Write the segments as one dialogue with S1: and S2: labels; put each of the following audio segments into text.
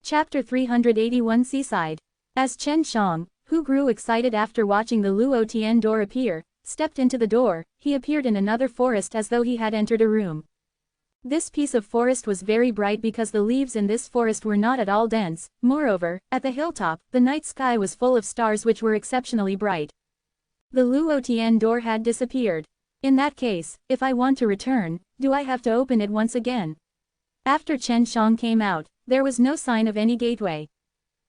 S1: Chapter 381 Seaside. As Chen Shang, who grew excited after watching the Luo Tian door appear, stepped into the door, he appeared in another forest as though he had entered a room. This piece of forest was very bright because the leaves in this forest were not at all dense. Moreover, at the hilltop, the night sky was full of stars which were exceptionally bright. The Luo Tian door had disappeared. In that case, if I want to return, do I have to open it once again? After Chen Shang came out, there was no sign of any gateway.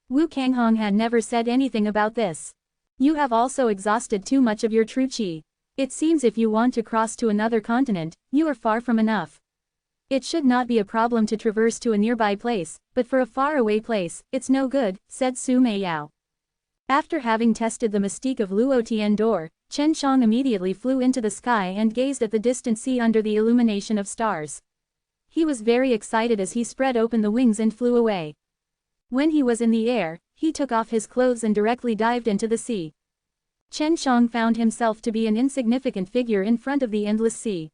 S1: Wu Kanghong had never said anything about this. You have also exhausted too much of your true qi. It seems if you want to cross to another continent, you are far from enough. It should not be a problem to traverse to a nearby place, but for a faraway place, it's no good, said Su Meiyao. After having tested the mystique of Luo Tian door, Chen Shang immediately flew into the sky and gazed at the distant sea under the illumination of stars. He was very excited as he spread open the wings and flew away. When he was in the air, he took off his clothes and directly dived into the sea. Chen Shang found himself to be an insignificant figure in front of the endless sea.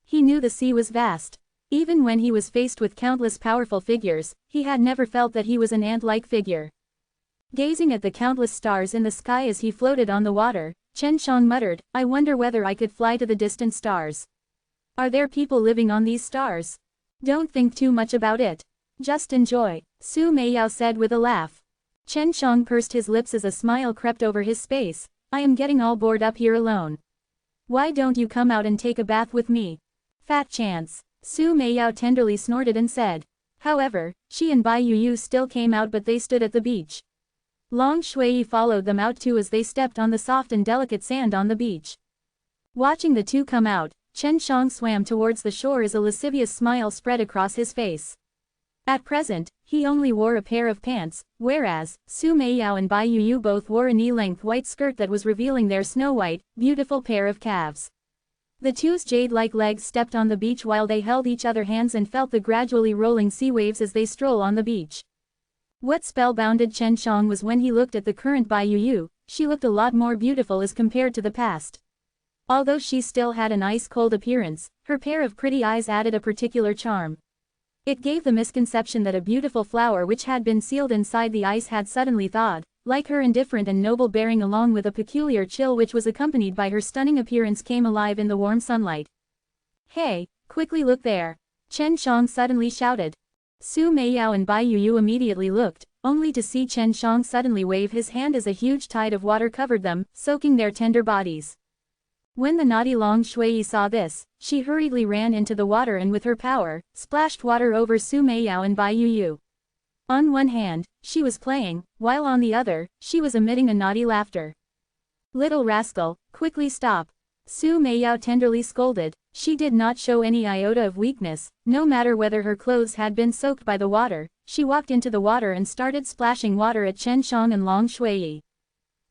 S1: He knew the sea was vast. Even when he was faced with countless powerful figures, he had never felt that he was an ant-like figure. Gazing at the countless stars in the sky as he floated on the water, Chen Shang muttered, I wonder whether I could fly to the distant stars. Are there people living on these stars? Don't think too much about it. Just enjoy, Su Meiyao said with a laugh. Chen Shang pursed his lips as a smile crept over his face. I am getting all bored up here alone. Why don't you come out and take a bath with me? Fat chance, Su Meiyao tenderly snorted and said. However, she and Bai Yuyu still came out but they stood at the beach. Long Shui followed them out too as they stepped on the soft and delicate sand on the beach. Watching the two come out, Chen Shang swam towards the shore as a lascivious smile spread across his face. At present, he only wore a pair of pants, whereas, Su Meiyao and Bai Yuyu both wore a knee-length white skirt that was revealing their snow-white, beautiful pair of calves. The two's jade-like legs stepped on the beach while they held each other's hands and felt the gradually rolling sea waves as they stroll on the beach. What spellbounded Chen Shang was when he looked at the current Bai Yuyu, she looked a lot more beautiful as compared to the past. Although she still had an ice-cold appearance, her pair of pretty eyes added a particular charm. It gave the misconception that a beautiful flower which had been sealed inside the ice had suddenly thawed, like her indifferent and noble bearing along with a peculiar chill which was accompanied by her stunning appearance came alive in the warm sunlight. Hey, quickly look there! Chen Shang suddenly shouted. Su Meiyao and Bai Yuyu immediately looked, only to see Chen Shang suddenly wave his hand as a huge tide of water covered them, soaking their tender bodies. When the naughty Long Shui saw this, she hurriedly ran into the water and with her power, splashed water over Su Meiyao and Bai Yuyu. On one hand, she was playing, while on the other, she was emitting a naughty laughter. Little rascal, quickly stop! Su Meiyao tenderly scolded. She did not show any iota of weakness, no matter whether her clothes had been soaked by the water, she walked into the water and started splashing water at Chen Shang and Long Shui.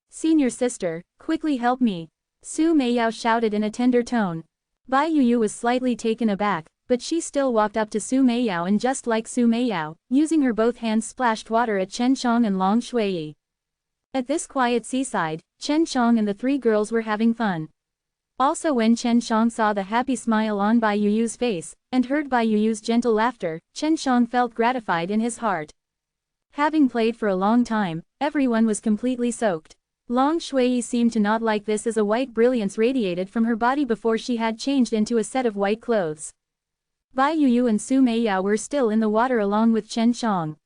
S1: Senior sister, quickly help me! Su Meiyao shouted in a tender tone. Bai Yuyu was slightly taken aback, but she still walked up to Su Meiyao and just like Su Meiyao, using her both hands splashed water at Chen Shang and Long Shui. At this quiet seaside, Chen Shang and the three girls were having fun. Also when Chen Shang saw the happy smile on Bai Yuyu's face, and heard Bai Yuyu's gentle laughter, Chen Shang felt gratified in his heart. Having played for a long time, everyone was completely soaked. Long Shui seemed to not like this as a white brilliance radiated from her body before she had changed into a set of white clothes. Bai Yuyu and Su Meiyao were still in the water along with Chen Shang.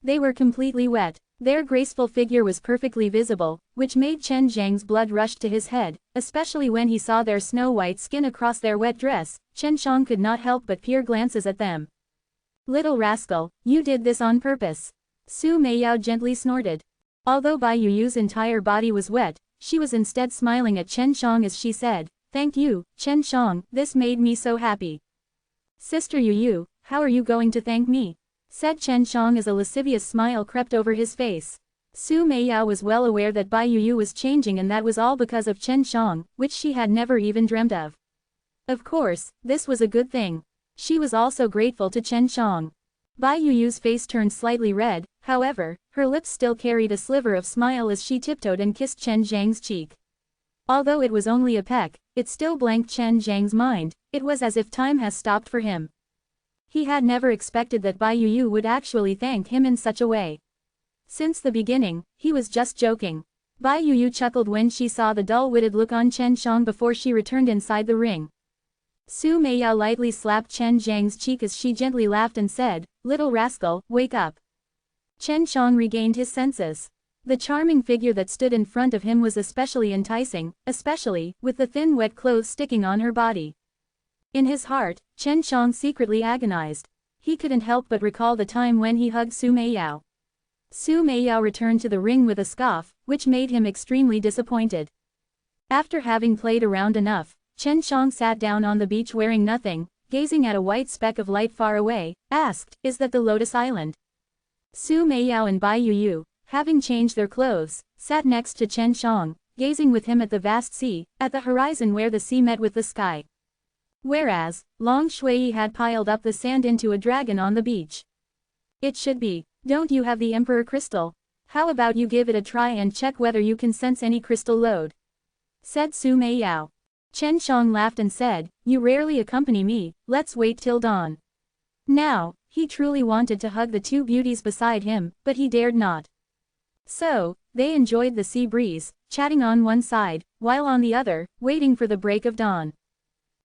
S1: They were completely wet. Their graceful figure was perfectly visible, which made Chen Zhang's blood rush to his head, especially when he saw their snow-white skin across their wet dress. Chen Shang could not help but peer glances at them. Little rascal, you did this on purpose. Su Meiyao gently snorted. Although Bai Yuyu's entire body was wet, she was instead smiling at Chen Shang as she said, Thank you, Chen Shang, this made me so happy. Sister Yuyu, how are you going to thank me? Said Chen Shang as a lascivious smile crept over his face. Su Meiyao was well aware that Bai Yuyu was changing and that was all because of Chen Shang, which she had never even dreamt of. Of course, this was a good thing. She was also grateful to Chen Shang. Bai Yuyu's face turned slightly red, however, her lips still carried a sliver of smile as she tiptoed and kissed Chen Zhang's cheek. Although it was only a peck, it still blanked Chen Zhang's mind. It was as if time has stopped for him. He had never expected that Bai Yu would actually thank him in such a way. Since the beginning, he was just joking. Bai Yu chuckled when she saw the dull-witted look on Chen Xiang before she returned inside the ring. Su Meiyao lightly slapped Chen Zhang's cheek as she gently laughed and said, "Little rascal, wake up." Chen Xiang regained his senses. The charming figure that stood in front of him was especially enticing, especially with the thin wet clothes sticking on her body. In his heart, Chen Xiang secretly agonized. He couldn't help but recall the time when he hugged Su Meiyao. Su Meiyao returned to the ring with a scoff, which made him extremely disappointed. After having played around enough, Chen Xiang sat down on the beach wearing nothing, gazing at a white speck of light far away, asked, "Is that the Lotus Island?" Su Meiyao and Bai Yu, having changed their clothes, sat next to Chen Xiang, gazing with him at the vast sea, at the horizon where the sea met with the sky. Whereas, Long Shui had piled up the sand into a dragon on the beach. "It should be. Don't you have the Emperor Crystal? How about you give it a try and check whether you can sense any crystal load?" said Su Meiyao. Chen Xiang laughed and said, "You rarely accompany me, let's wait till dawn." Now, he truly wanted to hug the two beauties beside him, but he dared not. So, they enjoyed the sea breeze, chatting on one side, while on the other, waiting for the break of dawn.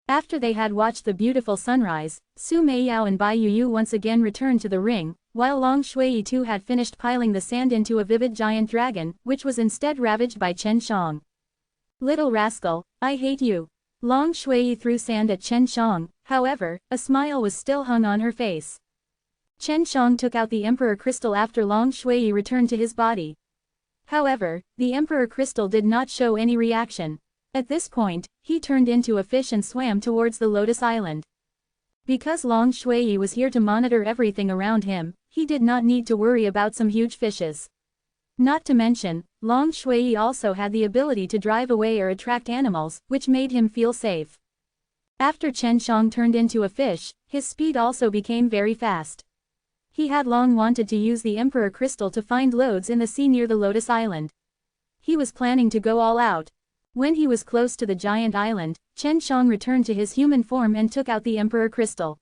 S1: After they had watched the beautiful sunrise, Su Meiyao and Bai Yu once again returned to the ring, while Long Shui too had finished piling the sand into a vivid giant dragon, which was instead ravaged by Chen Xiang. "Little rascal, I hate you." Long Shui threw sand at Chen Xiang, however, a smile was still hung on her face. Chen Xiang took out the Emperor Crystal after Long Shui returned to his body. However, the Emperor Crystal did not show any reaction. At this point, he turned into a fish and swam towards the Lotus Island. Because Long Shui was here to monitor everything around him, he did not need to worry about some huge fishes. Not to mention, Long Shui also had the ability to drive away or attract animals, which made him feel safe. After Chen Xiang turned into a fish, his speed also became very fast. He had long wanted to use the Emperor Crystal to find lodes in the sea near the Lotus Island. He was planning to go all out. When he was close to the giant island, Chen Xiang returned to his human form and took out the Emperor Crystal.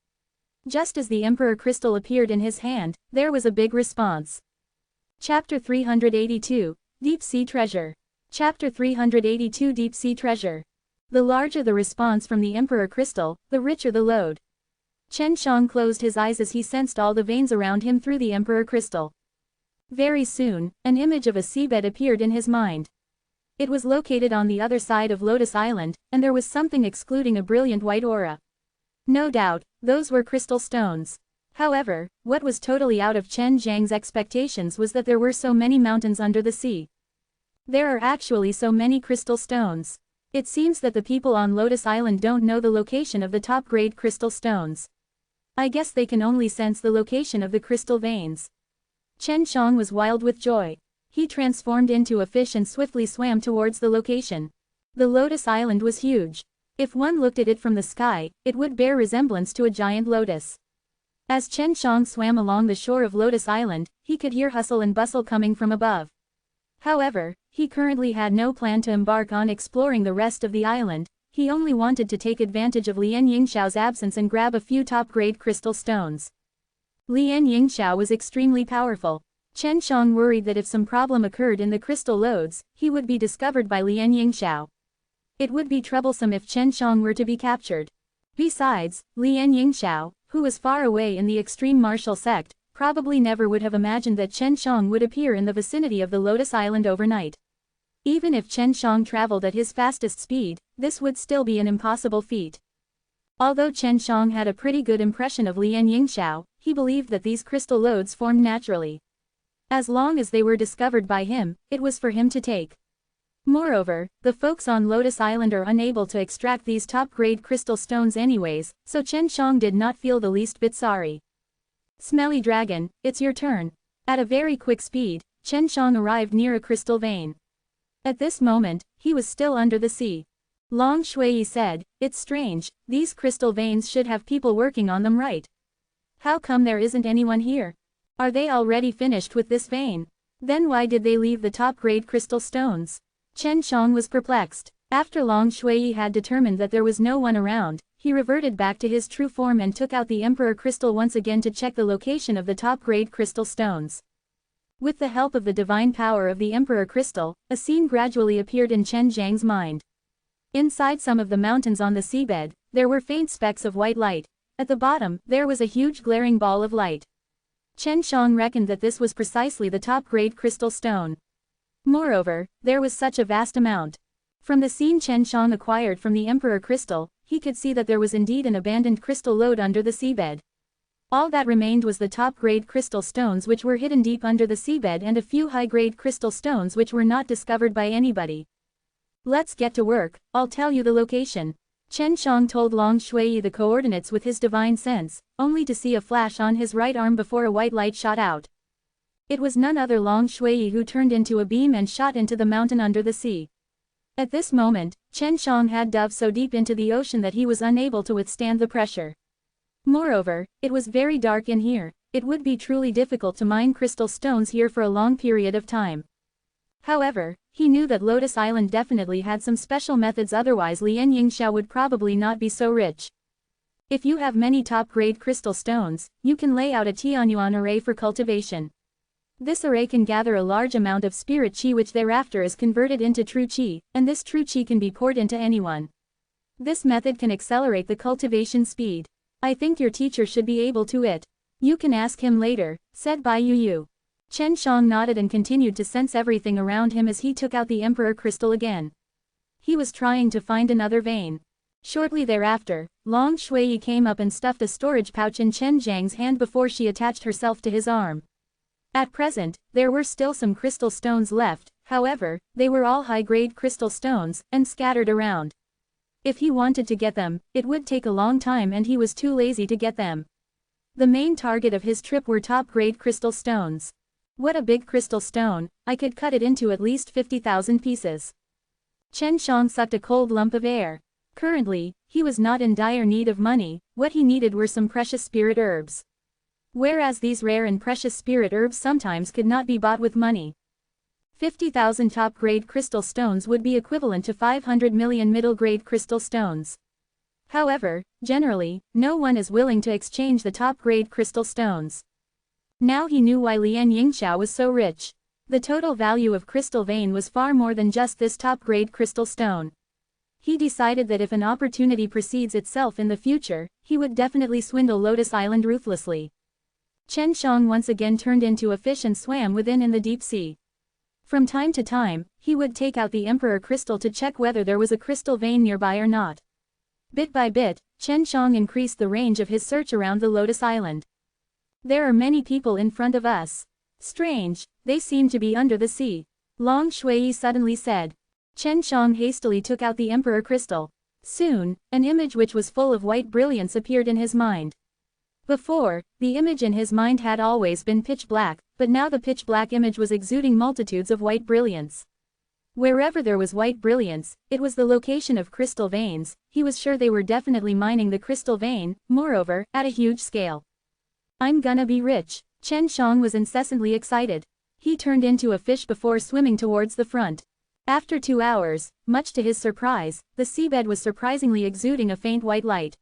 S1: Just as the Emperor Crystal appeared in his hand, there was a big response. Chapter 382, Deep Sea Treasure. Chapter 382 Deep Sea Treasure. The larger the response from the Emperor Crystal, the richer the load. Chen Xiang closed his eyes as he sensed all the veins around him through the Emperor Crystal. Very soon, an image of a seabed appeared in his mind. It was located on the other side of Lotus Island, and there was something excluding a brilliant white aura. No doubt, those were crystal stones. However, what was totally out of Chen Zhang's expectations was that there were so many mountains under the sea. There are actually so many crystal stones. It seems that the people on Lotus Island don't know the location of the top-grade crystal stones. I guess they can only sense the location of the crystal veins. Chen Xiang was wild with joy. He transformed into a fish and swiftly swam towards the location. The Lotus Island was huge. If one looked at it from the sky, it would bear resemblance to a giant lotus. As Chen Xiang swam along the shore of Lotus Island, he could hear hustle and bustle coming from above. However, he currently had no plan to embark on exploring the rest of the island. He only wanted to take advantage of Lian Yingxiao's absence and grab a few top-grade crystal stones. Lian Yingxiao was extremely powerful. Chen Xiang worried that if some problem occurred in the crystal lodes, he would be discovered by Lian Yingxiao. It would be troublesome if Chen Xiang were to be captured. Besides, Lian Yingxiao, who was far away in the extreme martial sect, probably never would have imagined that Chen Xiang would appear in the vicinity of the Lotus Island overnight. Even if Chen Xiang traveled at his fastest speed, this would still be an impossible feat. Although Chen Xiang had a pretty good impression of Lian Yingxiao, he believed that these crystal lodes formed naturally. As long as they were discovered by him, it was for him to take. Moreover, the folks on Lotus Island are unable to extract these top-grade crystal stones anyways, so Chen Xiang did not feel the least bit sorry. Smelly dragon, it's your turn. At a very quick speed, Chen Xiang arrived near a crystal vein. At this moment, he was still under the sea. Long Shui said, "It's strange, these crystal veins should have people working on them, right? How come there isn't anyone here? Are they already finished with this vein? Then why did they leave the top-grade crystal stones?" Chen Xiang was perplexed. After Long Shui had determined that there was no one around, he reverted back to his true form and took out the Emperor Crystal once again to check the location of the top-grade crystal stones. With the help of the divine power of the Emperor Crystal, a scene gradually appeared in Chen Zhang's mind. Inside some of the mountains on the seabed, there were faint specks of white light. At the bottom, there was a huge glaring ball of light. Chen Zhang reckoned that this was precisely the top-grade crystal stone. Moreover, there was such a vast amount. From the scene Chen Zhang acquired from the Emperor Crystal, he could see that there was indeed an abandoned crystal lode under the seabed. All that remained was the top-grade crystal stones which were hidden deep under the seabed and a few high-grade crystal stones which were not discovered by anybody. Let's get to work, I'll tell you the location. Chen Zhang told Long Shui the coordinates with his divine sense, only to see a flash on his right arm before a white light shot out. It was none other Long Shui who turned into a beam and shot into the mountain under the sea. At this moment, Chen Zhang had dove so deep into the ocean that he was unable to withstand the pressure. Moreover, it was very dark in here. It would be truly difficult to mine crystal stones here for a long period of time. However, he knew that Lotus Island definitely had some special methods, otherwise Lian Yingxiao would probably not be so rich. If you have many top-grade crystal stones, you can lay out a Tianyuan array for cultivation. This array can gather a large amount of spirit qi which thereafter is converted into true qi, and this true qi can be poured into anyone. This method can accelerate the cultivation speed. I think your teacher should be able to it. You can ask him later, said Bai Yu. Chen Zhang nodded and continued to sense everything around him as he took out the Emperor Crystal again. He was trying to find another vein. Shortly thereafter, Long Shui came up and stuffed a storage pouch in Chen Zhang's hand before she attached herself to his arm. At present, there were still some crystal stones left, however, they were all high-grade crystal stones, and scattered around. If he wanted to get them, it would take a long time and he was too lazy to get them. The main target of his trip were top-grade crystal stones. What a big crystal stone, I could cut it into at least 50,000 pieces. Chen Zhang sucked a cold lump of air. Currently, he was not in dire need of money, what he needed were some precious spirit herbs. Whereas these rare and precious spirit herbs sometimes could not be bought with money. 50,000 top-grade crystal stones would be equivalent to 500 million middle-grade crystal stones. However, generally, no one is willing to exchange the top-grade crystal stones. Now he knew why Lian Yingxiao was so rich. The total value of crystal vein was far more than just this top-grade crystal stone. He decided that if an opportunity precedes itself in the future, he would definitely swindle Lotus Island ruthlessly. Chen Zhang once again turned into a fish and swam within in the deep sea. From time to time, he would take out the Emperor Crystal to check whether there was a crystal vein nearby or not. Bit by bit, Chen Zhang increased the range of his search around the Lotus Island. There are many people in front of us. Strange, they seem to be under the sea. Long Shui suddenly said. Chen Zhang hastily took out the Emperor Crystal. Soon, an image which was full of white brilliance appeared in his mind. Before, the image in his mind had always been pitch black, but now the pitch black image was exuding multitudes of white brilliance. Wherever there was white brilliance, it was the location of crystal veins. He was sure they were definitely mining the crystal vein, moreover, at a huge scale. I'm gonna be rich. Chen Zhang was incessantly excited. He turned into a fish before swimming towards the front. After 2 hours, much to his surprise, the seabed was surprisingly exuding a faint white light.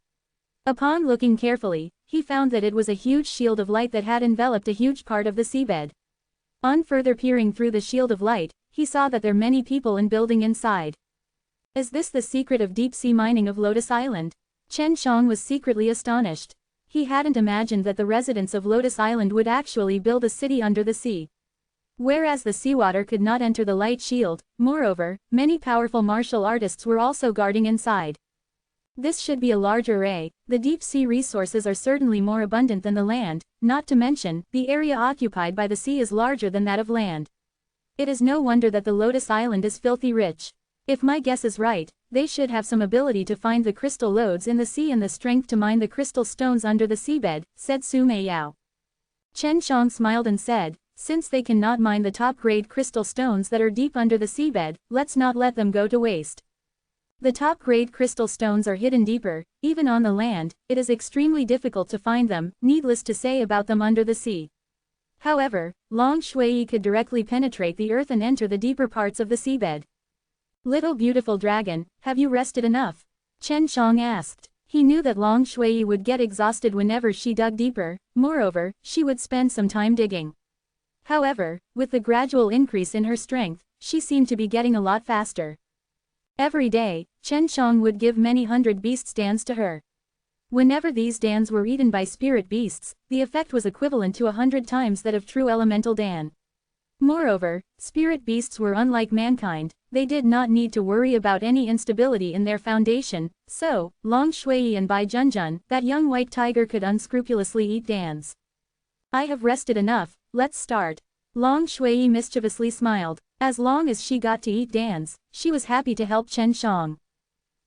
S1: Upon looking carefully, he found that it was a huge shield of light that had enveloped a huge part of the seabed. On further peering through the shield of light, he saw that there were many people and building inside. Is this the secret of deep-sea mining of Lotus Island? Chen Zhang was secretly astonished. He hadn't imagined that the residents of Lotus Island would actually build a city under the sea. Whereas the seawater could not enter the light shield, moreover, many powerful martial artists were also guarding inside. This should be a large array. The deep-sea resources are certainly more abundant than the land, not to mention, the area occupied by the sea is larger than that of land. It is no wonder that the Lotus Island is filthy rich. If my guess is right, they should have some ability to find the crystal lodes in the sea and the strength to mine the crystal stones under the seabed, said Su Meiyao. Chen Zhang smiled and said, since they cannot mine the top-grade crystal stones that are deep under the seabed, let's not let them go to waste. The top-grade crystal stones are hidden deeper, even on the land, it is extremely difficult to find them, needless to say about them under the sea. However, Long Shui could directly penetrate the earth and enter the deeper parts of the seabed. Little beautiful dragon, have you rested enough? Chen Zhang asked. He knew that Long Shui would get exhausted whenever she dug deeper, moreover, she would spend some time digging. However, with the gradual increase in her strength, she seemed to be getting a lot faster. Every day, Chen Shang would give many hundred beasts dans to her. Whenever these dans were eaten by spirit beasts, the effect was equivalent to 100 times that of true elemental dan. Moreover, spirit beasts were unlike mankind, they did not need to worry about any instability in their foundation, so, Long Shui and Bai Junjun, that young white tiger could unscrupulously eat dans. I have rested enough, let's start. Long Shui mischievously smiled. As long as she got to eat dans, she was happy to help Chen Shang.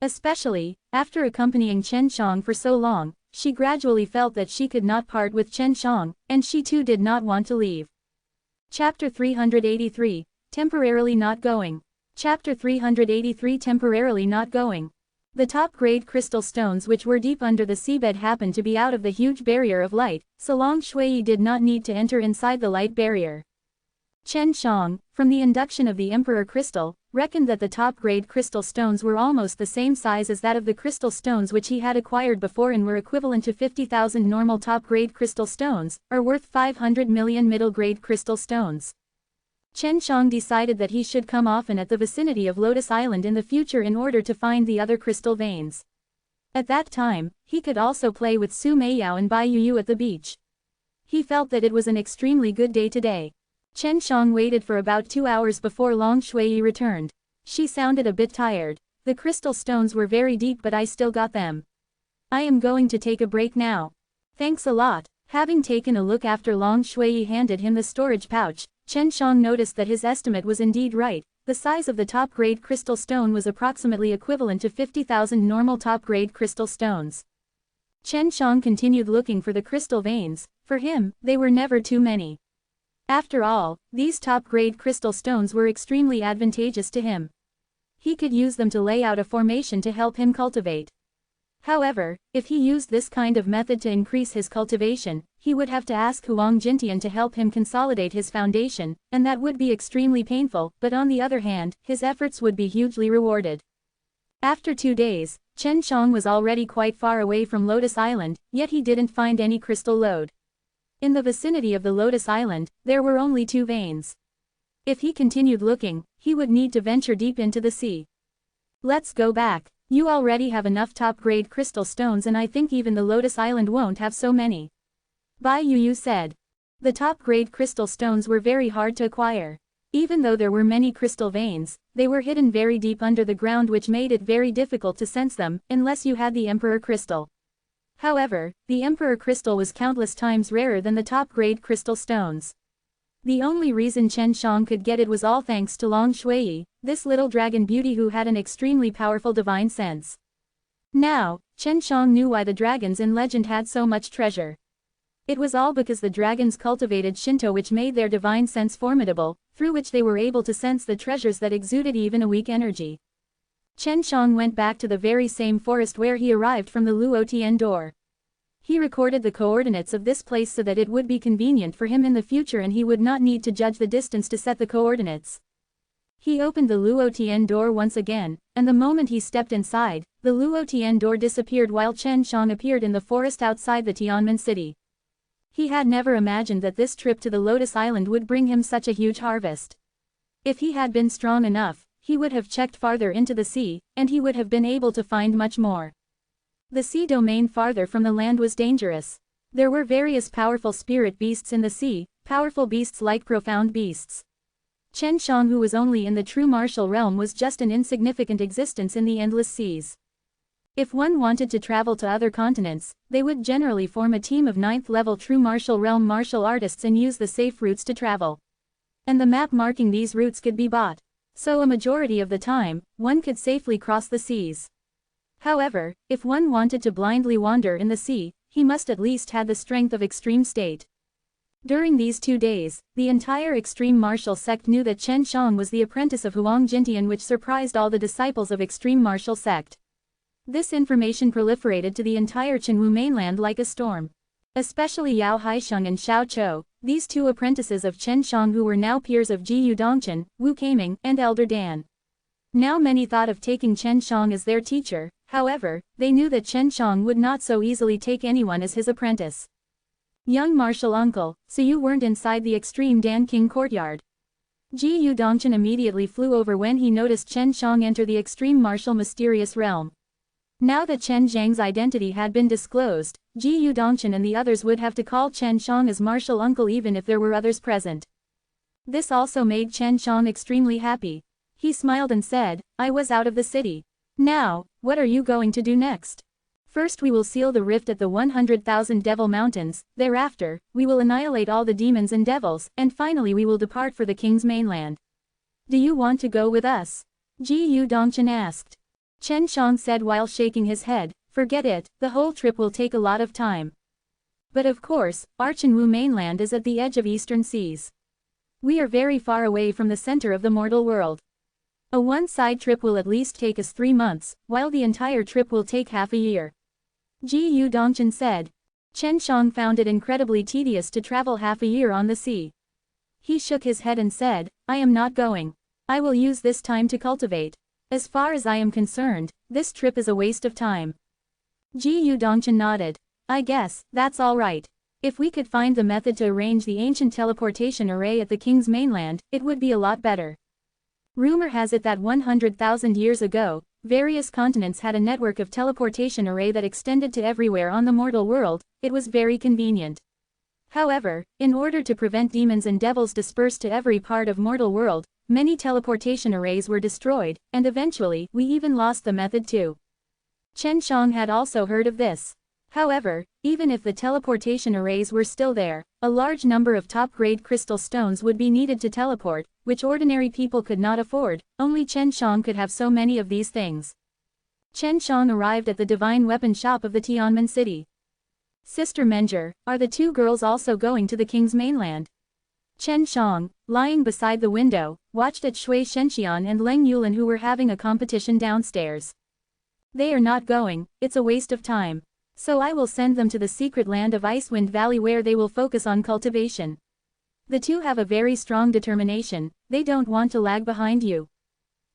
S1: Especially, after accompanying Chen Shang for so long, she gradually felt that she could not part with Chen Shang, and she too did not want to leave. Chapter 383, Temporarily Not Going. Chapter 383 Temporarily Not Going. The top-grade crystal stones which were deep under the seabed happened to be out of the huge barrier of light, so Long Shui did not need to enter inside the light barrier. Chen Shang, from the induction of the Emperor Crystal, reckoned that the top-grade crystal stones were almost the same size as that of the crystal stones which he had acquired before and were equivalent to 50,000 normal top-grade crystal stones, or worth 500 million middle-grade crystal stones. Chen Shang decided that he should come often at the vicinity of Lotus Island in the future in order to find the other crystal veins. At that time, he could also play with Su Meiyao and Bai Yuyu at the beach. He felt that it was an extremely good day today. Chen Shang waited for about 2 hours before Long Shui returned. She sounded a bit tired. The crystal stones were very deep but I still got them. I am going to take a break now. Thanks a lot. Having taken a look after Long Shui handed him the storage pouch, Chen Shang noticed that his estimate was indeed right. The size of the top-grade crystal stone was approximately equivalent to 50,000 normal top-grade crystal stones. Chen Shang continued looking for the crystal veins. For him, they were never too many. After all, these top-grade crystal stones were extremely advantageous to him. He could use them to lay out a formation to help him cultivate. However, if he used this kind of method to increase his cultivation, he would have to ask Huang Jintian to help him consolidate his foundation, and that would be extremely painful, but on the other hand, his efforts would be hugely rewarded. After 2 days, Chen Shang was already quite far away from Lotus Island, yet he didn't find any crystal lode. In the vicinity of the Lotus Island, there were only 2 veins. If he continued looking, he would need to venture deep into the sea. Let's go back. You already have enough top-grade crystal stones and I think even the Lotus Island won't have so many. Bai Yuyu said. The top-grade crystal stones were very hard to acquire. Even though there were many crystal veins, they were hidden very deep under the ground which made it very difficult to sense them, unless you had the Emperor Crystal. However, the Emperor Crystal was countless times rarer than the top-grade crystal stones. The only reason Chen Shang could get it was all thanks to Long Shui, this little dragon beauty who had an extremely powerful divine sense. Now, Chen Shang knew why the dragons in legend had so much treasure. It was all because the dragons cultivated Shinto which made their divine sense formidable, through which they were able to sense the treasures that exuded even a weak energy. Chen Shang went back to the very same forest where he arrived from the Luotian door. He recorded the coordinates of this place so that it would be convenient for him in the future and he would not need to judge the distance to set the coordinates. He opened the Luotian door once again, and the moment he stepped inside, the Luotian door disappeared while Chen Shang appeared in the forest outside the Tianmen city. He had never imagined that this trip to the Lotus Island would bring him such a huge harvest. If he had been strong enough, he would have checked farther into the sea, and he would have been able to find much more. The sea domain farther from the land was dangerous. There were various powerful spirit beasts in the sea, powerful beasts like profound beasts. Chen Shang, who was only in the true martial realm, was just an insignificant existence in the endless seas. If one wanted to travel to other continents, they would generally form a team of 9th-level true martial realm martial artists and use the safe routes to travel. And the map marking these routes could be bought. So a majority of the time, one could safely cross the seas. However, if one wanted to blindly wander in the sea, he must at least have the strength of extreme state. During these 2 days, the entire extreme martial sect knew that Chen Shang was the apprentice of Huang Jintian, which surprised all the disciples of extreme martial sect. This information proliferated to the entire Chenwu mainland like a storm. Especially Yao Haisheng and Xiao Chou, these 2 apprentices of Chen Shang who were now peers of Ji Yudongchen, Wu Keiming, and Elder Dan. Now many thought of taking Chen Shang as their teacher. However, they knew that Chen Shang would not so easily take anyone as his apprentice. Young martial uncle, so you weren't inside the extreme Dan King courtyard. Ji Yu Dongchen immediately flew over when he noticed Chen Shang enter the extreme martial mysterious realm. Now that Chen Zhang's identity had been disclosed, Ji Yu Dongchen and the others would have to call Chen Shang as martial uncle even if there were others present. This also made Chen Shang extremely happy. He smiled and said, I was out of the city. Now, what are you going to do next? First we will seal the rift at the 100,000 Devil Mountains, thereafter, we will annihilate all the demons and devils, and finally we will depart for the king's mainland. Do you want to go with us? Ji Yu Dongchen asked. Chen Shang said while shaking his head, forget it, the whole trip will take a lot of time. But of course, Archenwu mainland is at the edge of eastern seas. We are very far away from the center of the mortal world. A one-side trip will at least take us 3 months, while the entire trip will take half a year. Ji Yu Dongchen said. Chen Shang found it incredibly tedious to travel half a year on the sea. He shook his head and said, I am not going. I will use this time to cultivate. As far as I am concerned, this trip is a waste of time. Ji Yu Dongchen nodded. I guess, that's all right. If we could find the method to arrange the ancient teleportation array at the king's mainland, it would be a lot better. Rumor has it that 100,000 years ago, various continents had a network of teleportation array that extended to everywhere on the mortal world. It was very convenient. However, in order to prevent demons and devils dispersed to every part of mortal world, many teleportation arrays were destroyed, and eventually, we even lost the method too. Chen Shang had also heard of this. However, even if the teleportation arrays were still there, a large number of top-grade crystal stones would be needed to teleport, which ordinary people could not afford. Only Chen Shang could have so many of these things. Chen Shang arrived at the divine weapon shop of the Tianmen city. Sister Menger, are the 2 girls also going to the king's mainland? Chen Shang, lying beside the window, watched at Shui Shenxian and Leng Yulin who were having a competition downstairs. They are not going, it's a waste of time. So I will send them to the secret land of Icewind Valley where they will focus on cultivation. The 2 have a very strong determination, they don't want to lag behind you.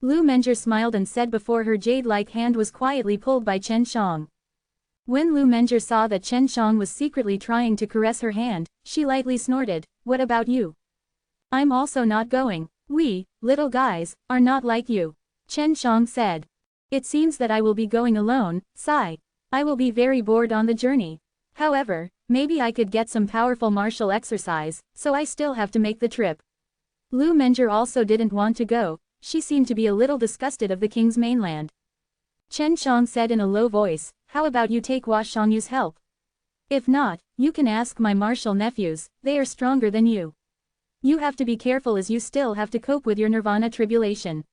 S1: Lu Menger smiled and said before her jade-like hand was quietly pulled by Chen Shang. When Lu Menger saw that Chen Shang was secretly trying to caress her hand, she lightly snorted, what about you? I'm also not going. We, little guys, are not like you. Chen Shang said. It seems that I will be going alone, sigh. I will be very bored on the journey. However, maybe I could get some powerful martial exercise, so I still have to make the trip. Lu Menger also didn't want to go, she seemed to be a little disgusted of the king's mainland. Chen Shang said in a low voice, how about you take Hua Xiangyu's help? If not, you can ask my martial nephews, they are stronger than you. You have to be careful as you still have to cope with your nirvana tribulation.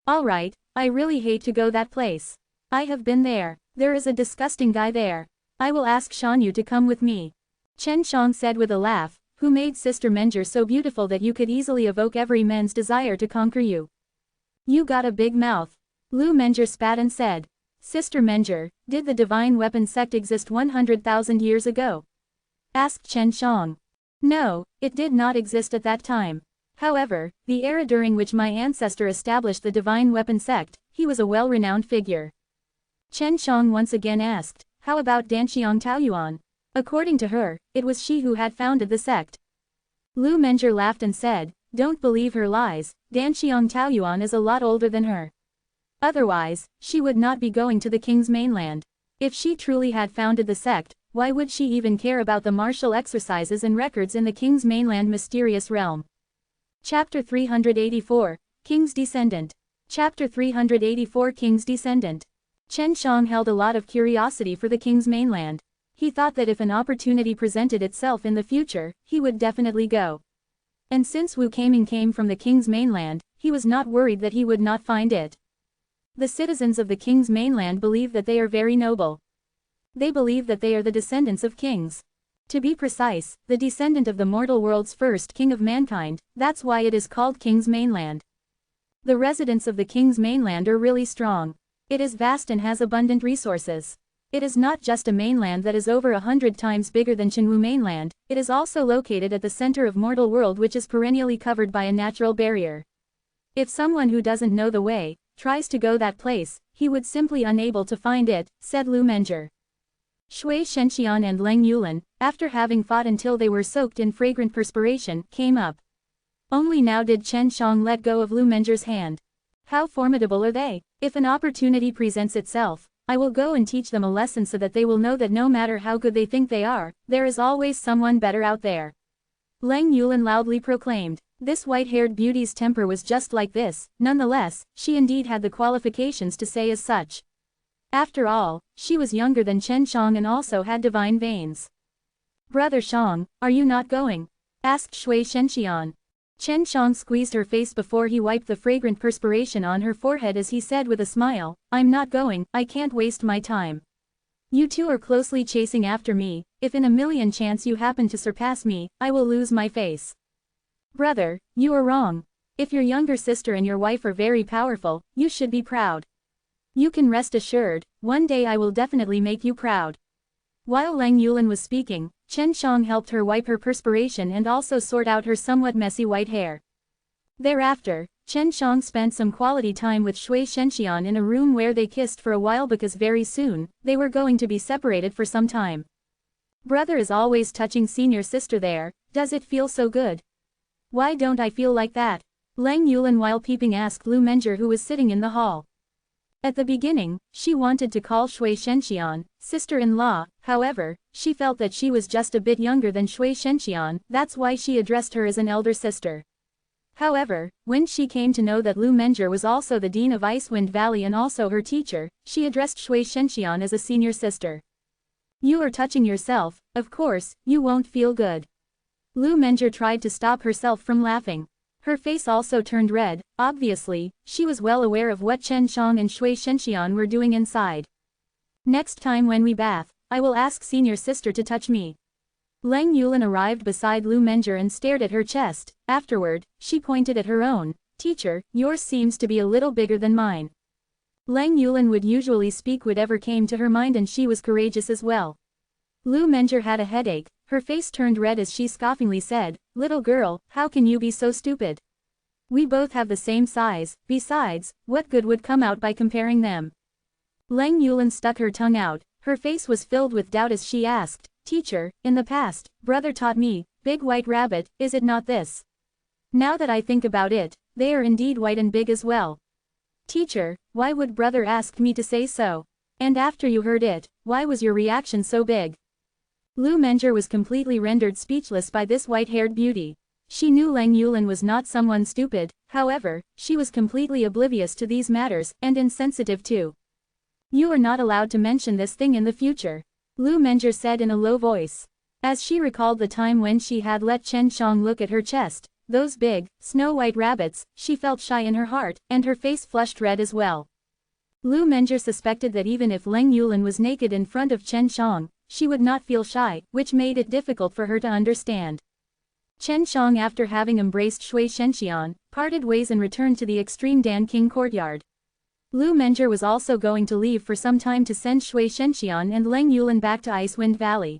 S1: Alright, I really hate to go that place. I have been there. There is a disgusting guy there. I will ask Shanyu to come with me. Chen Shang said with a laugh, who made Sister Menger so beautiful that you could easily evoke every man's desire to conquer you. You got a big mouth. Lu Menger spat and said. Sister Menger, did the divine weapon sect exist 100,000 years ago? Asked Chen Shang. No, it did not exist at that time. However, the era during which my ancestor established the divine weapon sect, he was a well-renowned figure. Chen Shang once again asked, how about Danxiang Taoyuan? According to her, it was she who had founded the sect. Lu Menger laughed and said, don't believe her lies, Danxiang Taoyuan is a lot older than her. Otherwise, she would not be going to the king's mainland. If she truly had founded the sect, why would she even care about the martial exercises and records in the king's mainland mysterious realm? Chapter 384, King's Descendant. Chapter 384 King's Descendant. Chen Shang held a lot of curiosity for the king's mainland. He thought that if an opportunity presented itself in the future, he would definitely go. And since Wu Kaming came from the king's mainland, he was not worried that he would not find it. The citizens of the king's mainland believe that they are very noble. They believe that they are the descendants of kings. To be precise, the descendant of the mortal world's first king of mankind, that's why it is called King's Mainland. The residents of the king's mainland are really strong. It is vast and has abundant resources. It is not just a mainland that is over 100 times bigger than Chenwu mainland, it is also located at the center of mortal world which is perennially covered by a natural barrier. If someone who doesn't know the way, tries to go that place, he would simply unable to find it, said Lu Menger. Shui Shenxian and Leng Yulan, after having fought until they were soaked in fragrant perspiration, came up. Only now did Chen Shang let go of Lu Menger's hand. How formidable are they? If an opportunity presents itself, I will go and teach them a lesson so that they will know that no matter how good they think they are, there is always someone better out there. Leng Yulan loudly proclaimed. This white-haired beauty's temper was just like this, nonetheless, she indeed had the qualifications to say as such. After all, she was younger than Chen Shang and also had divine veins. Brother Shang, are you not going? Asked Shui Shenxian. Chen Shang squeezed her face before he wiped the fragrant perspiration on her forehead as he said with a smile, I'm not going, I can't waste my time. You two are closely chasing after me, if in a million chance you happen to surpass me, I will lose my face. Brother, you are wrong. If your younger sister and your wife are very powerful, you should be proud. You can rest assured, one day I will definitely make you proud. While Leng Yulan was speaking, Chen Shang helped her wipe her perspiration and also sort out her somewhat messy white hair. Thereafter, Chen Shang spent some quality time with Shui Shenxian in a room where they kissed for a while because very soon, they were going to be separated for some time. Brother is always touching senior sister there, does it feel so good? Why don't I feel like that? Leng Yulan while peeping asked Lu Menger who was sitting in the hall. At the beginning, she wanted to call Shui Shenxian sister-in-law, however, she felt that she was just a bit younger than Shui Shenxian, that's why she addressed her as an elder sister. However, when she came to know that Lu Menger was also the dean of Icewind Valley and also her teacher, she addressed Shui Shenxian as a senior sister. You are touching yourself, of course, you won't feel good. Lu Menger tried to stop herself from laughing. Her face also turned red, obviously, she was well aware of what Chen Shang and Shui Shenxian were doing inside. Next time when we bath, I will ask senior sister to touch me. Leng Yulan arrived beside Lu Menger and stared at her chest, afterward, she pointed at her own. Teacher, yours seems to be a little bigger than mine. Leng Yulan would usually speak whatever came to her mind and she was courageous as well. Lu Menger had a headache, her face turned red as she scoffingly said, little girl, how can you be so stupid? We both have the same size, besides, what good would come out by comparing them? Leng Yulan stuck her tongue out, her face was filled with doubt as she asked, Teacher, in the past, brother taught me, big white rabbit, is it not this? Now that I think about it, they are indeed white and big as well. Teacher, why would brother ask me to say so? And after you heard it, why was your reaction so big? Lu Menger was completely rendered speechless by this white-haired beauty. She knew Leng Yulan was not someone stupid, however, she was completely oblivious to these matters, and insensitive too. You are not allowed to mention this thing in the future, Lu Menger said in a low voice. As she recalled the time when she had let Chen Shang look at her chest, those big, snow-white rabbits, she felt shy in her heart, and her face flushed red as well. Lu Menger suspected that even if Leng Yulan was naked in front of Chen Shang, she would not feel shy, which made it difficult for her to understand. Chen Shang, after having embraced Shui Shenxian, parted ways and returned to the extreme Dan King courtyard. Lu Menger was also going to leave for some time to send Shui Shenxian and Leng Yulan back to Icewind Valley.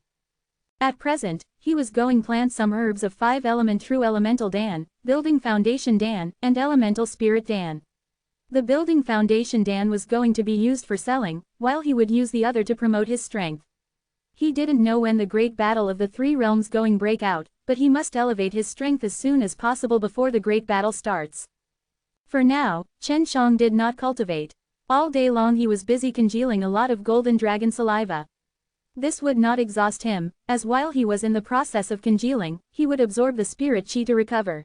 S1: At present, he was going plant some herbs of 5-element True Elemental Dan, Building Foundation Dan, and Elemental Spirit Dan. The Building Foundation Dan was going to be used for selling, while he would use the other to promote his strength. He didn't know when the great battle of the three realms going break out, but he must elevate his strength as soon as possible before the great battle starts. For now, Chen Shang did not cultivate. All day long he was busy congealing a lot of golden dragon saliva. This would not exhaust him, as while he was in the process of congealing, he would absorb the spirit chi to recover.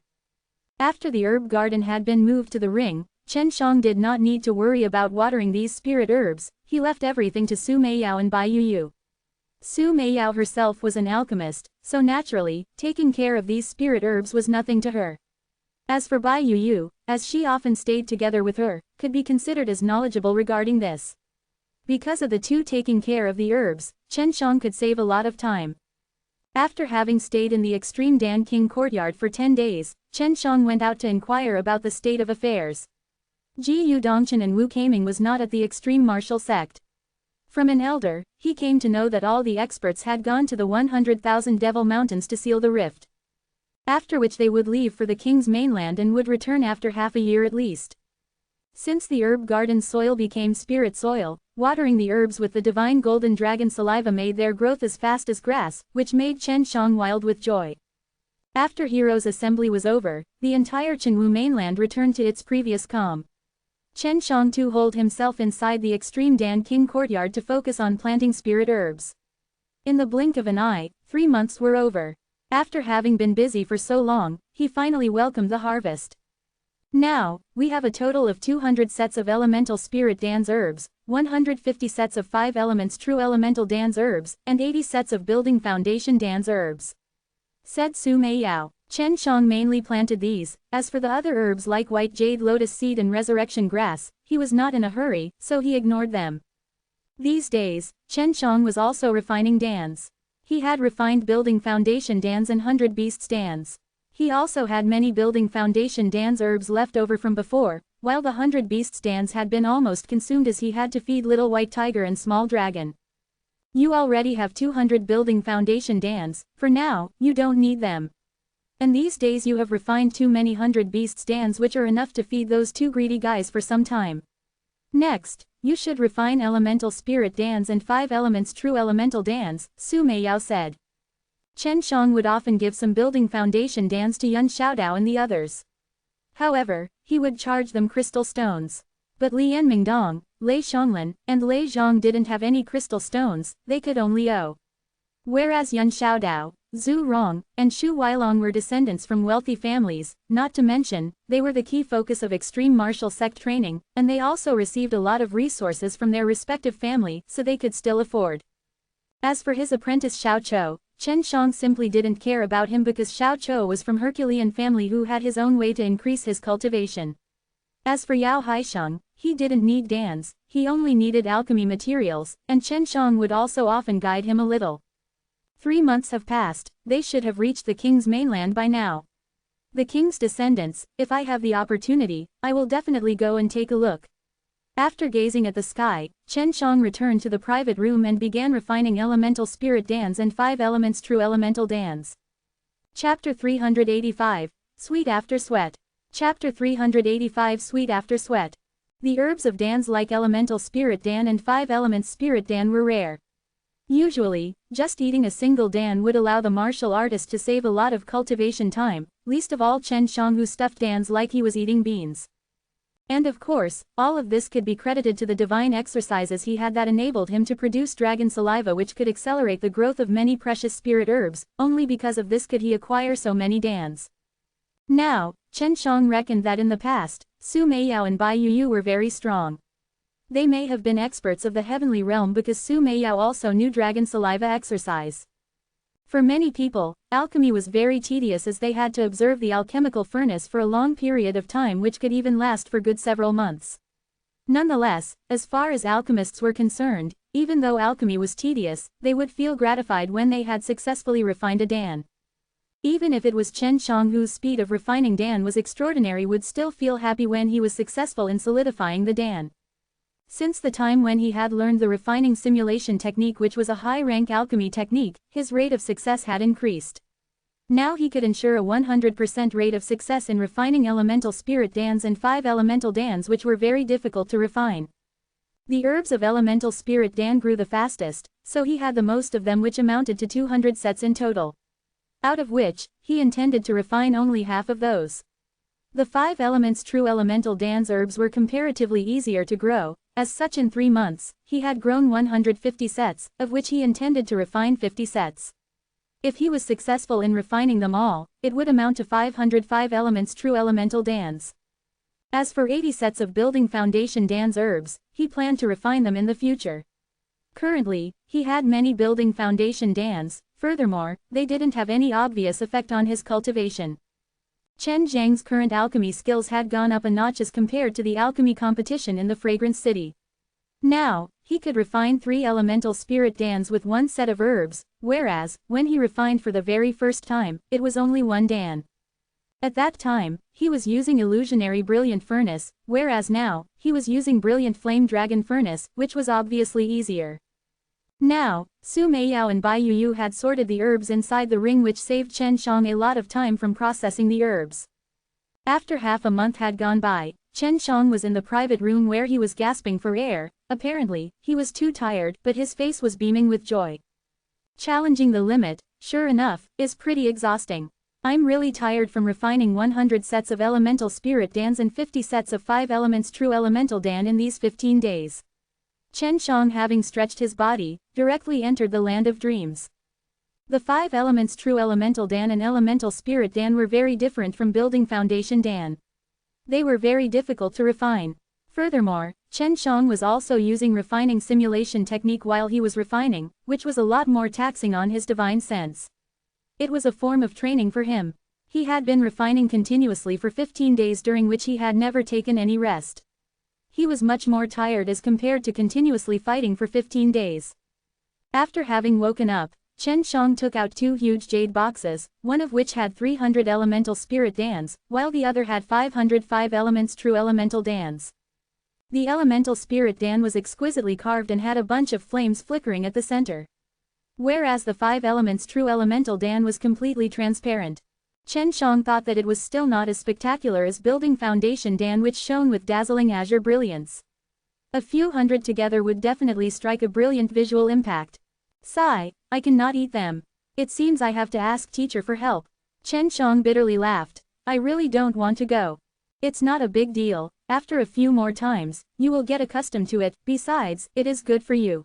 S1: After the herb garden had been moved to the ring, Chen Shang did not need to worry about watering these spirit herbs, he left everything to Su Meiyao and Bai Yuyu. Su Meiyao herself was an alchemist, so naturally, taking care of these spirit herbs was nothing to her. As for Bai Yuyu, as she often stayed together with her, could be considered as knowledgeable regarding this. Because of the two taking care of the herbs, Chen Shang could save a lot of time. After having stayed in the extreme Dan King courtyard for 10 days, Chen Shang went out to inquire about the state of affairs. Ji Yu Dongchen and Wu Kaming was not at the extreme martial sect. From an elder, he came to know that all the experts had gone to the 100,000 Devil Mountains to seal the rift. After which they would leave for the king's mainland and would return after half a year at least. Since the herb garden's soil became spirit soil, watering the herbs with the divine golden dragon saliva made their growth as fast as grass, which made Chen Shang wild with joy. After Heroes' assembly was over, the entire Chenwu mainland returned to its previous calm. Chen Shang too holed himself inside the extreme Dan King courtyard to focus on planting spirit herbs. In the blink of an eye, 3 months were over. After having been busy for so long, he finally welcomed the harvest. Now, we have a total of 200 sets of elemental spirit Dan's herbs, 150 sets of 5 elements true elemental Dan's herbs, and 80 sets of building foundation Dan's herbs, said Su Meiyao. Chen Shang mainly planted these. As for the other herbs like white jade lotus seed and resurrection grass, he was not in a hurry, so he ignored them. These days, Chen Shang was also refining Dans. He had refined building foundation Dans and 100 beasts Dans. He also had many building foundation Dan's herbs left over from before, while the 100 beasts Dan's had been almost consumed as he had to feed little white tiger and small dragon. You already have 200 building foundation Dan's, for now, you don't need them. And these days you have refined too many 100 beasts Dan's which are enough to feed those 2 greedy guys for some time. Next, you should refine elemental spirit Dan's and 5 elements true elemental Dan's, Su Meiyao said. Chen Shang would often give some building foundation Dan's to Yun Xiaodao and the others. However, he would charge them crystal stones. But Lian Mingdong, Lei Xionglan, and Lei Zhang didn't have any crystal stones, they could only owe. Whereas Yun Xiaodao, Zhu Rong, and Shu Weilong were descendants from wealthy families, not to mention, they were the key focus of extreme martial sect training, and they also received a lot of resources from their respective family, so they could still afford. As for his apprentice Xiao Chou, Chen Shang simply didn't care about him because Xiao Chou was from Herculean family who had his own way to increase his cultivation. As for Yao Haisheng, he didn't need Dan's, he only needed alchemy materials, and Chen Shang would also often guide him a little. 3 months have passed, they should have reached the king's mainland by now. The king's descendants, if I have the opportunity, I will definitely go and take a look. After gazing at the sky, Chen Shang returned to the private room and began refining elemental spirit Dan's and 5 elements true elemental Dan's. Chapter 385, Sweet After Sweat. Chapter 385 Sweet After Sweat. The herbs of Dan's like elemental spirit Dan and 5 elements spirit Dan were rare. Usually, just eating a single Dan would allow the martial artist to save a lot of cultivation time, least of all Chen Shang who stuffed Dan's like he was eating beans. And of course, all of this could be credited to the divine exercises he had that enabled him to produce dragon saliva which could accelerate the growth of many precious spirit herbs, only because of this could he acquire so many Dans. Now, Chen Shang reckoned that in the past, Su Meiyao and Bai Yuyu were very strong. They may have been experts of the heavenly realm because Su Meiyao also knew dragon saliva exercise. For many people, alchemy was very tedious as they had to observe the alchemical furnace for a long period of time which could even last for good several months. Nonetheless, as far as alchemists were concerned, even though alchemy was tedious, they would feel gratified when they had successfully refined a Dan. Even if it was Chen Shang whose speed of refining Dan was extraordinary would still feel happy when he was successful in solidifying the Dan. Since the time when he had learned the refining simulation technique which was a high-rank alchemy technique, his rate of success had increased. Now he could ensure a 100% rate of success in refining elemental spirit Dans and 5 elemental Dans which were very difficult to refine. The herbs of elemental spirit Dan grew the fastest, so he had the most of them which amounted to 200 sets in total. Out of which, he intended to refine only half of those. The 5 elements true elemental Dan's herbs were comparatively easier to grow, as such in 3 months, he had grown 150 sets, of which he intended to refine 50 sets. If he was successful in refining them all, it would amount to 505 elements true elemental Dan's. As for 80 sets of building foundation Dan's herbs, he planned to refine them in the future. Currently, he had many building foundation Dan's, furthermore, they didn't have any obvious effect on his cultivation. Chen Zhang's current alchemy skills had gone up a notch as compared to the alchemy competition in the Fragrance City. Now, he could refine 3 elemental spirit Dans with 1 set of herbs, whereas, when he refined for the very first time, it was only 1 Dan. At that time, he was using illusionary brilliant furnace, whereas now, he was using brilliant flame dragon furnace, which was obviously easier. Now, Su Meiyao and Bai Yuyu had sorted the herbs inside the ring which saved Chen Shang a lot of time from processing the herbs. After half a month had gone by, Chen Shang was in the private room where he was gasping for air. Apparently, he was too tired, but his face was beaming with joy. Challenging the limit, sure enough, is pretty exhausting. I'm really tired from refining 100 sets of elemental spirit dans and 50 sets of 5 elements true elemental dan in these 15 days. Chen Shang, having stretched his body, directly entered the land of dreams. The 5 elements true elemental dan and elemental spirit dan were very different from building foundation dan. They were very difficult to refine. Furthermore, Chen Shang was also using refining simulation technique while he was refining, which was a lot more taxing on his divine sense. It was a form of training for him. He had been refining continuously for 15 days during which he had never taken any rest. He was much more tired as compared to continuously fighting for 15 days. After having woken up, Chen Shang took out 2 huge jade boxes, one of which had 300 elemental spirit dans, while the other had 505 elements true elemental dans. The elemental spirit dan was exquisitely carved and had a bunch of flames flickering at the center. Whereas the 5 elements true elemental dan was completely transparent. Chen Shang thought that it was still not as spectacular as building foundation dan, which shone with dazzling azure brilliance. A few hundred together would definitely strike a brilliant visual impact. Sigh, I cannot eat them. It seems I have to ask teacher for help. Chen Shang bitterly laughed. I really don't want to go. It's not a big deal, after a few more times, you will get accustomed to it, besides, it is good for you.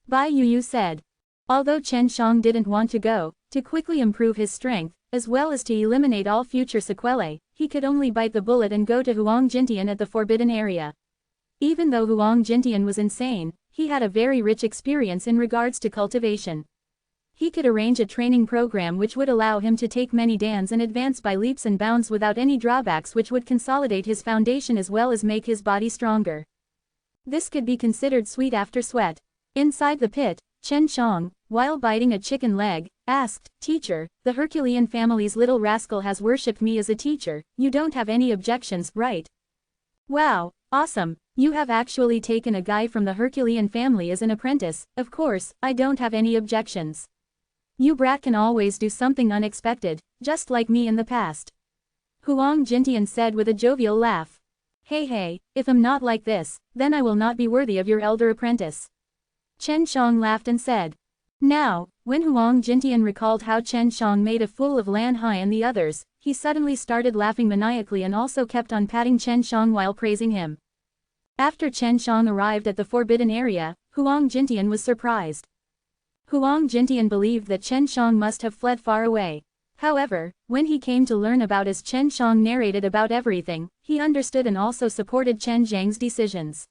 S1: Bai Yu said. Although Chen Shang didn't want to go, to quickly improve his strength, as well as to eliminate all future sequelae, he could only bite the bullet and go to Huang Jintian at the forbidden area. Even though Huang Jintian was insane, he had a very rich experience in regards to cultivation. He could arrange a training program which would allow him to take many dans and advance by leaps and bounds without any drawbacks, which would consolidate his foundation as well as make his body stronger. This could be considered sweet after sweat. Inside the pit, Chen Shang, while biting a chicken leg, asked, Teacher, the Herculean family's little rascal has worshipped me as a teacher, you don't have any objections, right? Wow, awesome, you have actually taken a guy from the Herculean family as an apprentice. Of course, I don't have any objections. You brat can always do something unexpected, just like me in the past. Huang Jintian said with a jovial laugh. Hey, if I'm not like this, then I will not be worthy of your elder apprentice. Chen Shang laughed and said. Now, when Huang Jintian recalled how Chen Shang made a fool of Lan Hai and the others, he suddenly started laughing maniacally and also kept on patting Chen Shang while praising him. After Chen Shang arrived at the forbidden area, Huang Jintian was surprised. Huang Jintian believed that Chen Shang must have fled far away. However, when he came to learn about as Chen Shang narrated about everything, he understood and also supported Chen Zhang's decisions.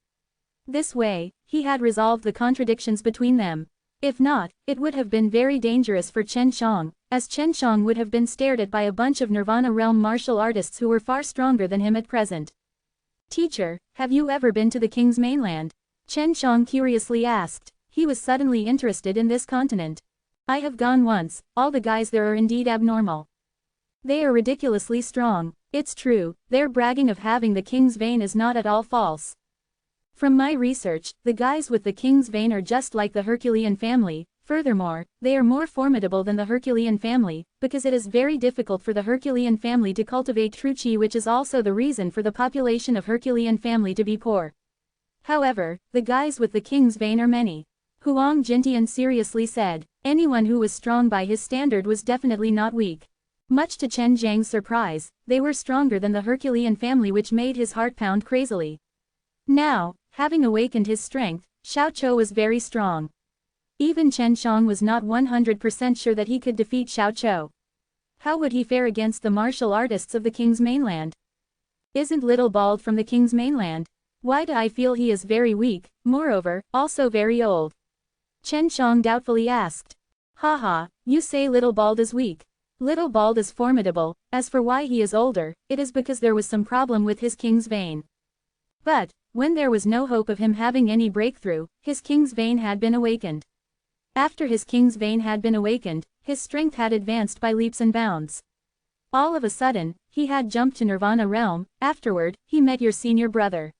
S1: This way, he had resolved the contradictions between them. If not, it would have been very dangerous for Chen Shang, as Chen Shang would have been stared at by a bunch of Nirvana realm martial artists who were far stronger than him at present. Teacher, have you ever been to the King's mainland? Chen Shang curiously asked. He was suddenly interested in this continent. I have gone once, all the guys there are indeed abnormal. They are ridiculously strong. It's true, their bragging of having the King's vein is not at all false. From my research, the guys with the King's vein are just like the Herculean family. Furthermore, they are more formidable than the Herculean family, because it is very difficult for the Herculean family to cultivate true chi, which is also the reason for the population of Herculean family to be poor. However, the guys with the King's vein are many. Huang Jintian seriously said. Anyone who was strong by his standard was definitely not weak. Much to Chen Zhang's surprise, they were stronger than the Herculean family, which made his heart pound crazily. Now, having awakened his strength, Xiao Chou was very strong. Even Chen Shang was not 100% sure that he could defeat Xiao Chou. How would he fare against the martial artists of the King's mainland? Isn't Little Bald from the King's mainland? Why do I feel he is very weak, moreover, also very old? Chen Shang doubtfully asked. Haha, you say Little Bald is weak. Little Bald is formidable. As for why he is older, it is because there was some problem with his King's vein. But, when there was no hope of him having any breakthrough, his King's vein had been awakened. After his King's vein had been awakened, his strength had advanced by leaps and bounds. All of a sudden, he had jumped to Nirvana realm. Afterward, he met your senior brother.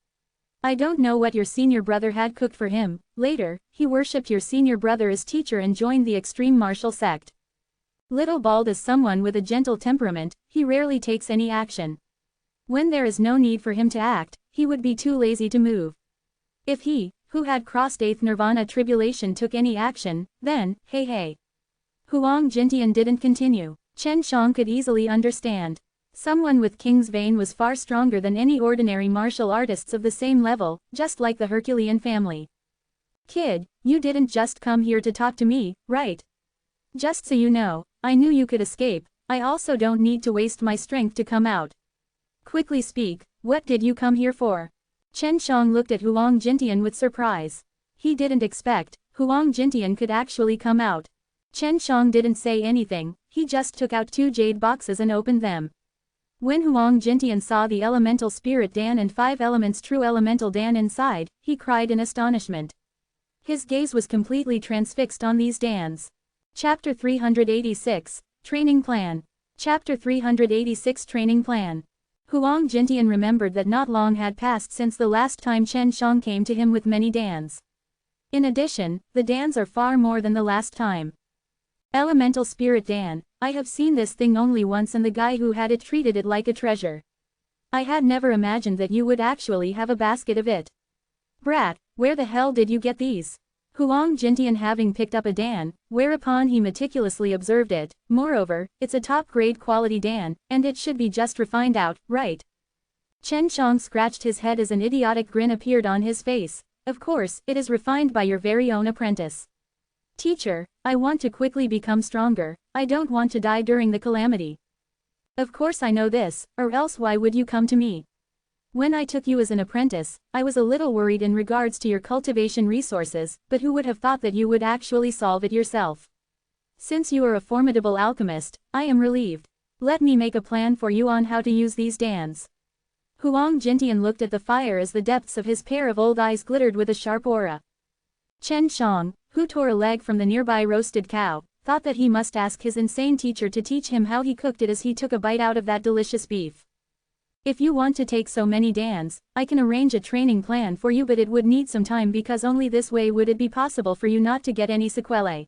S1: I don't know what your senior brother had cooked for him. Later, he worshipped your senior brother as teacher and joined the extreme martial sect. Little Bald is someone with a gentle temperament, he rarely takes any action. When there is no need for him to act, he would be too lazy to move. If he, who had crossed 8th nirvana tribulation took any action, then, hey. Huang Jintian didn't continue. Chen Shang could easily understand. Someone with king's vein was far stronger than any ordinary martial artists of the same level, just like the Herculean family. Kid, you didn't just come here to talk to me, right? Just so you know, I knew you could escape, I also don't need to waste my strength to come out. Quickly speak, what did you come here for? Chen Shang looked at Huang Jintian with surprise. He didn't expect Huang Jintian could actually come out. Chen Shang didn't say anything, he just took out 2 jade boxes and opened them. When Huang Jintian saw the elemental spirit Dan and 5 elements true elemental Dan inside, he cried in astonishment. His gaze was completely transfixed on these Dans. Chapter 386, Training Plan. Chapter 386 Training Plan. Huang Jintian remembered that not long had passed since the last time Chen Shang came to him with many Dans. In addition, the Dans are far more than the last time. Elemental Spirit Dan, I have seen this thing only once and the guy who had it treated it like a treasure. I had never imagined that you would actually have a basket of it. Brat, where the hell did you get these? Huang Jintian having picked up a Dan, whereupon he meticulously observed it, moreover, it's a top-grade quality Dan, and it should be just refined out, right? Chen Shang scratched his head as an idiotic grin appeared on his face. Of course, it is refined by your very own apprentice. Teacher, I want to quickly become stronger, I don't want to die during the calamity. Of course I know this, or else why would you come to me? When I took you as an apprentice, I was a little worried in regards to your cultivation resources, but who would have thought that you would actually solve it yourself? Since you are a formidable alchemist, I am relieved. Let me make a plan for you on how to use these Dans. Huang Jintian looked at the fire as the depths of his pair of old eyes glittered with a sharp aura. Chen Shang, who tore a leg from the nearby roasted cow, thought that he must ask his insane teacher to teach him how he cooked it as he took a bite out of that delicious beef. If you want to take so many Dans, I can arrange a training plan for you, but it would need some time because only this way would it be possible for you not to get any sequelae.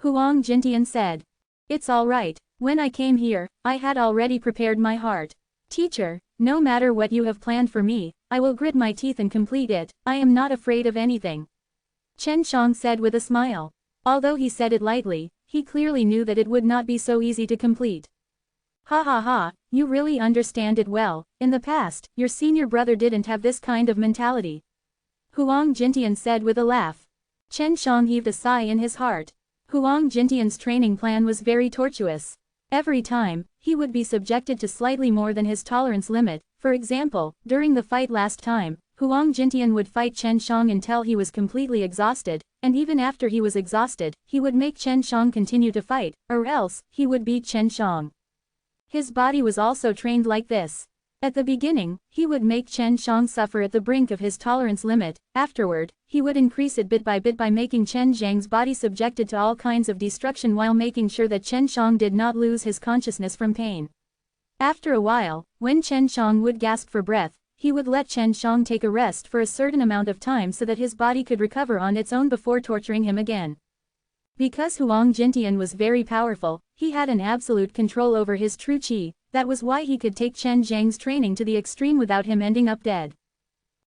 S1: Huang Jintian said. It's all right, when I came here, I had already prepared my heart. Teacher, no matter what you have planned for me, I will grit my teeth and complete it, I am not afraid of anything. Chen Shang said with a smile. Although he said it lightly, he clearly knew that it would not be so easy to complete. Ha ha ha, you really understand it well, in the past, your senior brother didn't have this kind of mentality. Huang Jintian said with a laugh. Chen Shang heaved a sigh in his heart. Huang Jintian's training plan was very tortuous. Every time, he would be subjected to slightly more than his tolerance limit. For example, during the fight last time, Huang Jintian would fight Chen Shang until he was completely exhausted, and even after he was exhausted, he would make Chen Shang continue to fight, or else, he would beat Chen Shang. His body was also trained like this. At the beginning, he would make Chen Shang suffer at the brink of his tolerance limit, afterward, he would increase it bit by making Chen Zhang's body subjected to all kinds of destruction while making sure that Chen Shang did not lose his consciousness from pain. After a while, when Chen Shang would gasp for breath, he would let Chen Shang take a rest for a certain amount of time so that his body could recover on its own before torturing him again. Because Huang Jintian was very powerful, he had an absolute control over his true qi, that was why he could take Chen Zhang's training to the extreme without him ending up dead.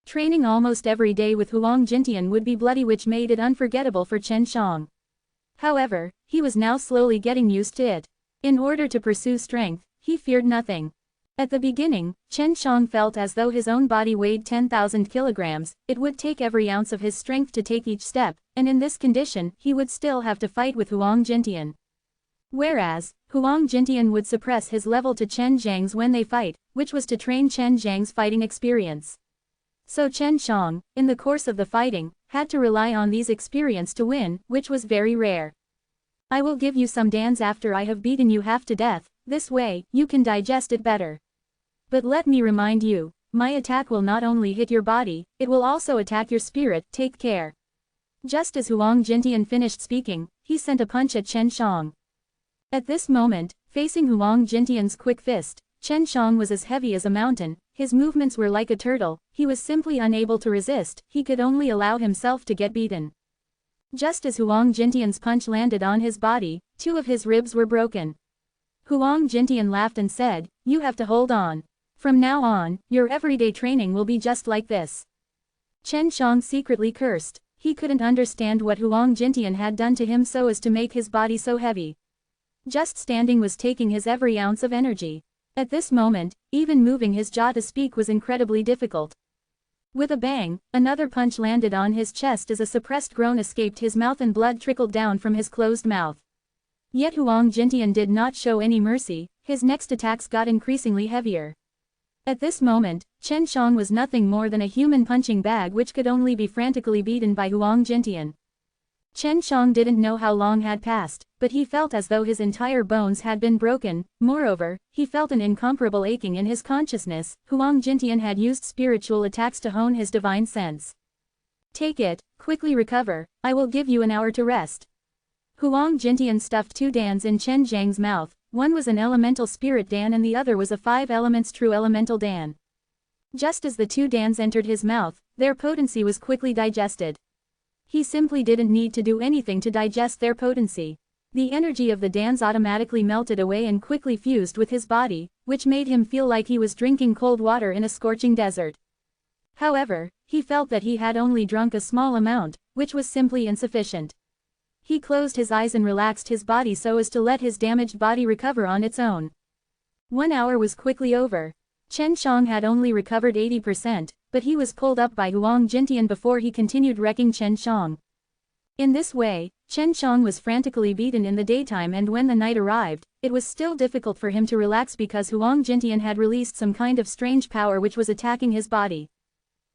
S1: Training almost every day with Huang Jintian would be bloody, which made it unforgettable for Chen Shang. However, he was now slowly getting used to it. In order to pursue strength, he feared nothing. At the beginning, Chen Shang felt as though his own body weighed 10,000 kilograms, it would take every ounce of his strength to take each step, and in this condition, he would still have to fight with Huang Jintian. Whereas, Huang Jintian would suppress his level to Chen Zhang's when they fight, which was to train Chen Zhang's fighting experience. So Chen Shang, in the course of the fighting, had to rely on these experience to win, which was very rare. I will give you some Dans after I have beaten you half to death, this way, you can digest it better. But let me remind you, my attack will not only hit your body, it will also attack your spirit, take care. Just as Huang Jintian finished speaking, he sent a punch at Chen Shang. At this moment, facing Huang Jintian's quick fist, Chen Shang was as heavy as a mountain, his movements were like a turtle, he was simply unable to resist, he could only allow himself to get beaten. Just as Huang Jintian's punch landed on his body, 2 of his ribs were broken. Huang Jintian laughed and said, "You have to hold on. From now on, your everyday training will be just like this. Chen Shang secretly cursed. He couldn't understand what Huang Jintian had done to him so as to make his body so heavy. Just standing was taking his every ounce of energy. At this moment, even moving his jaw to speak was incredibly difficult. With a bang, another punch landed on his chest as a suppressed groan escaped his mouth and blood trickled down from his closed mouth. Yet Huang Jintian did not show any mercy, his next attacks got increasingly heavier. At this moment, Chen Shang was nothing more than a human punching bag which could only be frantically beaten by Huang Jintian. Chen Shang didn't know how long had passed, but he felt as though his entire bones had been broken. Moreover, he felt an incomparable aching in his consciousness. Huang Jintian had used spiritual attacks to hone his divine sense. Take it, quickly recover, I will give you an hour to rest. Huang Jintian stuffed 2 dans in Chen Zhang's mouth, one was an elemental spirit dan and the other was a 5 elements true elemental dan. Just as the 2 dans entered his mouth, their potency was quickly digested. He simply didn't need to do anything to digest their potency. The energy of the dans automatically melted away and quickly fused with his body, which made him feel like he was drinking cold water in a scorching desert. However, he felt that he had only drunk a small amount, which was simply insufficient. He closed his eyes and relaxed his body so as to let his damaged body recover on its own. 1 hour was quickly over. Chen Shang had only recovered 80%, but he was pulled up by Huang Jintian before he continued wrecking Chen Shang. In this way, Chen Shang was frantically beaten in the daytime, and when the night arrived, it was still difficult for him to relax because Huang Jintian had released some kind of strange power which was attacking his body.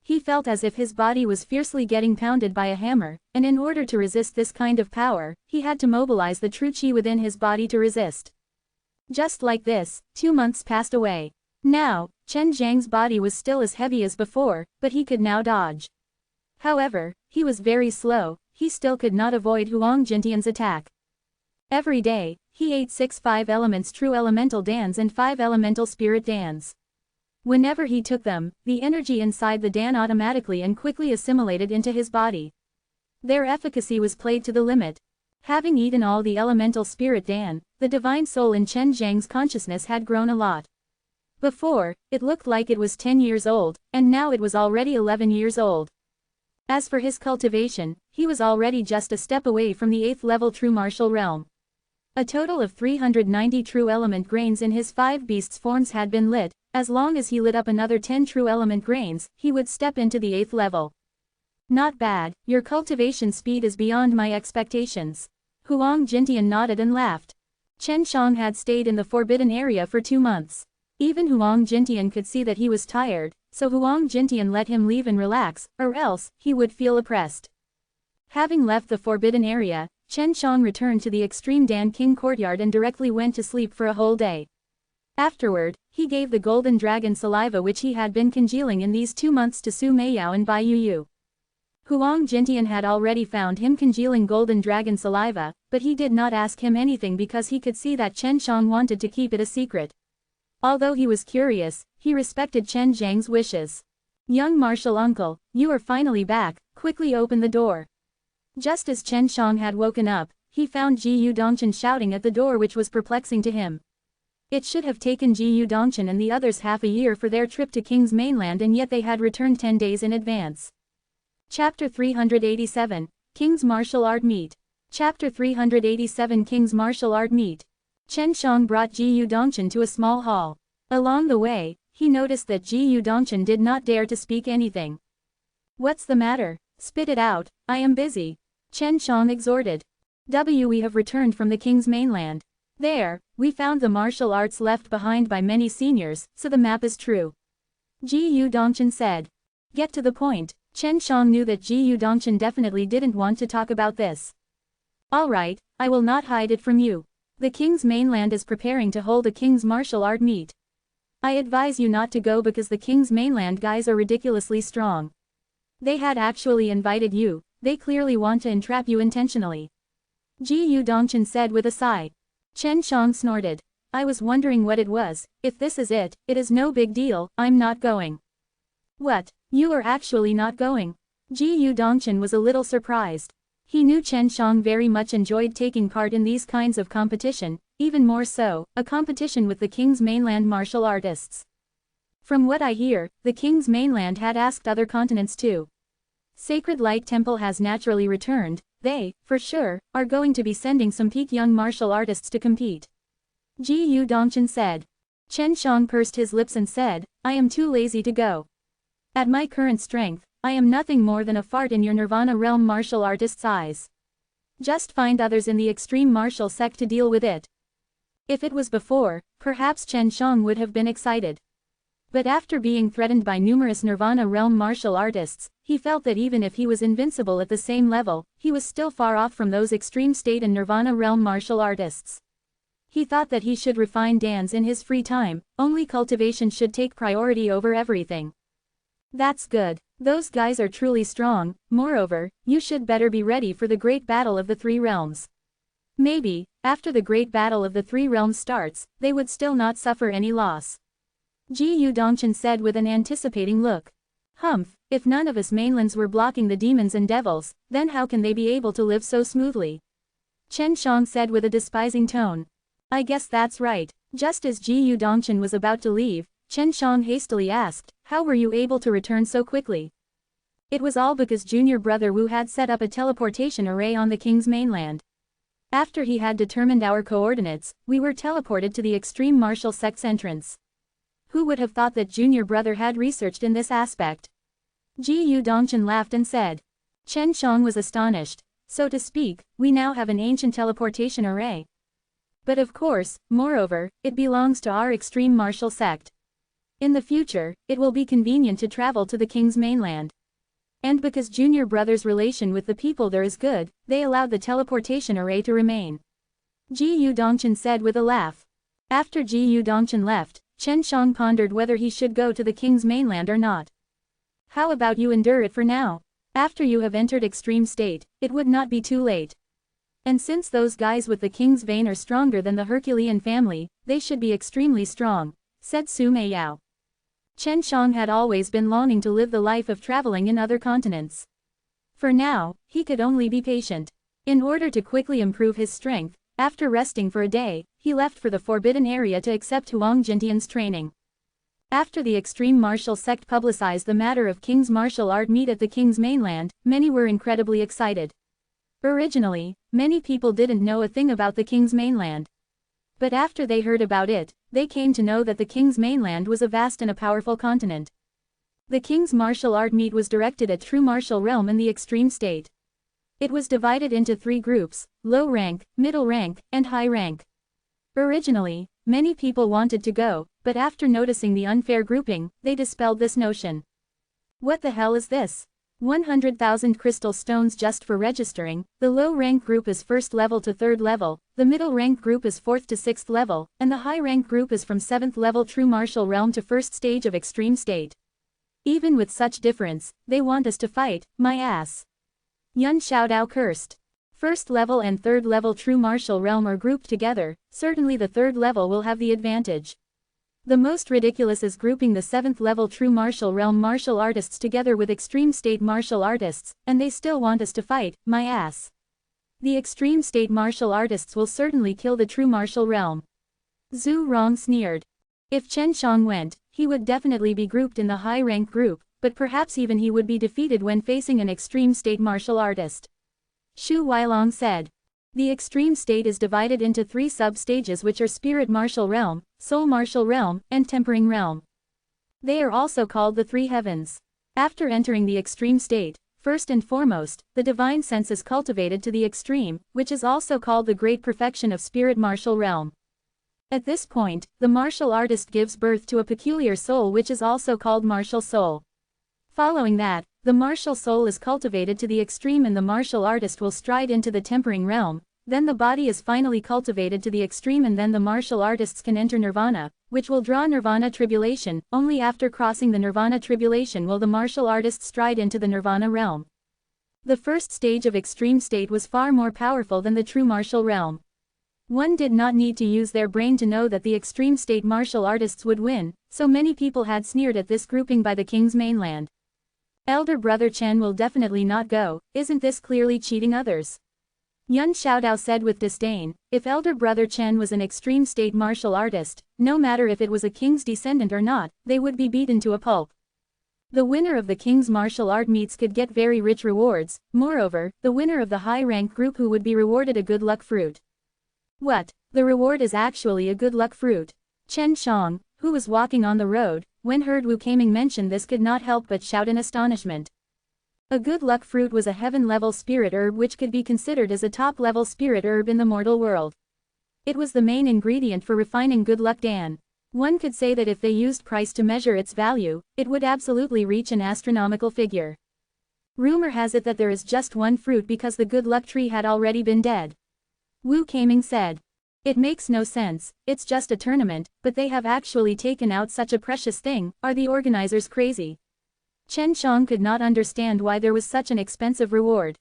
S1: He felt as if his body was fiercely getting pounded by a hammer, and in order to resist this kind of power, he had to mobilize the true qi within his body to resist. Just like this, 2 months passed away. Now, Chen Zhang's body was still as heavy as before, but he could now dodge. However, he was very slow, he still could not avoid Huang Jintian's attack. Every day, he ate 6 5 elements true elemental dans and 5 elemental spirit dans. Whenever he took them, the energy inside the dan automatically and quickly assimilated into his body. Their efficacy was played to the limit. Having eaten all the elemental spirit dan, the divine soul in Chen Zhang's consciousness had grown a lot. Before, it looked like it was 10 years old, and now it was already 11 years old. As for his cultivation, he was already just a step away from the 8th level true martial realm. A total of 390 true element grains in his 5 beasts forms had been lit. As long as he lit up another 10 true element grains, he would step into the 8th level. Not bad, your cultivation speed is beyond my expectations. Huang Jintian nodded and laughed. Chen Shang had stayed in the forbidden area for 2 months. Even Huang Jintian could see that he was tired, so Huang Jintian let him leave and relax, or else, he would feel oppressed. Having left the forbidden area, Chen Shang returned to the Extreme Dan King courtyard and directly went to sleep for a whole day. Afterward, he gave the golden dragon saliva which he had been congealing in these 2 months to Su Meiyao and Bai Yuyu. Huang Jintian had already found him congealing golden dragon saliva, but he did not ask him anything because he could see that Chen Shang wanted to keep it a secret. Although he was curious, he respected Chen Zhang's wishes. Young martial uncle, you are finally back, quickly open the door. Just as Chen Shang had woken up, he found Ji Yu Dongchen shouting at the door, which was perplexing to him. It should have taken Ji Yu Dongchen and the others half a year for their trip to King's mainland, and yet they had returned 10 days in advance. Chapter 387, King's Martial Art Meet. Chapter 387 King's Martial Art Meet. Chen Shang brought Ji Yu Dongchen to a small hall. Along the way, he noticed that Ji Yu Dongchen did not dare to speak anything. What's the matter? Spit it out, I am busy. Chen Shang exhorted. We have returned from the King's mainland. There, we found the martial arts left behind by many seniors, so the map is true. Ji Yu Dongchen said. Get to the point. Chen Shang knew that Ji Yu Dongchen definitely didn't want to talk about this. Alright, I will not hide it from you. The King's mainland is preparing to hold a King's martial art meet. I advise you not to go because the King's mainland guys are ridiculously strong. They had actually invited you, they clearly want to entrap you intentionally. Ji Yu Dongchen said with a sigh. Chen Shang snorted. I was wondering what it was. If this is it, it is no big deal, I'm not going. What, you are actually not going? Ji Yu Dongchen was a little surprised. He knew Chen Shang very much enjoyed taking part in these kinds of competition, even more so, a competition with the King's mainland martial artists. From what I hear, the king's mainland had asked other continents too. Sacred Light Temple has naturally returned. They, for sure, are going to be sending some peak young martial artists to compete. Ji Dongchen said. Chen Shang pursed his lips and said, I am too lazy to go. At my current strength, I am nothing more than a fart in your Nirvana realm martial artist's eyes. Just find others in the extreme martial sect to deal with it. If it was before, perhaps Chen Shang would have been excited. But after being threatened by numerous Nirvana realm martial artists, he felt that even if he was invincible at the same level, he was still far off from those extreme state and Nirvana realm martial artists. He thought that he should refine dance in his free time, only cultivation should take priority over everything. That's good. Those guys are truly strong. Moreover, you should better be ready for the great battle of the three realms. Maybe, after the great battle of the three realms starts, they would still not suffer any loss. Ji Dongchen said with an anticipating look. Humph, if none of us mainlands were blocking the demons and devils, then how can they be able to live so smoothly? Chen Shang said with a despising tone. I guess that's right. Just as Ji Dongchen was about to leave, Chen Shang hastily asked, how were you able to return so quickly? It was all because Junior Brother Wu had set up a teleportation array on the king's mainland. After he had determined our coordinates, we were teleported to the extreme martial sect's entrance. Who would have thought that Junior Brother had researched in this aspect? Ji Dongchen laughed and said. Chen Shang was astonished. So to speak, we now have an ancient teleportation array. But of course, moreover, it belongs to our extreme martial sect. In the future, it will be convenient to travel to the king's mainland. And because Junior Brother's relation with the people there is good, they allowed the teleportation array to remain. Ji Dongchen said with a laugh. After Ji Dongchen left, Chen Shang pondered whether he should go to the king's mainland or not. How about you endure it for now? After you have entered extreme state, it would not be too late. And since those guys with the king's vein are stronger than the Herculean family, they should be extremely strong, said Su Meiyao. Chen Shang had always been longing to live the life of traveling in other continents. For now, he could only be patient. In order to quickly improve his strength, after resting for a day, he left for the forbidden area to accept Huang Jintian's training. After the extreme martial sect publicized the matter of King's martial art meet at the King's mainland, many were incredibly excited. Originally, many people didn't know a thing about the King's mainland. But after they heard about it, they came to know that the King's mainland was a vast and a powerful continent. The King's martial art meet was directed at true martial realm in the extreme state. It was divided into 3 groups, low rank, middle rank, and high rank. Originally, many people wanted to go, but after noticing the unfair grouping, they dispelled this notion. What the hell is this? 100,000 crystal stones just for registering. The low rank group is 1st level to 3rd level, the middle rank group is 4th to 6th level, and the high rank group is from 7th level true martial realm to 1st stage of extreme state. Even with such difference, they want us to fight, my ass. Yun Xiaodao cursed. 1st level and 3rd level true martial realm are grouped together, certainly the 3rd level will have the advantage. The most ridiculous is grouping the 7th level true martial realm martial artists together with extreme state martial artists, and they still want us to fight, my ass. The extreme state martial artists will certainly kill the true martial realm. Zhu Rong sneered. If Chen Shang went, he would definitely be grouped in the high rank group, but perhaps even he would be defeated when facing an extreme state martial artist. Xu Weilong said. The extreme state is divided into 3 sub-stages which are Spirit Martial Realm, Soul Martial Realm, and Tempering Realm. They are also called the 3 heavens. After entering the extreme state, first and foremost, the divine sense is cultivated to the extreme, which is also called the great perfection of Spirit Martial Realm. At this point, the martial artist gives birth to a peculiar soul which is also called martial soul. Following that, the martial soul is cultivated to the extreme and the martial artist will stride into the tempering realm, then the body is finally cultivated to the extreme and then the martial artists can enter nirvana, which will draw nirvana tribulation. Only after crossing the nirvana tribulation will the martial artist stride into the nirvana realm. The first stage of extreme state was far more powerful than the true martial realm. One did not need to use their brain to know that the extreme state martial artists would win, so many people had sneered at this grouping by the King's mainland. Elder brother Chen will definitely not go, isn't this clearly cheating others? Yun Xiaodao said with disdain, if elder brother Chen was an extreme state martial artist, no matter if it was a king's descendant or not, they would be beaten to a pulp. The winner of the king's martial art meets could get very rich rewards, moreover, the winner of the high-rank group who would be rewarded a good luck fruit. What? The reward is actually a good luck fruit. Chen Shang, who was walking on the road, when heard Wu Kaming mention this could not help but shout in astonishment. A good luck fruit was a heaven-level spirit herb which could be considered as a top-level spirit herb in the mortal world. It was the main ingredient for refining good luck dan. One could say that if they used price to measure its value, it would absolutely reach an astronomical figure. Rumor has it that there is just one fruit because the good luck tree had already been dead. Wu Kaming said. It makes no sense, it's just a tournament, but they have actually taken out such a precious thing, are the organizers crazy? Chen Shang could not understand why there was such an expensive reward.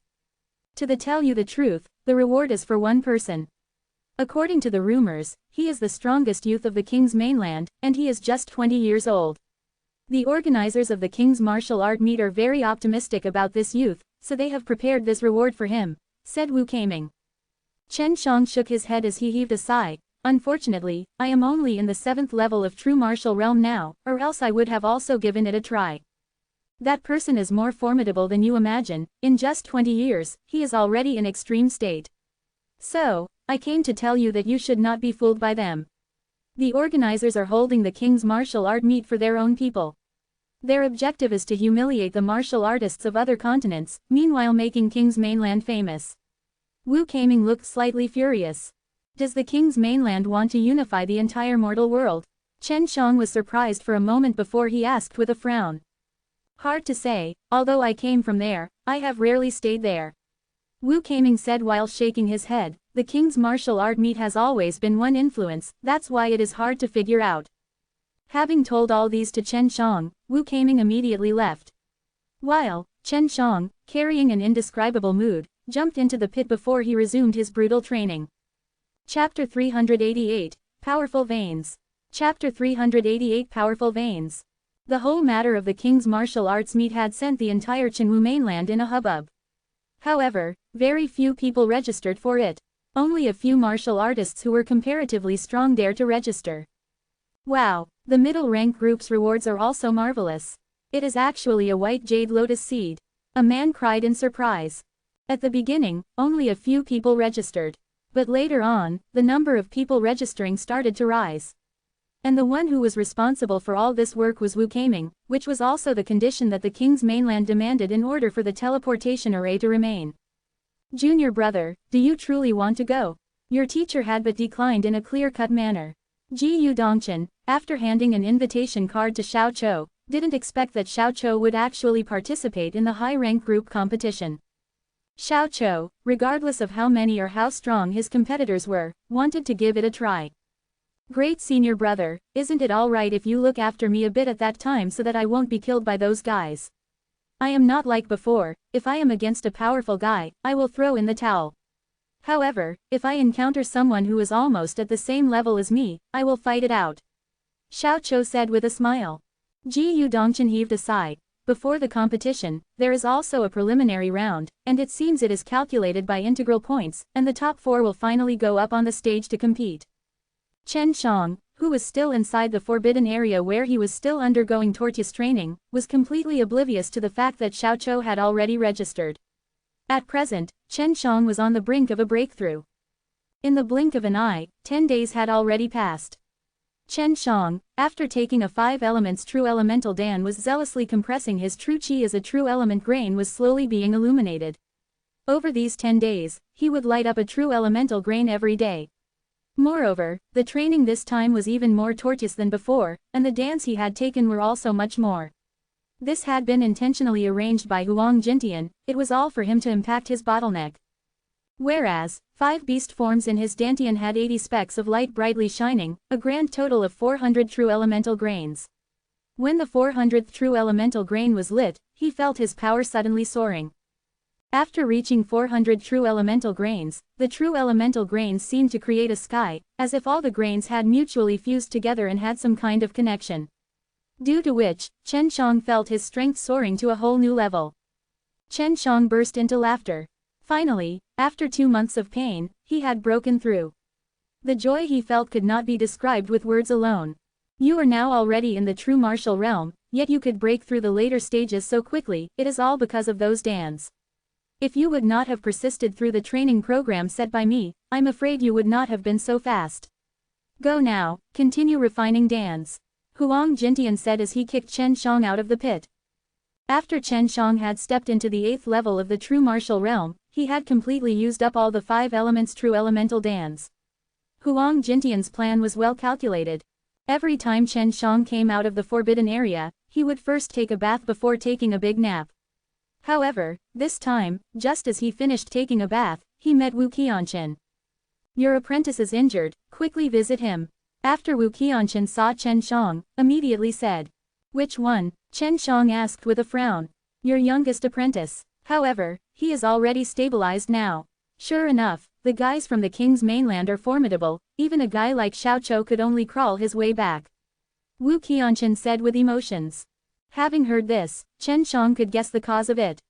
S1: To tell you the truth, the reward is for one person. According to the rumors, he is the strongest youth of the king's mainland, and he is just 20 years old. The organizers of the king's martial art meet are very optimistic about this youth, so they have prepared this reward for him, said Wu Kaming. Chen Shang shook his head as he heaved a sigh. Unfortunately, I am only in the 7th level of true martial realm now, or else I would have also given it a try. That person is more formidable than you imagine, in just 20 years, he is already in extreme state. So, I came to tell you that you should not be fooled by them. The organizers are holding the king's martial art meet for their own people. Their objective is to humiliate the martial artists of other continents, meanwhile making king's mainland famous. Wu Kaming looked slightly furious. Does the king's mainland want to unify the entire mortal world? Chen Shang was surprised for a moment before he asked with a frown. Hard to say, although I came from there, I have rarely stayed there. Wu Kaming said while shaking his head, the king's martial art meet has always been one influence, that's why it is hard to figure out. Having told all these to Chen Shang, Wu Kaming immediately left. While, Chen Shang, carrying an indescribable mood, jumped into the pit before he resumed his brutal training. Chapter 388, Powerful Veins. Chapter 388 Powerful Veins. The whole matter of the king's martial arts meet had sent the entire Chenwu mainland in a hubbub. However, very few people registered for it. Only a few martial artists who were comparatively strong dared to register. Wow, the middle rank group's rewards are also marvelous. It is actually a white jade lotus seed. A man cried in surprise. At the beginning, only a few people registered. But later on, the number of people registering started to rise. And the one who was responsible for all this work was Wu Kaming, which was also the condition that the king's mainland demanded in order for the teleportation array to remain. Junior brother, do you truly want to go? Your teacher had but declined in a clear-cut manner. Ji Yu Dongchen, after handing an invitation card to Xiao Chou, didn't expect that Xiao Chou would actually participate in the high-rank group competition. Xiao Chou, regardless of how many or how strong his competitors were, wanted to give it a try. Great senior brother, isn't it alright if you look after me a bit at that time so that I won't be killed by those guys? I am not like before, if I am against a powerful guy, I will throw in the towel. However, if I encounter someone who is almost at the same level as me, I will fight it out. Xiao Chou said with a smile. Ji Yu Dongchen heaved a sigh. Before the competition, there is also a preliminary round, and it seems it is calculated by integral points, and the top 4 will finally go up on the stage to compete. Chen Shang, who was still inside the forbidden area where he was still undergoing tortoise training, was completely oblivious to the fact that Xiao Chou had already registered. At present, Chen Shang was on the brink of a breakthrough. In the blink of an eye, 10 days had already passed. Chen Shang, after taking a 5 elements true elemental dan was zealously compressing his true chi as a true element grain was slowly being illuminated. Over these 10 days, he would light up a true elemental grain every day. Moreover, the training this time was even more tortuous than before, and the dans he had taken were also much more. This had been intentionally arranged by Huang Jintian, it was all for him to impact his bottleneck. Whereas, 5 beast forms in his dantian had 80 specks of light brightly shining, a grand total of 400 true elemental grains. When the 400th true elemental grain was lit, he felt his power suddenly soaring. After reaching 400 true elemental grains, the true elemental grains seemed to create a sky, as if all the grains had mutually fused together and had some kind of connection. Due to which, Chen Shang felt his strength soaring to a whole new level. Chen Shang burst into laughter. Finally, after 2 months of pain, he had broken through. The joy he felt could not be described with words alone. You are now already in the true martial realm, yet you could break through the later stages so quickly. It is all because of those dans. If you would not have persisted through the training program set by me, I'm afraid you would not have been so fast. Go now, continue refining dans. Huang Jintian said as he kicked Chen Shang out of the pit. After Chen Shang had stepped into the 8th level of the true martial realm, he had completely used up all the 5 elements true elemental dans. Huang Jintian's plan was well calculated. Every time Chen Shang came out of the forbidden area, he would first take a bath before taking a big nap. However, this time, just as he finished taking a bath, he met Wu Qianchen. Your apprentice is injured, quickly visit him. After Wu Qianchen saw Chen Shang, immediately said. Which one? Chen Shang asked with a frown. Your youngest apprentice. However, he is already stabilized now. Sure enough, the guys from the king's mainland are formidable, even a guy like Xiao Chou could only crawl his way back. Wu Qianchen said with emotions. Having heard this, Chen Shang could guess the cause of it.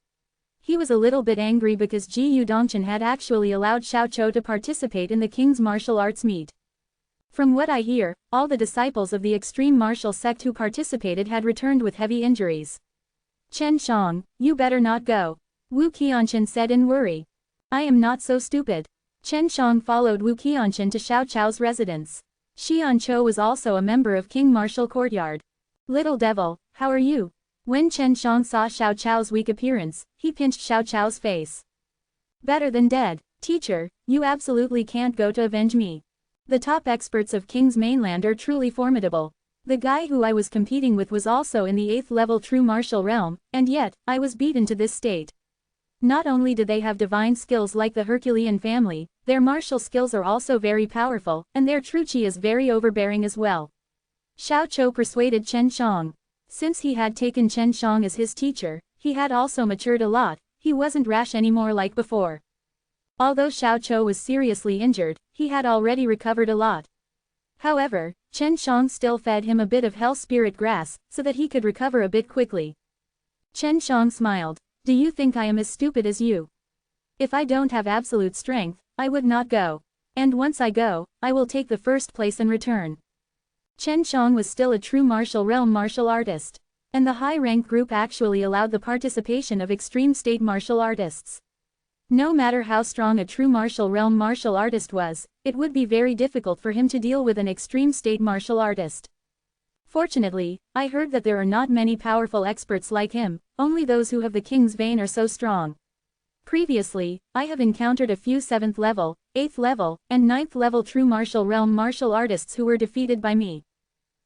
S1: He was a little bit angry because Ji Yu Dongchen had actually allowed Xiao Chou to participate in the king's martial arts meet. From what I hear, all the disciples of the extreme martial sect who participated had returned with heavy injuries. Chen Shang, you better not go. Wu Qianchen said in worry. I am not so stupid. Chen Shang followed Wu Qianchen to Xiao Chou's residence. Xian Chou was also a member of King Martial Courtyard. Little devil, how are you? When Chen Shang saw Xiao Chou's weak appearance, he pinched Xiao Chou's face. Better than dead, teacher, you absolutely can't go to avenge me. The top experts of King's mainland are truly formidable. The guy who I was competing with was also in the 8th level true martial realm, and yet, I was beaten to this state. Not only do they have divine skills like the Herculean family, their martial skills are also very powerful, and their true chi is very overbearing as well. Xiao Chou persuaded Chen Shang. Since he had taken Chen Shang as his teacher, he had also matured a lot, he wasn't rash anymore like before. Although Xiao Chou was seriously injured, he had already recovered a lot. However, Chen Shang still fed him a bit of hell spirit grass, so that he could recover a bit quickly. Chen Shang smiled. Do you think I am as stupid as you? If I don't have absolute strength, I would not go. And once I go, I will take the first place and return. Chen Shang was still a true martial realm martial artist. And the high-rank group actually allowed the participation of extreme state martial artists. No matter how strong a true martial realm martial artist was, it would be very difficult for him to deal with an extreme state martial artist. Fortunately, I heard that there are not many powerful experts like him, only those who have the king's vein are so strong. Previously, I have encountered a few 7th level, 8th level, and 9th level true martial realm martial artists who were defeated by me.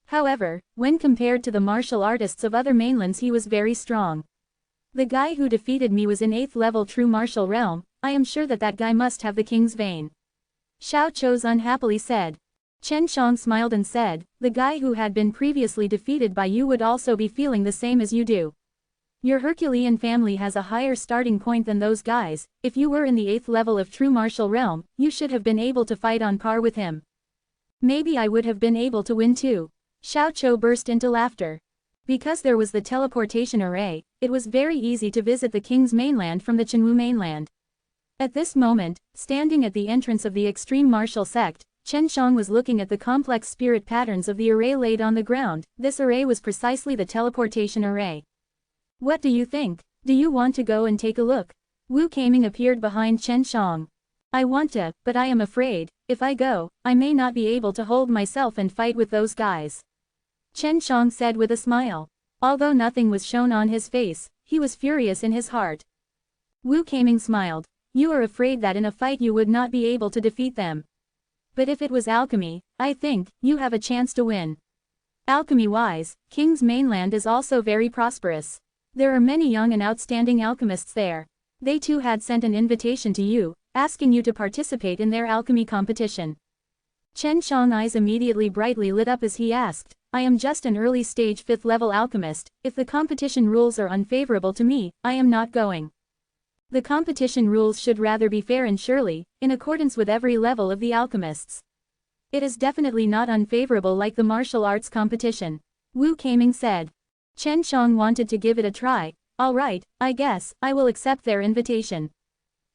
S1: However, when compared to the martial artists of other mainlands he was very strong. The guy who defeated me was in 8th level true martial realm, I am sure that that guy must have the king's vein. Xiao Chou unhappily said. Chen Shang smiled and said, the guy who had been previously defeated by you would also be feeling the same as you do. Your Herculean family has a higher starting point than those guys. If you were in the 8th level of true martial realm, you should have been able to fight on par with him. Maybe I would have been able to win too. Xiao Chou burst into laughter. Because there was the teleportation array, it was very easy to visit the king's mainland from the Chenwu mainland. At this moment, standing at the entrance of the extreme martial sect, Chen Shang was looking at the complex spirit patterns of the array laid on the ground. This array was precisely the teleportation array. What do you think? Do you want to go and take a look? Wu Kaming appeared behind Chen Shang. I want to, but I am afraid, if I go, I may not be able to hold myself and fight with those guys. Chen Shang said with a smile. Although nothing was shown on his face, he was furious in his heart. Wu Kaming smiled. You are afraid that in a fight you would not be able to defeat them. But if it was alchemy, I think, you have a chance to win. Alchemy-wise, King's mainland is also very prosperous. There are many young and outstanding alchemists there. They too had sent an invitation to you, asking you to participate in their alchemy competition. Chen Shang's eyes immediately brightly lit up as he asked, I am just an early stage 5th level alchemist, if the competition rules are unfavorable to me, I am not going. The competition rules should rather be fair and surely, in accordance with every level of the alchemists. It is definitely not unfavorable like the martial arts competition. Wu Kaming said. Chen Shang wanted to give it a try. Alright, I guess, I will accept their invitation.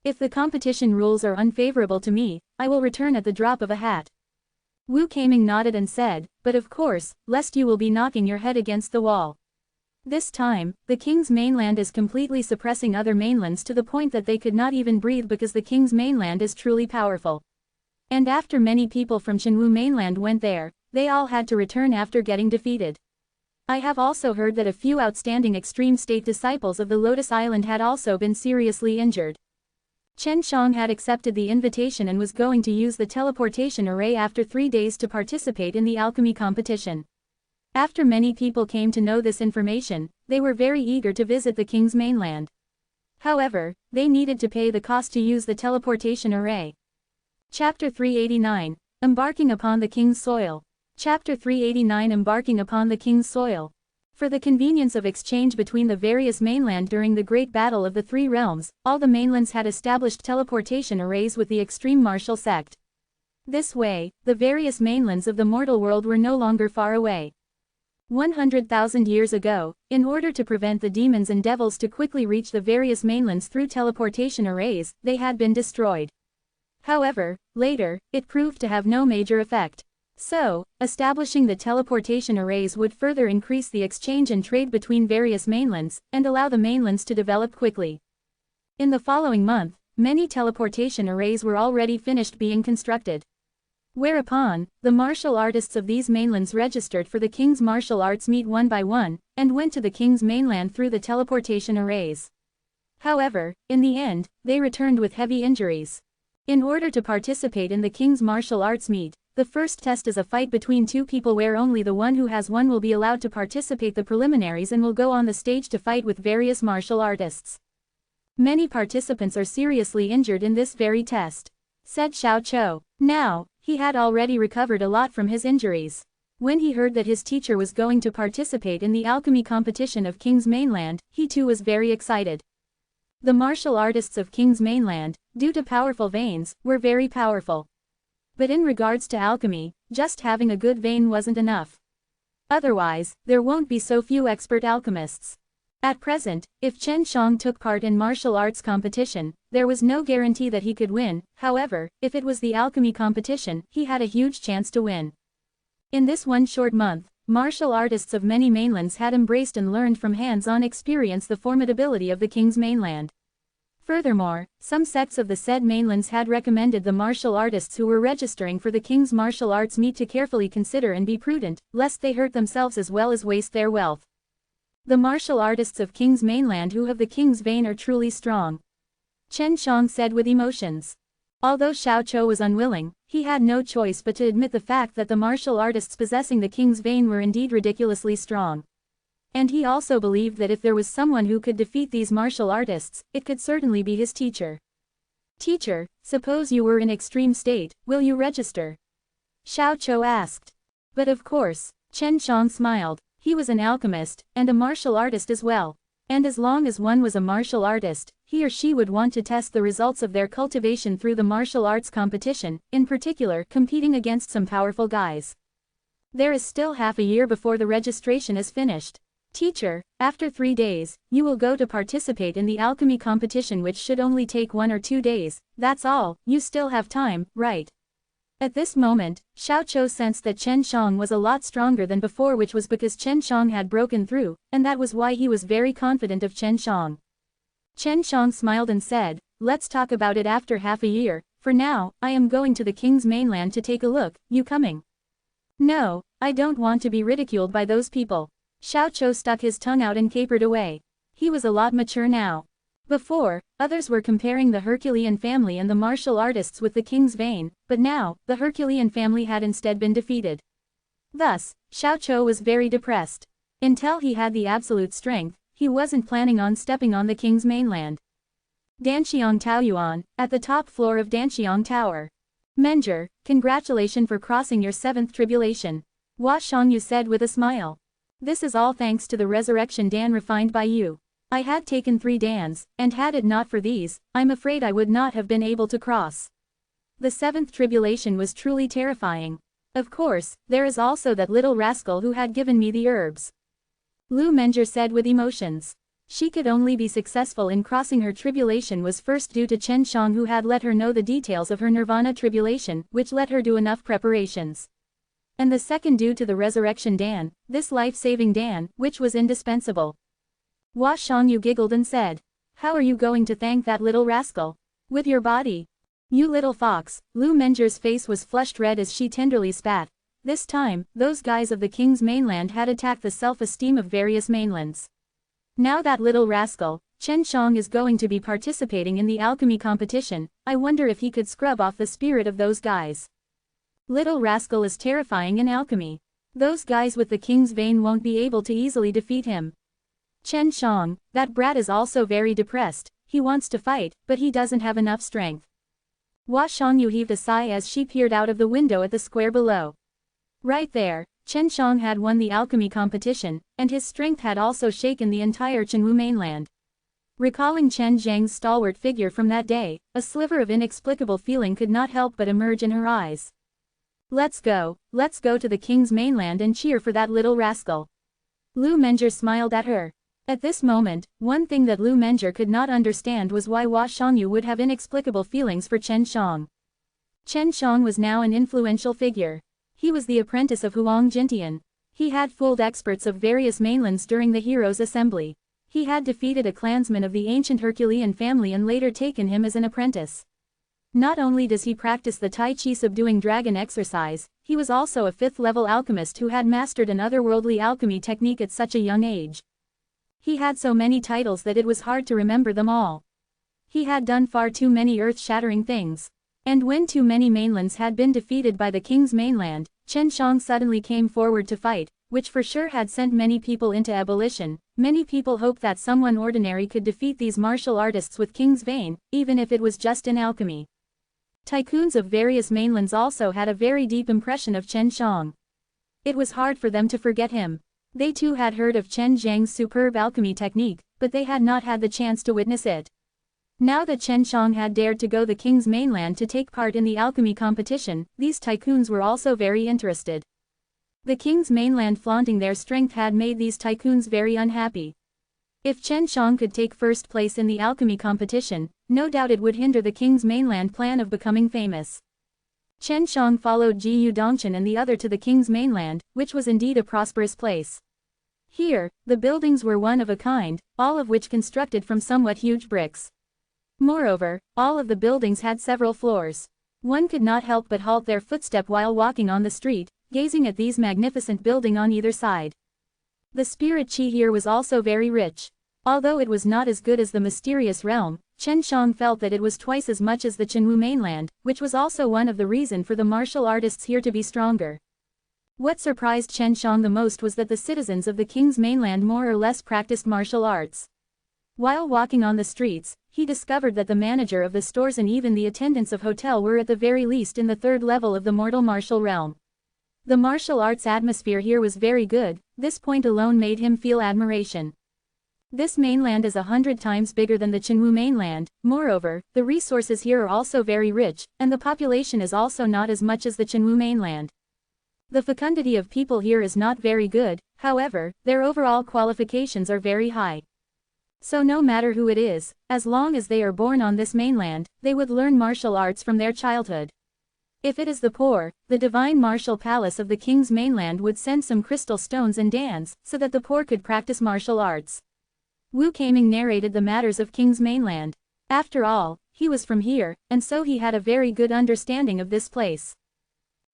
S1: If the competition rules are unfavorable to me, I will return at the drop of a hat. Wu Kaming nodded and said, but of course, lest you will be knocking your head against the wall. This time, the king's mainland is completely suppressing other mainlands to the point that they could not even breathe because the king's mainland is truly powerful. And after many people from Shenwu mainland went there, they all had to return after getting defeated. I have also heard that a few outstanding extreme state disciples of the Lotus Island had also been seriously injured. Chen Shang had accepted the invitation and was going to use the teleportation array after 3 days to participate in the alchemy competition. After many people came to know this information, they were very eager to visit the king's mainland. However, they needed to pay the cost to use the teleportation array. Chapter 389, Embarking upon the King's Soil. Chapter 389 Embarking upon the King's Soil. For the convenience of exchange between the various mainland during the Great Battle of the Three Realms, all the mainlands had established teleportation arrays with the extreme martial sect. This way, the various mainlands of the mortal world were no longer far away. 100,000 years ago, in order to prevent the demons and devils to quickly reach the various mainlands through teleportation arrays, they had been destroyed. However, later, it proved to have no major effect. So, establishing the teleportation arrays would further increase the exchange and trade between various mainlands, and allow the mainlands to develop quickly. In the following month, many teleportation arrays were already finished being constructed. Whereupon, the martial artists of these mainlands registered for the king's martial arts meet one by one, and went to the king's mainland through the teleportation arrays. However, in the end, they returned with heavy injuries. In order to participate in the king's martial arts meet, the first test is a fight between two people where only the one who has won will be allowed to participate the preliminaries and will go on the stage to fight with various martial artists. Many participants are seriously injured in this very test, said Xiao Chou. Now, he had already recovered a lot from his injuries. When he heard that his teacher was going to participate in the alchemy competition of King's Mainland, he too was very excited. The martial artists of King's Mainland, due to powerful veins, were very powerful. But in regards to alchemy, just having a good vein wasn't enough. Otherwise, there won't be so few expert alchemists. At present, if Chen Shang took part in martial arts competition, there was no guarantee that he could win. However, if it was the alchemy competition, he had a huge chance to win. In this one short month, martial artists of many mainlands had embraced and learned from hands-on experience the formidability of the king's mainland. Furthermore, some sects of the said mainlands had recommended the martial artists who were registering for the king's martial arts meet to carefully consider and be prudent, lest they hurt themselves as well as waste their wealth. The martial artists of King's Mainland who have the king's vein are truly strong, Chen Shang said with emotions. Although Xiao Chou was unwilling, he had no choice but to admit the fact that the martial artists possessing the king's vein were indeed ridiculously strong. And he also believed that if there was someone who could defeat these martial artists, it could certainly be his teacher. Teacher, suppose you were in extreme state, will you register? Xiao Chou asked. But of course, Chen Shang smiled. He was an alchemist, and a martial artist as well. And as long as one was a martial artist, he or she would want to test the results of their cultivation through the martial arts competition, in particular competing against some powerful guys. There is still half a year before the registration is finished. Teacher, after 3 days, you will go to participate in the alchemy competition which should only take 1 or 2 days, that's all, you still have time, right? At this moment, Xiao Chou sensed that Chen Shang was a lot stronger than before, which was because Chen Shang had broken through, and that was why he was very confident of Chen Shang. Chen Shang smiled and said, let's talk about it after half a year, for now, I am going to the king's mainland to take a look, you coming? No, I don't want to be ridiculed by those people. Xiao Chou stuck his tongue out and capered away. He was a lot mature now. Before, others were comparing the Herculean family and the martial artists with the king's vein, but now, the Herculean family had instead been defeated. Thus, Xiao Chou was very depressed. Until he had the absolute strength, he wasn't planning on stepping on the king's mainland. Danxiang Taoyuan, at the top floor of Danxiang Tower. Menger, congratulations for crossing your 7th tribulation. Hua Shangyu said with a smile. This is all thanks to the resurrection Dan refined by you. I had taken 3 dans, and had it not for these, I'm afraid I would not have been able to cross. The 7th tribulation was truly terrifying. Of course, there is also that little rascal who had given me the herbs. Lu Menger said with emotions. She could only be successful in crossing her tribulation was first due to Chen Shang, who had let her know the details of her nirvana tribulation, which let her do enough preparations. And the second due to the resurrection Dan, this life-saving Dan, which was indispensable. Hua Shangyu giggled and said, "How are you going to thank that little rascal? With your body? You little fox." Lu Menger's face was flushed red as she tenderly spat. This time, those guys of the king's mainland had attacked the self-esteem of various mainlands. Now that little rascal, Chen Shang, is going to be participating in the alchemy competition. I wonder if he could scrub off the spirit of those guys. Little rascal is terrifying in alchemy. Those guys with the king's vein won't be able to easily defeat him. Chen Shang, that brat, is also very depressed. He wants to fight, but he doesn't have enough strength. Hua Shangyu heaved a sigh as she peered out of the window at the square below. Right there, Chen Shang had won the alchemy competition, and his strength had also shaken the entire Chenwu mainland. Recalling Chen Zhang's stalwart figure from that day, a sliver of inexplicable feeling could not help but emerge in her eyes. Let's go to the king's mainland and cheer for that little rascal. Lu Menger smiled at her. At this moment, one thing that Lu Menger could not understand was why Hua Shangyu would have inexplicable feelings for Chen Shang. Chen Shang was now an influential figure. He was the apprentice of Huang Jintian. He had fooled experts of various mainlands during the Heroes' Assembly. He had defeated a clansman of the ancient Herculean family and later taken him as an apprentice. Not only does he practice the Tai Chi subduing dragon exercise, he was also a 5th-level alchemist who had mastered an otherworldly alchemy technique at such a young age. He had so many titles that it was hard to remember them all. He had done far too many earth-shattering things. And when too many mainlands had been defeated by the king's mainland, Chen Shang suddenly came forward to fight, which for sure had sent many people into ebullition. Many people hoped that someone ordinary could defeat these martial artists with king's vein, even if it was just in alchemy. Tycoons of various mainlands also had a very deep impression of Chen Shang. It was hard for them to forget him. They too had heard of Chen Zhang's superb alchemy technique, but they had not had the chance to witness it. Now that Chen Shang had dared to go the king's mainland to take part in the alchemy competition, these tycoons were also very interested. The king's mainland flaunting their strength had made these tycoons very unhappy. If Chen Shang could take first place in the alchemy competition, no doubt it would hinder the king's mainland plan of becoming famous. Chen Shang followed Ji Yu Dongchen and the other to the king's mainland, which was indeed a prosperous place. Here, the buildings were one of a kind, all of which constructed from somewhat huge bricks. Moreover, all of the buildings had several floors. One could not help but halt their footstep while walking on the street, gazing at these magnificent buildings on either side. The spirit chi here was also very rich. Although it was not as good as the mysterious realm, Chen Shang felt that it was twice as much as the Chenwu mainland, which was also one of the reasons for the martial artists here to be stronger. What surprised Chen Shang the most was that the citizens of the king's mainland more or less practiced martial arts. While walking on the streets, he discovered that the manager of the stores and even the attendants of hotel were at the very least in the 3rd level of the mortal martial realm. The martial arts atmosphere here was very good. This point alone made him feel admiration. This mainland is 100 times bigger than the Chenwu mainland. Moreover, the resources here are also very rich, and the population is also not as much as the Chenwu mainland. The fecundity of people here is not very good, however, their overall qualifications are very high. So no matter who it is, as long as they are born on this mainland, they would learn martial arts from their childhood. If it is the poor, the divine martial palace of the king's mainland would send some crystal stones and dans, so that the poor could practice martial arts. Wu Kaming narrated the matters of king's mainland. After all, he was from here, and so he had a very good understanding of this place.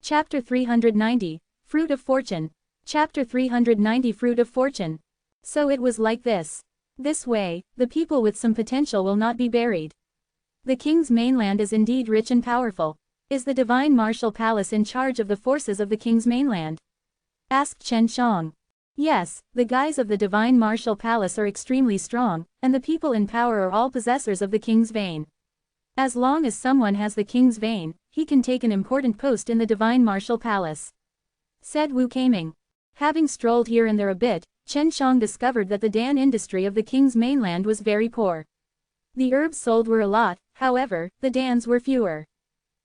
S1: Chapter 390, Fruit of Fortune. Chapter 390, Fruit of Fortune. So it was like this. This way, the people with some potential will not be buried. The king's mainland is indeed rich and powerful. Is the divine martial palace in charge of the forces of the king's mainland? Asked Chen Shang. Yes, the guys of the divine martial palace are extremely strong, and the people in power are all possessors of the king's vein. As long as someone has the king's vein, he can take an important post in the divine martial palace. Said Wu Kaming. Having strolled here and there a bit, Chen Shang discovered that the Dan industry of the king's mainland was very poor. The herbs sold were a lot, however, the Dans were fewer.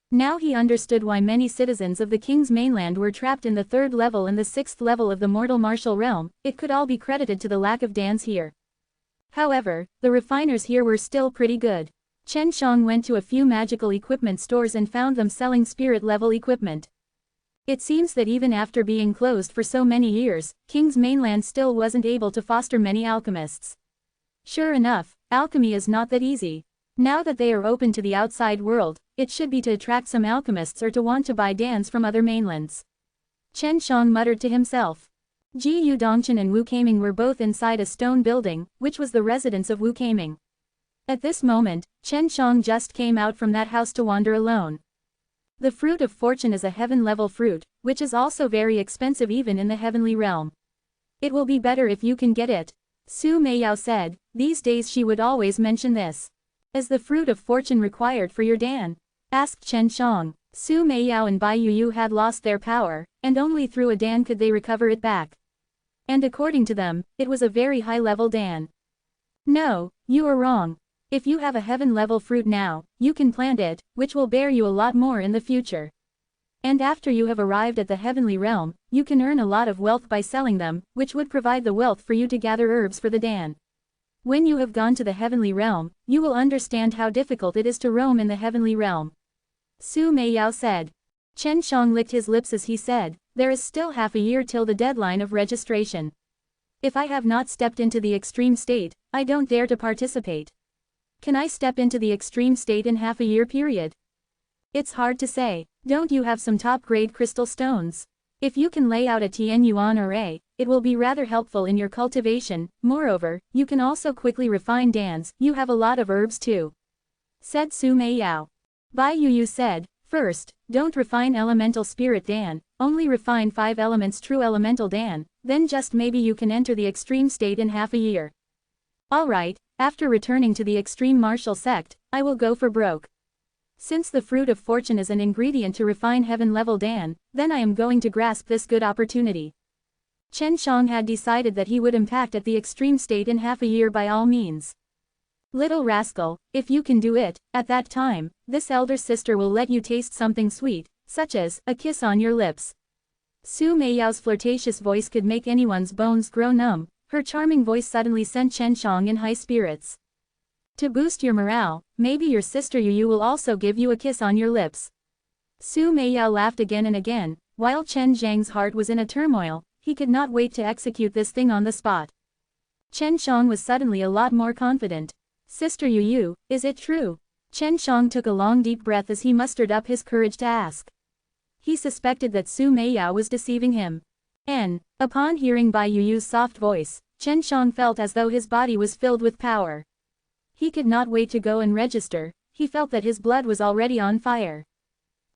S1: Now he understood why many citizens of the king's mainland were trapped in the 3rd level and the 6th level of the mortal martial realm. It could all be credited to the lack of Dans here. However, the refiners here were still pretty good. Chen Shang went to a few magical equipment stores and found them selling spirit-level equipment. It seems that even after being closed for so many years, King's Mainland still wasn't able to foster many alchemists. Sure enough, alchemy is not that easy. Now that they are open to the outside world, it should be to attract some alchemists or to want to buy dans from other mainlands. Chen Shang muttered to himself. Ji Yu Dongchen and Wu Kaming were both inside a stone building, which was the residence of Wu Kaming. At this moment, Chen Shang just came out from that house to wander alone. The fruit of fortune is a heaven-level fruit, which is also very expensive even in the heavenly realm. It will be better if you can get it. Su Meiyao said. These days she would always mention this. Is the fruit of fortune required for your dan? Asked Chen Shang. Su Meiyao and Bai Yuyu had lost their power, and only through a dan could they recover it back. And according to them, it was a very high-level dan. No, you are wrong. If you have a heaven-level fruit now, you can plant it, which will bear you a lot more in the future. And after you have arrived at the heavenly realm, you can earn a lot of wealth by selling them, which would provide the wealth for you to gather herbs for the dan. When you have gone to the heavenly realm, you will understand how difficult it is to roam in the heavenly realm. Su Meiyao said. Chen Shang licked his lips as he said, there is still half a year till the deadline of registration. If I have not stepped into the extreme state, I don't dare to participate. Can I step into the extreme state in half a year period? It's hard to say. Don't you have some top-grade crystal stones? If you can lay out a Tian Yuan array, it will be rather helpful in your cultivation. Moreover, you can also quickly refine dans. You have a lot of herbs too. Said Su Meiyao. Bai Yuyu said, first, don't refine elemental spirit dan, only refine 5 elements true elemental dan, then just maybe you can enter the extreme state in half a year. Alright, after returning to the extreme martial sect, I will go for broke. Since the fruit of fortune is an ingredient to refine heaven-level dan, then I am going to grasp this good opportunity. Chen Shang had decided that he would impact at the extreme state in half a year by all means. Little rascal, if you can do it, at that time, this elder sister will let you taste something sweet, such as a kiss on your lips. Su Meiyao's flirtatious voice could make anyone's bones grow numb. Her charming voice suddenly sent Chen Shang in high spirits. To boost your morale, maybe your sister Yuyu will also give you a kiss on your lips. Su Meiyao laughed again and again. While Chen Zhang's heart was in a turmoil, he could not wait to execute this thing on the spot. Chen Shang was suddenly a lot more confident. Sister Yuyu, is it true? Chen Shang took a long deep breath as he mustered up his courage to ask. He suspected that Su Meiyao was deceiving him. Upon hearing Bai Yuyu's soft voice, Chen Shang felt as though his body was filled with power. He could not wait to go and register. He felt that his blood was already on fire.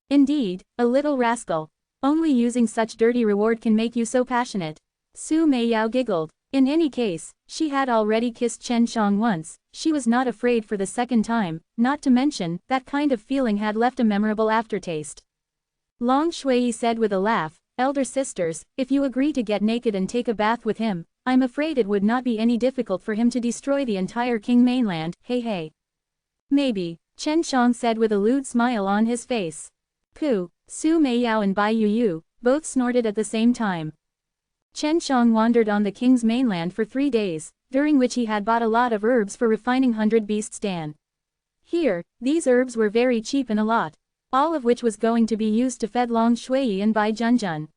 S1: Indeed, a little rascal. Only using such dirty reward can make you so passionate. Su Meiyao giggled. In any case, she had already kissed Chen Shang once. She was not afraid for the second time, not to mention, that kind of feeling had left a memorable aftertaste. Long Shui said with a laugh, elder sisters, if you agree to get naked and take a bath with him, I'm afraid it would not be any difficult for him to destroy the entire King mainland, hey. Maybe, Chen Shang said with a lewd smile on his face. Pooh, Su Meiyao and Bai Yuyu, both snorted at the same time. Chen Shang wandered on the King's mainland for 3 days, during which he had bought a lot of herbs for refining 100 beasts dan. Here, these herbs were very cheap and a lot, all of which was going to be used to feed Long Shui and Bai Junjun.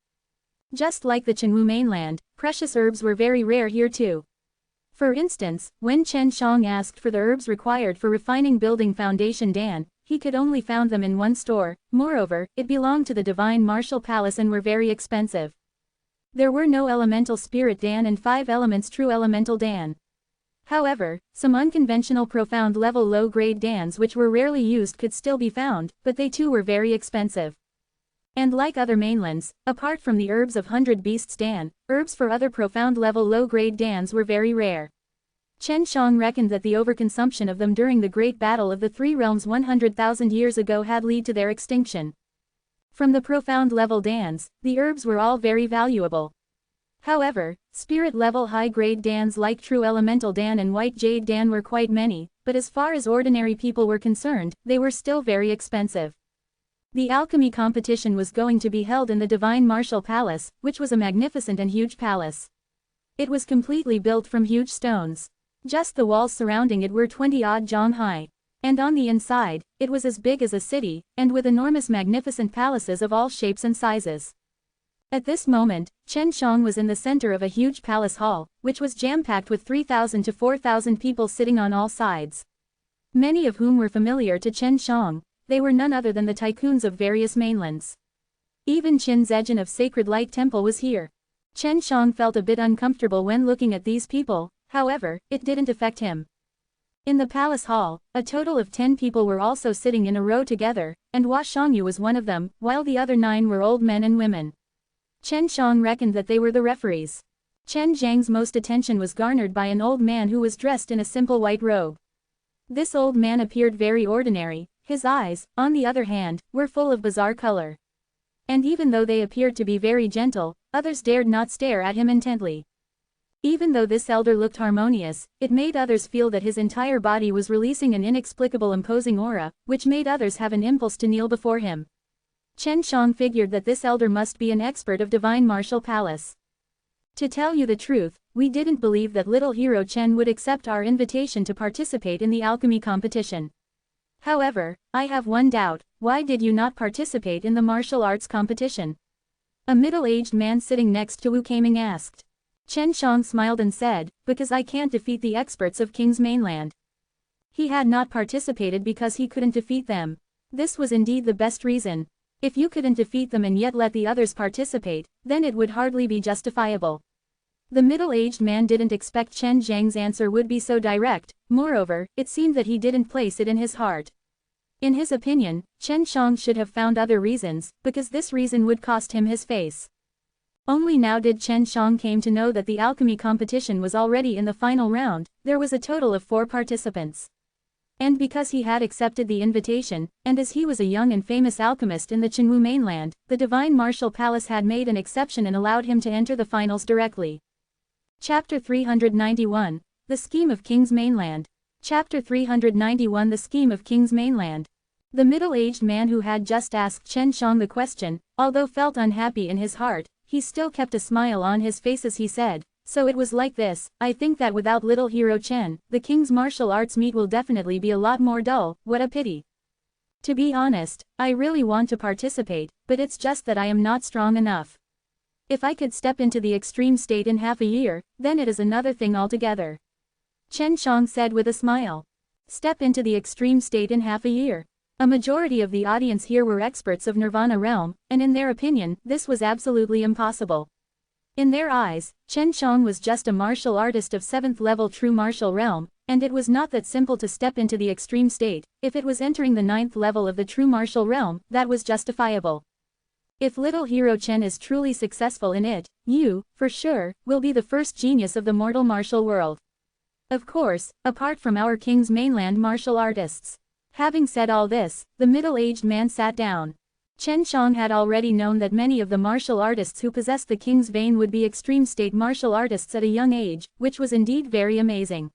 S1: Just like the Chenwu mainland, precious herbs were very rare here too. For instance, when Chen Shang asked for the herbs required for refining building foundation dan, he could only found them in one store. Moreover, it belonged to the divine martial palace and were very expensive. There were no elemental spirit dan and 5 elements true elemental dan. However, some unconventional profound level low-grade dans which were rarely used could still be found, but they too were very expensive. And like other mainlands, apart from the herbs of 100 beasts dan, herbs for other profound level low-grade dans were very rare. Chen Shang reckoned that the overconsumption of them during the Great Battle of the Three Realms 100,000 years ago had led to their extinction. From the profound level dans, the herbs were all very valuable. However, spirit level high-grade dans like true elemental dan and white jade dan were quite many, but as far as ordinary people were concerned, they were still very expensive. The alchemy competition was going to be held in the Divine Martial Palace, which was a magnificent and huge palace. It was completely built from huge stones. Just the walls surrounding it were 20-odd jong high. And on the inside, it was as big as a city, and with enormous magnificent palaces of all shapes and sizes. At this moment, Chen Shang was in the center of a huge palace hall, which was jam-packed with 3,000 to 4,000 people sitting on all sides. Many of whom were familiar to Chen Shang. They were none other than the tycoons of various mainlands. Even Qin Zejin of Sacred Light Temple was here. Chen Shang felt a bit uncomfortable when looking at these people, however, it didn't affect him. In the palace hall, a total of 10 people were also sitting in a row together, and Hua Shangyu was one of them, while the other 9 were old men and women. Chen Shang reckoned that they were the referees. Chen Zhang's most attention was garnered by an old man who was dressed in a simple white robe. This old man appeared very ordinary. His eyes, on the other hand, were full of bizarre color. And even though they appeared to be very gentle, others dared not stare at him intently. Even though this elder looked harmonious, it made others feel that his entire body was releasing an inexplicable imposing aura, which made others have an impulse to kneel before him. Chen Shang figured that this elder must be an expert of divine martial palace. To tell you the truth, we didn't believe that little hero Chen would accept our invitation to participate in the alchemy competition. However, I have one doubt: why did you not participate in the martial arts competition? A middle-aged man sitting next to Wu Kaming asked. Chen Shang smiled and said, because I can't defeat the experts of King's Mainland. He had not participated because he couldn't defeat them. This was indeed the best reason. If you couldn't defeat them and yet let the others participate, then it would hardly be justifiable. The middle-aged man didn't expect Chen Zhang's answer would be so direct. Moreover, it seemed that he didn't place it in his heart. In his opinion, Chen Shang should have found other reasons, because this reason would cost him his face. Only now did Chen Shang came to know that the alchemy competition was already in the final round. There was a total of 4 participants. And because he had accepted the invitation, and as he was a young and famous alchemist in the Qinwu mainland, the Divine Martial Palace had made an exception and allowed him to enter the finals directly. Chapter 391, The Scheme of King's Mainland. Chapter 391, The Scheme of King's Mainland. The middle-aged man who had just asked Chen Shang the question, although felt unhappy in his heart, he still kept a smile on his face as he said, so it was like this: I think that without little hero Chen, the King's martial arts meet will definitely be a lot more dull. What a pity. To be honest, I really want to participate, but it's just that I am not strong enough. If I could step into the extreme state in half a year, then it is another thing altogether. Chen Shang said with a smile. Step into the extreme state in half a year. A majority of the audience here were experts of Nirvana realm, and in their opinion, this was absolutely impossible. In their eyes, Chen Shang was just a martial artist of 7th level true martial realm, and it was not that simple to step into the extreme state. If it was entering the 9th level of the true martial realm, that was justifiable. If little hero Chen is truly successful in it, you, for sure, will be the first genius of the mortal martial world. Of course, apart from our King's Mainland martial artists. Having said all this, the middle-aged man sat down. Chen Shang had already known that many of the martial artists who possessed the King's vein would be extreme state martial artists at a young age, which was indeed very amazing.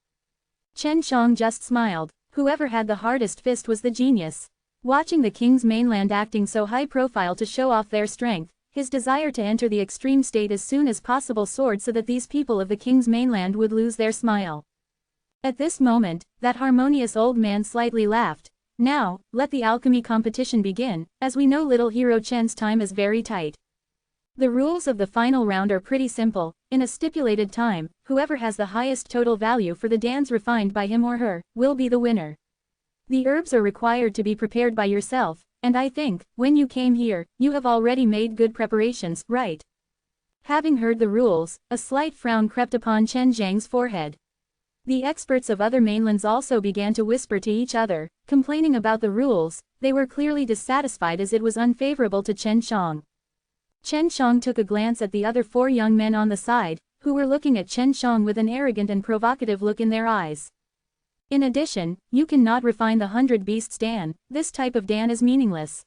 S1: Chen Shang just smiled. Whoever had the hardest fist was the genius. Watching the King's Mainland acting so high profile to show off their strength, his desire to enter the extreme state as soon as possible soared so that these people of the King's Mainland would lose their smile. At this moment, that harmonious old man slightly laughed. Now, let the alchemy competition begin, as we know little hero Chen's time is very tight. The rules of the final round are pretty simple. In a stipulated time, whoever has the highest total value for the dance refined by him or her, will be the winner. The herbs are required to be prepared by yourself, and I think, when you came here, you have already made good preparations, right? Having heard the rules, a slight frown crept upon Chen Zhang's forehead. The experts of other mainlands also began to whisper to each other, complaining about the rules. They were clearly dissatisfied as it was unfavorable to Chen Shang. Chen Shang took a glance at the other 4 young men on the side, who were looking at Chen Shang with an arrogant and provocative look in their eyes. In addition, you cannot refine the 100 beasts Dan. This type of Dan is meaningless.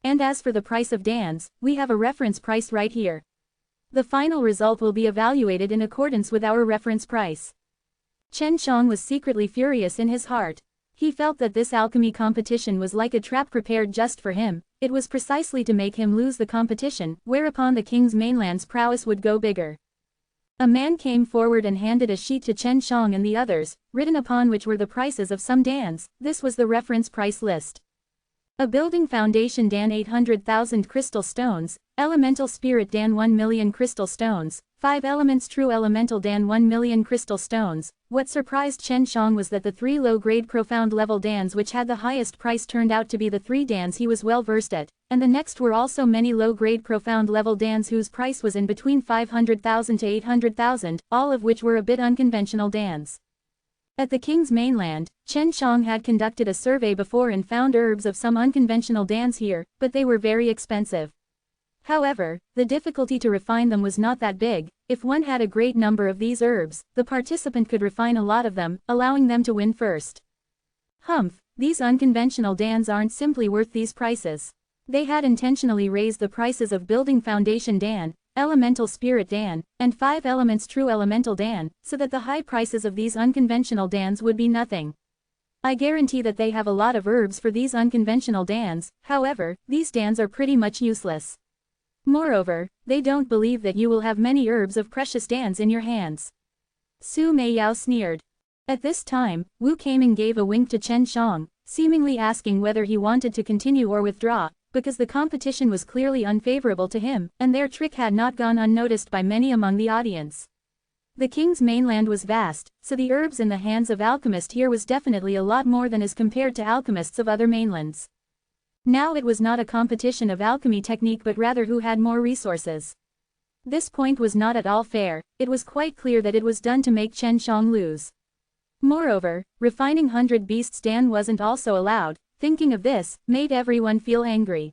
S1: And as for the price of Dans, we have a reference price right here. The final result will be evaluated in accordance with our reference price. Chen Shang was secretly furious in his heart. He felt that this alchemy competition was like a trap prepared just for him. It was precisely to make him lose the competition, whereupon the King's Mainland's prowess would go bigger. A man came forward and handed a sheet to Chen Shang and the others, written upon which were the prices of some dans. This was the reference price list. A building foundation dan 800,000 crystal stones, elemental spirit dan 1 million crystal stones, 5 elements true elemental dan 1 million crystal stones. What surprised Chen Shang was that the 3 low-grade profound level dans which had the highest price turned out to be the 3 dans he was well versed at, and the next were also many low-grade profound level dans whose price was in between 500,000 to 800,000, all of which were a bit unconventional dans. At the king's mainland, Chen Shang had conducted a survey before and found herbs of some unconventional dans here, but they were very expensive. However, the difficulty to refine them was not that big. If one had a great number of these herbs, the participant could refine a lot of them, allowing them to win first. Humph, these unconventional dans aren't simply worth these prices. They had intentionally raised the prices of building foundation dan, elemental spirit dan, and 5 elements true elemental dan, so that the high prices of these unconventional dans would be nothing. I guarantee that they have a lot of herbs for these unconventional dans, however, these dans are pretty much useless. Moreover, they don't believe that you will have many herbs of precious dans in your hands. Su Meiyao sneered. At this time, Wu came and gave a wink to Chen Shang, seemingly asking whether he wanted to continue or withdraw, because the competition was clearly unfavorable to him, and their trick had not gone unnoticed by many among the audience. The king's mainland was vast, so the herbs in the hands of alchemists here was definitely a lot more than as compared to alchemists of other mainlands. Now it was not a competition of alchemy technique but rather who had more resources. This point was not at all fair. It was quite clear that it was done to make Chen Shang lose. Moreover, refining 100 beasts dan wasn't also allowed. Thinking of this made everyone feel angry.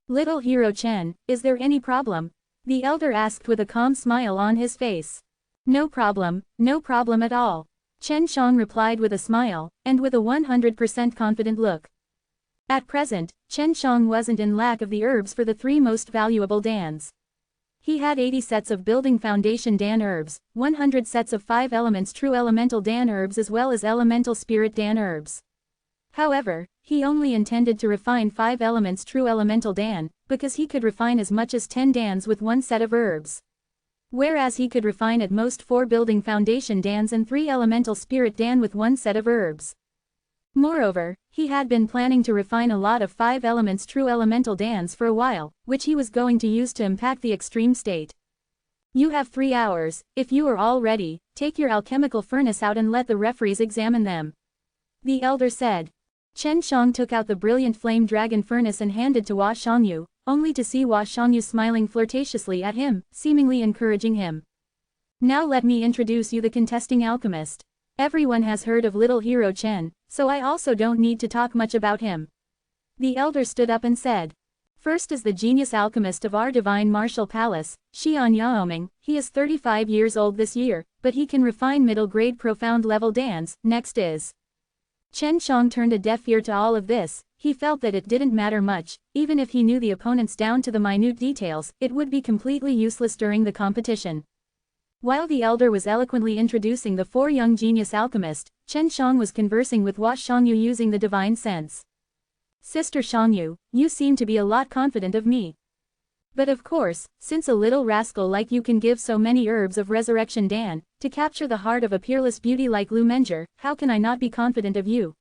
S1: Little hero Chen, is there any problem? The elder asked with a calm smile on his face. No problem at all. Chen Shang replied with a smile, and with a 100% confident look. At present, Chen Shang wasn't in lack of the herbs for the 3 most valuable dans. He had 80 sets of building foundation dan herbs, 100 sets of 5 elements true elemental dan herbs as well as elemental spirit dan herbs. However, he only intended to refine 5 elements true elemental dan, because he could refine as much as 10 dans with 1 set of herbs. Whereas he could refine at most 4 building foundation dans and 3 elemental spirit dan with 1 set of herbs. Moreover, he had been planning to refine a lot of 5 elements true elemental dans for a while, which he was going to use to impact the extreme state. You have 3 hours, if you are all ready, take your alchemical furnace out and let the referees examine them. The elder said. Chen Shang took out the brilliant flame dragon furnace and handed to Hua Shangyu, only to see Hua Shangyu smiling flirtatiously at him, seemingly encouraging him. Now let me introduce you the contesting alchemist. Everyone has heard of little hero Chen, so I also don't need to talk much about him. The elder stood up and said. First is the genius alchemist of our divine martial palace, Xian Yaoming. He is 35 years old this year, but he can refine middle-grade profound level dans. Next is. Chen Shang turned a deaf ear to all of this. He felt that it didn't matter much, even if he knew the opponents down to the minute details, it would be completely useless during the competition. While the elder was eloquently introducing the 4 young genius alchemists, Chen Shang was conversing with Hua Shangyu using the divine sense. Sister Shangyu, you seem to be a lot confident of me. But of course, since a little rascal like you can give so many herbs of resurrection dan, to capture the heart of a peerless beauty like Lu Menger, how can I not be confident of you?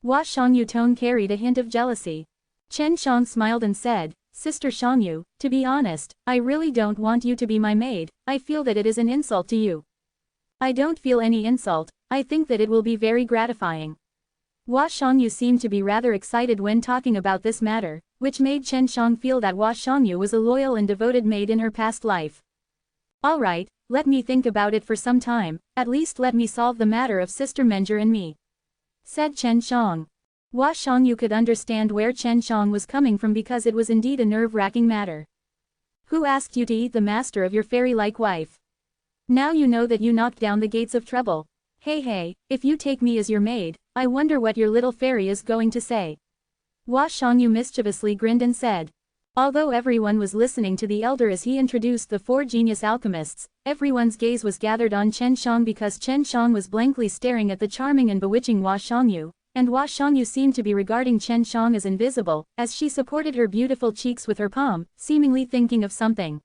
S1: Hua Shangyu tone carried a hint of jealousy. Chen Shang smiled and said, Sister Shangyu, to be honest, I really don't want you to be my maid. I feel that it is an insult to you. I don't feel any insult, I think that it will be very gratifying. Hua Shangyu seemed to be rather excited when talking about this matter, which made Chen Shang feel that Hua Shangyu was a loyal and devoted maid in her past life. Alright, let me think about it for some time, at least let me solve the matter of Sister Menger and me, said Chen Shang. Hua Shangyu could understand where Chen Shang was coming from because it was indeed a nerve-wracking matter. Who asked you to eat the master of your fairy-like wife? Now you know that you knocked down the gates of trouble. Hey, if you take me as your maid, I wonder what your little fairy is going to say. Hua Shangyu mischievously grinned and said. Although everyone was listening to the elder as he introduced the 4 genius alchemists, everyone's gaze was gathered on Chen Shang because Chen Shang was blankly staring at the charming and bewitching Hua Shangyu, and Hua Shangyu seemed to be regarding Chen Shang as invisible, as she supported her beautiful cheeks with her palm, seemingly thinking of something.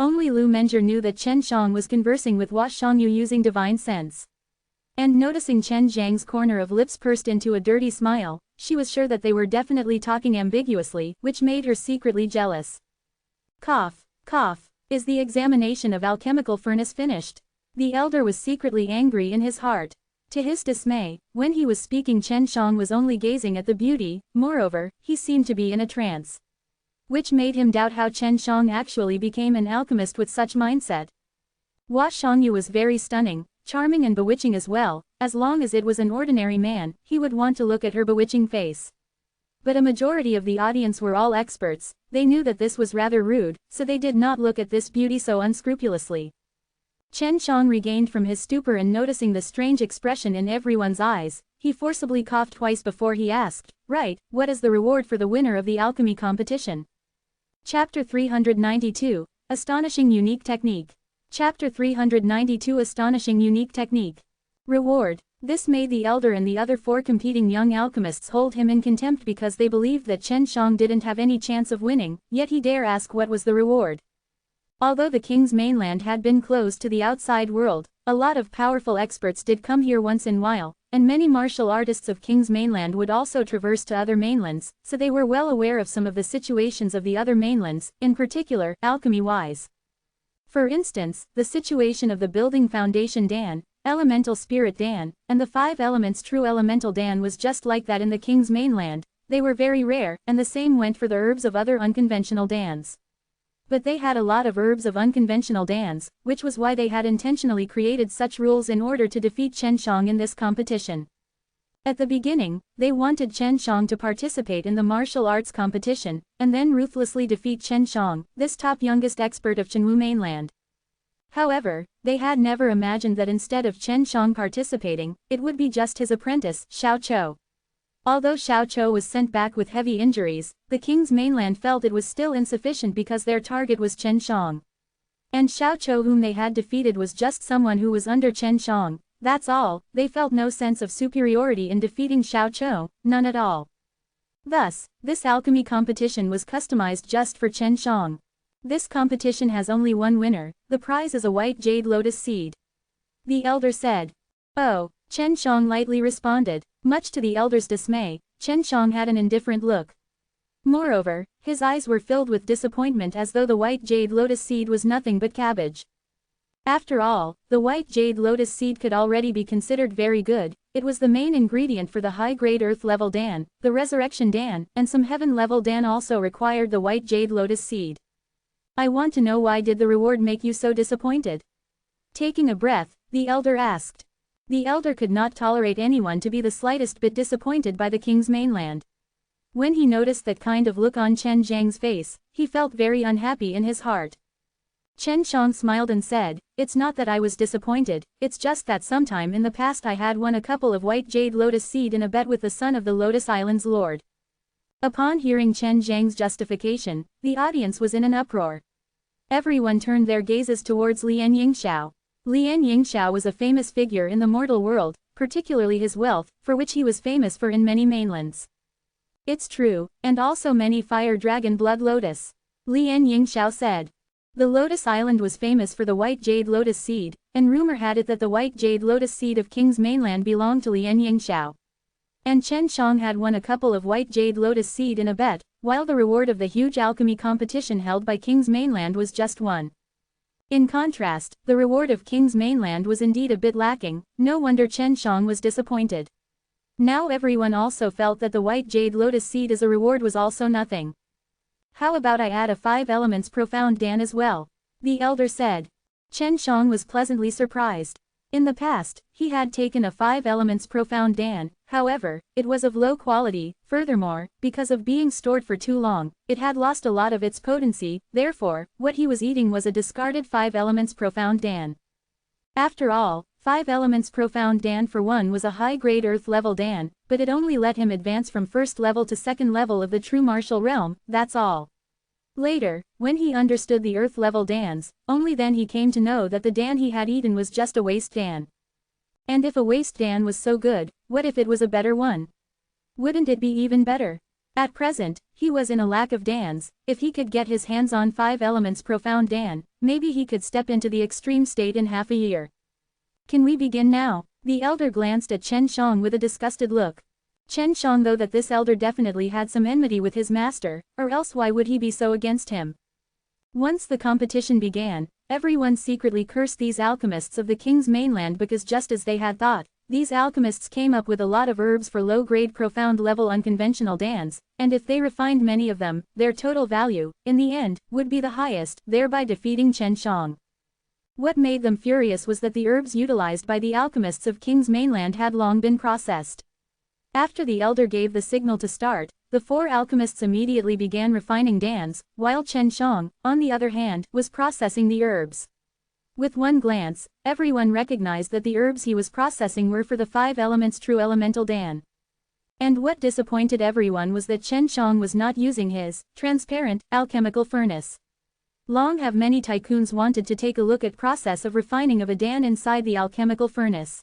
S1: Only Lu Menjie knew that Chen Shang was conversing with Hua Shangyu using divine sense. And noticing Chen Zhang's corner of lips pursed into a dirty smile, she was sure that they were definitely talking ambiguously, which made her secretly jealous. Cough, cough. Is the examination of alchemical furnace finished? The elder was secretly angry in his heart. To his dismay, when he was speaking, Chen Shang was only gazing at the beauty, moreover, he seemed to be in a trance. Which made him doubt how Chen Shang actually became an alchemist with such mindset. Hua Shangyu was very stunning, charming and bewitching as well. As long as it was an ordinary man, he would want to look at her bewitching face. But a majority of the audience were all experts, they knew that this was rather rude, so they did not look at this beauty so unscrupulously. Chen Shang regained from his stupor, and noticing the strange expression in everyone's eyes, he forcibly coughed twice before he asked, "Right, what is the reward for the winner of the alchemy competition?" Chapter 392, Astonishing Unique Technique. Chapter 392, Astonishing Unique Technique. Reward. This made the elder and the other 4 competing young alchemists hold him in contempt because they believed that Chen Shang didn't have any chance of winning, yet he dare ask what was the reward. Although the king's mainland had been closed to the outside world, a lot of powerful experts did come here once in a while, and many martial artists of king's mainland would also traverse to other mainlands, so they were well aware of some of the situations of the other mainlands, in particular, alchemy-wise. For instance, the situation of the building foundation Dan, elemental spirit Dan, and the 5 elements true elemental Dan was just like that in the king's mainland. They were very rare, and the same went for the herbs of other unconventional Dans. But they had a lot of herbs of unconventional Dans, which was why they had intentionally created such rules in order to defeat Chen Shang in this competition. At the beginning, they wanted Chen Shang to participate in the martial arts competition, and then ruthlessly defeat Chen Shang, this top youngest expert of Chenwu mainland. However, they had never imagined that instead of Chen Shang participating, it would be just his apprentice, Xiao Chou. Although Xiao Chou was sent back with heavy injuries, the king's mainland felt it was still insufficient because their target was Chen Shang. And Xiao Chou, whom they had defeated, was just someone who was under Chen Shang. That's all. They felt no sense of superiority in defeating Xiao Chou, none at all. Thus, this alchemy competition was customized just for Chen Shang. This competition has only one winner. The prize is a white jade lotus seed. The elder said. Oh, Chen Shang lightly responded. Much to the elder's dismay, Chen Shang had an indifferent look. Moreover, his eyes were filled with disappointment as though the white jade lotus seed was nothing but cabbage. After all, the white jade lotus seed could already be considered very good. It was the main ingredient for the high-grade earth-level Dan, the resurrection Dan, and some heaven-level Dan also required the white jade lotus seed. I want to know, why did the reward make you so disappointed? Taking a breath, the elder asked. The elder could not tolerate anyone to be the slightest bit disappointed by the king's mainland. When he noticed that kind of look on Chen Zhang's face, he felt very unhappy in his heart. Chen Shang smiled and said, "It's not that I was disappointed, it's just that sometime in the past I had won a couple of white jade lotus seed in a bet with the son of the Lotus Island's lord." Upon hearing Chen Zhang's justification, the audience was in an uproar. Everyone turned their gazes towards Lian Yingxiao. Lian Yingxiao was a famous figure in the mortal world, particularly his wealth, for which he was famous for in many mainlands. It's true, and also many fire dragon blood lotus. Lian Yingxiao said. The Lotus Island was famous for the white jade lotus seed, and rumor had it that the white jade lotus seed of King's mainland belonged to Lian Yingxiao. And Chen Shang had won a couple of white jade lotus seed in a bet, while the reward of the huge alchemy competition held by King's mainland was just one. In contrast, the reward of King's mainland was indeed a bit lacking. No wonder Chen Shang was disappointed. Now everyone also felt that the white jade lotus seed as a reward was also nothing. How about I add a 5 elements profound Dan as well? The elder said. Chen Shang was pleasantly surprised. In the past, he had taken a 5 elements profound Dan, however, it was of low quality. Furthermore, because of being stored for too long, it had lost a lot of its potency. Therefore, what he was eating was a discarded 5 elements profound Dan. After all, 5 elements profound Dan for one was a high-grade earth-level Dan, but it only let him advance from first level to second level of the true martial realm, that's all. Later, when he understood the earth-level Dans, only then he came to know that the Dan he had eaten was just a waste Dan. And if a waste Dan was so good, what if it was a better one? Wouldn't it be even better? At present, He was in a lack of dans. If he could get his hands on 5 elements profound dan, maybe he could step into the extreme state in half a year. Can we begin now? The elder glanced at Chen Shang with a disgusted look. Chen Shang knew that this elder definitely had some enmity with his master, or else why would he be so against him? Once the competition began, everyone secretly cursed these alchemists of the king's mainland because just as they had thought, these alchemists came up with a lot of herbs for low-grade profound-level unconventional dans, and if they refined many of them, their total value, in the end, would be the highest, thereby defeating Chen Shang. What made them furious was that the herbs utilized by the alchemists of King's Mainland had long been processed. After the elder gave the signal to start, the 4 alchemists immediately began refining dans, while Chen Shang, on the other hand, was processing the herbs. With one glance, everyone recognized that the herbs he was processing were for the 5 elements true elemental dan. And what disappointed everyone was that Chen Shang was not using his transparent alchemical furnace. Long have many tycoons wanted to take a look at process of refining of a dan inside the alchemical furnace.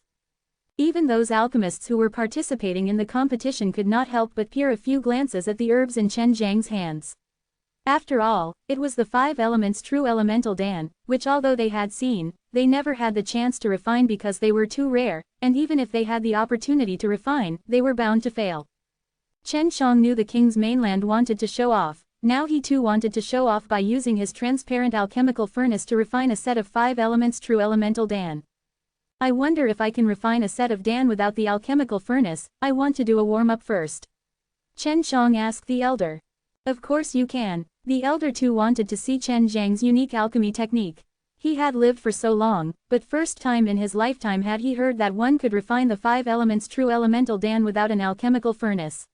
S1: Even those alchemists who were participating in the competition could not help but peer a few glances at the herbs in Chen Zhang's hands. After all, it was the 5 elements true elemental dan, which although they had seen, they never had the chance to refine because they were too rare, and even if they had the opportunity to refine, they were bound to fail. Chen Shang knew the king's mainland wanted to show off. Now he too wanted to show off by using his transparent alchemical furnace to refine a set of 5 elements true elemental dan. I wonder if I can refine a set of dan without the alchemical furnace. I want to do a warm-up first. Chen Shang asked the elder. Of course you can. The elder too wanted to see Chen Zhang's unique alchemy technique. He had lived for so long, but first time in his lifetime had he heard that one could refine the 5 elements true elemental dan without an alchemical furnace.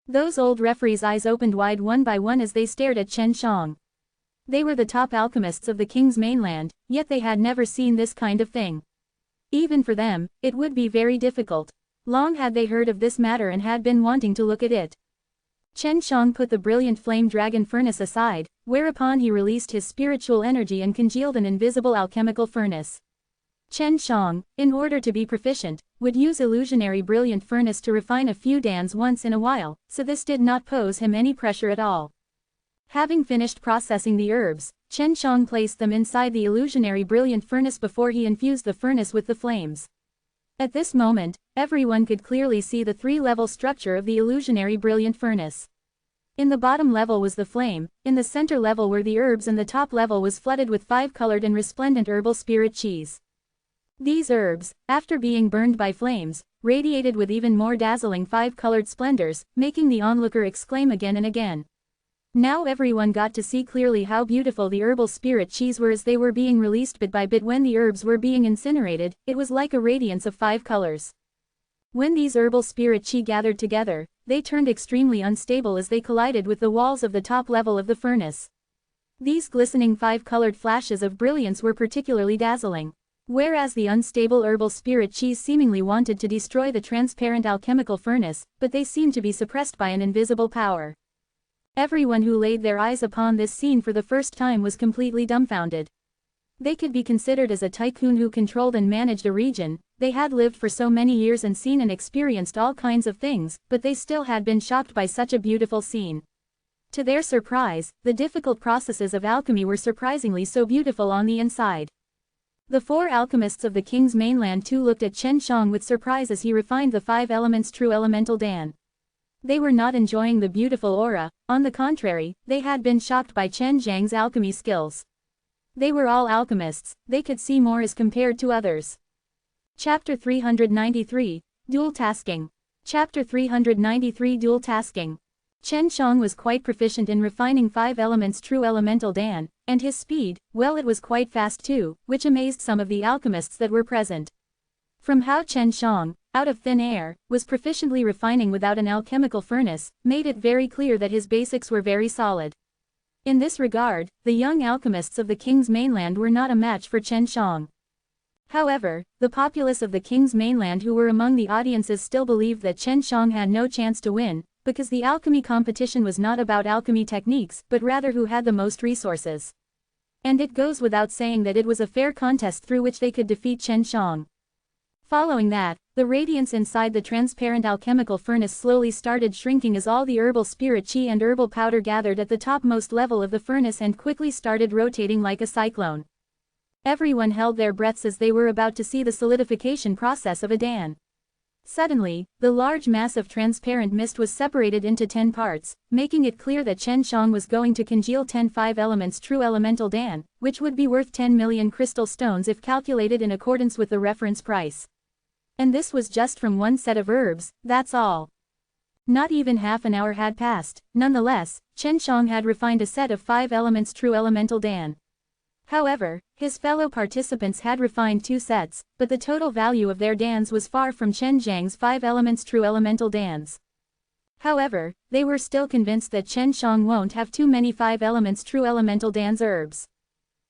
S1: Those old referees' eyes opened wide one by one as they stared at Chen Shang. They were the top alchemists of the king's mainland, yet they had never seen this kind of thing. Even for them, it would be very difficult. Long had they heard of this matter and had been wanting to look at it. Chen Shang put the brilliant flame dragon furnace aside, whereupon he released his spiritual energy and congealed an invisible alchemical furnace. Chen Shang, in order to be proficient, would use illusionary brilliant furnace to refine a few dans once in a while, so this did not pose him any pressure at all. Having finished processing the herbs, Chen Shang placed them inside the illusionary brilliant furnace before he infused the furnace with the flames. At this moment, everyone could clearly see the 3-level structure of the illusionary brilliant furnace. In the bottom level was the flame, in the center level were the herbs and the top level was flooded with 5-colored and resplendent herbal spirit cheese. These herbs, after being burned by flames, radiated with even more dazzling 5-colored splendors, making the onlooker exclaim again and again. Now everyone got to see clearly how beautiful the herbal spirit cheese were as they were being released bit by bit. When the herbs were being incinerated, it was like a radiance of 5 colors. When these herbal spirit chi gathered together, they turned extremely unstable as they collided with the walls of the top level of the furnace. These glistening 5-colored flashes of brilliance were particularly dazzling. Whereas the unstable herbal spirit cheese seemingly wanted to destroy the transparent alchemical furnace, but they seemed to be suppressed by an invisible power. Everyone who laid their eyes upon this scene for the first time was completely dumbfounded. They could be considered as a tycoon who controlled and managed a region. They had lived for so many years and seen and experienced all kinds of things, but they still had been shocked by such a beautiful scene. To their surprise, the difficult processes of alchemy were surprisingly so beautiful on the inside. The 4 alchemists of the king's mainland too looked at Chen Shang with surprise as he refined the 5 elements true elemental dan. They were not enjoying the beautiful aura, on the contrary, they had been shocked by Chen Zhang's alchemy skills. They were all alchemists, they could see more as compared to others. Chapter 393, Dual Tasking. Chapter 393 Dual Tasking. Chen Shang was quite proficient in refining 5 elements true elemental dan, and his speed, well, it was quite fast too, which amazed some of the alchemists that were present. From how Chen Shang, out of thin air, was proficiently refining without an alchemical furnace, made it very clear that his basics were very solid. In this regard, the young alchemists of the king's mainland were not a match for Chen Shang. However, the populace of the king's mainland who were among the audiences still believed that Chen Shang had no chance to win, because the alchemy competition was not about alchemy techniques but rather who had the most resources. And it goes without saying that it was a fair contest through which they could defeat Chen Shang. Following that, the radiance inside the transparent alchemical furnace slowly started shrinking as all the herbal spirit chi and herbal powder gathered at the topmost level of the furnace and quickly started rotating like a cyclone. Everyone held their breaths as they were about to see the solidification process of a Dan. Suddenly, the large mass of transparent mist was separated into 10 parts, making it clear that Chen Shang was going to congeal 10 5 elements true elemental Dan, which would be worth 10 million crystal stones if calculated in accordance with the reference price. And this was just from one set of herbs, that's all. Not even half an hour had passed. Nonetheless, Chen Shang had refined a set of 5 elements true elemental Dan. However, his fellow participants had refined 2 sets, but the total value of their dans was far from Chen Zhang's 5 elements true elemental dans. However, they were still convinced that Chen Shang won't have too many 5 elements true elemental dans herbs.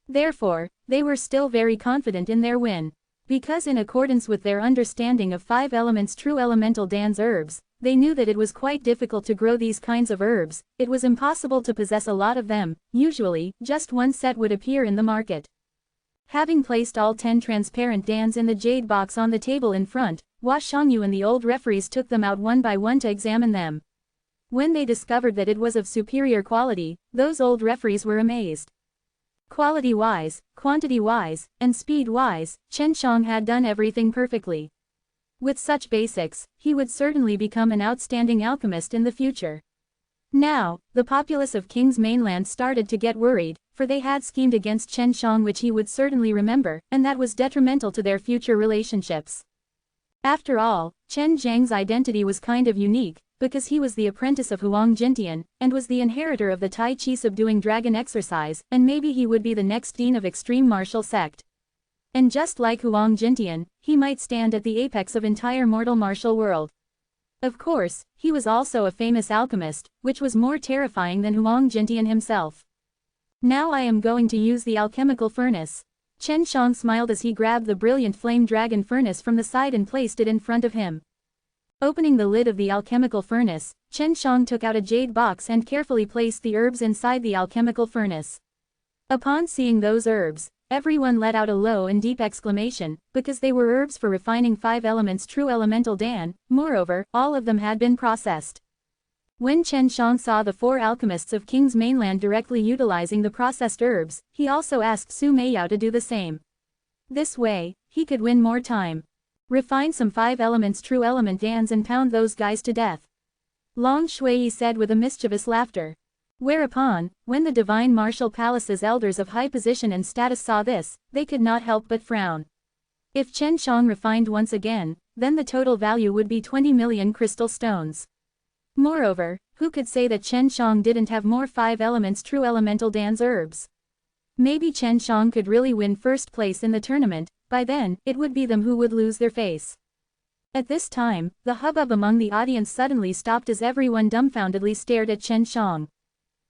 S1: Therefore, they were still very confident in their win. Because in accordance with their understanding of 5 elements true elemental dans herbs, they knew that it was quite difficult to grow these kinds of herbs, it was impossible to possess a lot of them, usually, just one set would appear in the market. Having placed all 10 transparent dans in the jade box on the table in front, Hua Shangyu and the old referees took them out one by one to examine them. When they discovered that it was of superior quality, those old referees were amazed. Quality-wise, quantity-wise, and speed-wise, Chen Shang had done everything perfectly. With such basics, he would certainly become an outstanding alchemist in the future. Now, the populace of King's Mainland started to get worried, for they had schemed against Chen Shang, which he would certainly remember, and that was detrimental to their future relationships. After all, Chen Zhang's identity was kind of unique, because he was the apprentice of Huang Jintian, and was the inheritor of the Tai Chi subduing dragon exercise, and maybe he would be the next dean of extreme martial sect. And just like Huang Jintian, he might stand at the apex of entire mortal martial world. Of course, he was also a famous alchemist, which was more terrifying than Huang Jintian himself. Now I am going to use the alchemical furnace. Chen Shang smiled as he grabbed the brilliant flame dragon furnace from the side and placed it in front of him. Opening the lid of the alchemical furnace, Chen Shang took out a jade box and carefully placed the herbs inside the alchemical furnace. Upon seeing those herbs, everyone let out a low and deep exclamation, because they were herbs for refining 5 elements true elemental Dan, moreover, all of them had been processed. When Chen Shang saw the 4 alchemists of King's Mainland directly utilizing the processed herbs, he also asked Su Meiyao to do the same. This way, he could win more time. Refine some 5 elements true element Dans and pound those guys to death. Long Shui said with a mischievous laughter. Whereupon, when the Divine Martial Palace's elders of high position and status saw this, they could not help but frown. If Chen Shang refined once again, then the total value would be 20 million crystal stones. Moreover, who could say that Chen Shang didn't have more 5 elements true elemental Dans herbs? Maybe Chen Shang could really win first place in the tournament, by then, it would be them who would lose their face. At this time, the hubbub among the audience suddenly stopped as everyone dumbfoundedly stared at Chen Shang.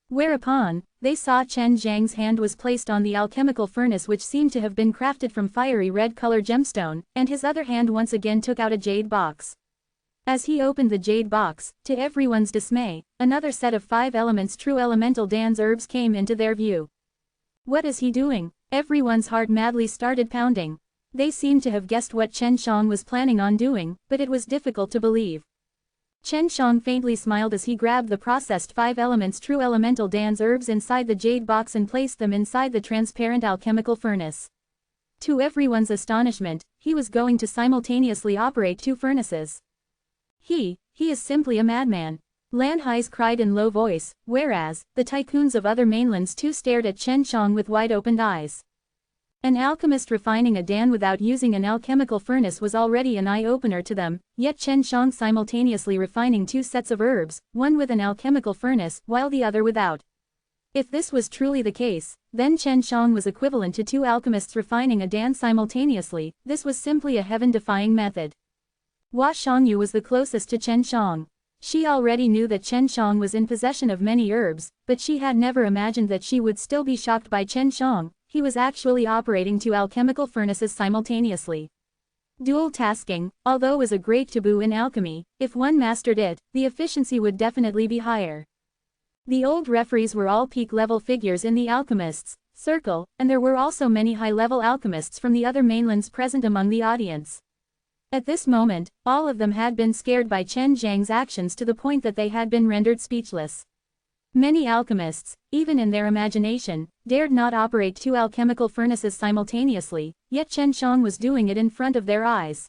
S1: Whereupon, they saw Chen Zhang's hand was placed on the alchemical furnace, which seemed to have been crafted from fiery red color gemstone, and his other hand once again took out a jade box. As he opened the jade box, to everyone's dismay, another set of 5 elements true elemental Dans herbs came into their view. What is he doing? Everyone's heart madly started pounding. They seemed to have guessed what Chen Shang was planning on doing, but it was difficult to believe. Chen Shang faintly smiled as he grabbed the processed 5 elements true elemental Dans herbs inside the jade box and placed them inside the transparent alchemical furnace. To everyone's astonishment, he was going to simultaneously operate 2 furnaces. He is simply a madman. Lan Hai's cried in low voice, whereas, the tycoons of other mainlands too stared at Chen Shang with wide-opened eyes. An alchemist refining a Dan without using an alchemical furnace was already an eye-opener to them, yet Chen Shang simultaneously refining 2 sets of herbs, one with an alchemical furnace, while the other without. If this was truly the case, then Chen Shang was equivalent to 2 alchemists refining a Dan simultaneously. This was simply a heaven-defying method. Hua Shangyu was the closest to Chen Shang. She already knew that Chen Shang was in possession of many herbs, but she had never imagined that she would still be shocked by Chen Shang. He was actually operating 2 alchemical furnaces simultaneously. Dual tasking, although was a great taboo in alchemy, if one mastered it, the efficiency would definitely be higher. The old referees were all peak-level figures in the alchemists' circle, and there were also many high-level alchemists from the other mainlands present among the audience. At this moment, all of them had been scared by Chen Zhang's actions to the point that they had been rendered speechless. Many alchemists, even in their imagination, dared not operate 2 alchemical furnaces simultaneously, yet Chen Shang was doing it in front of their eyes.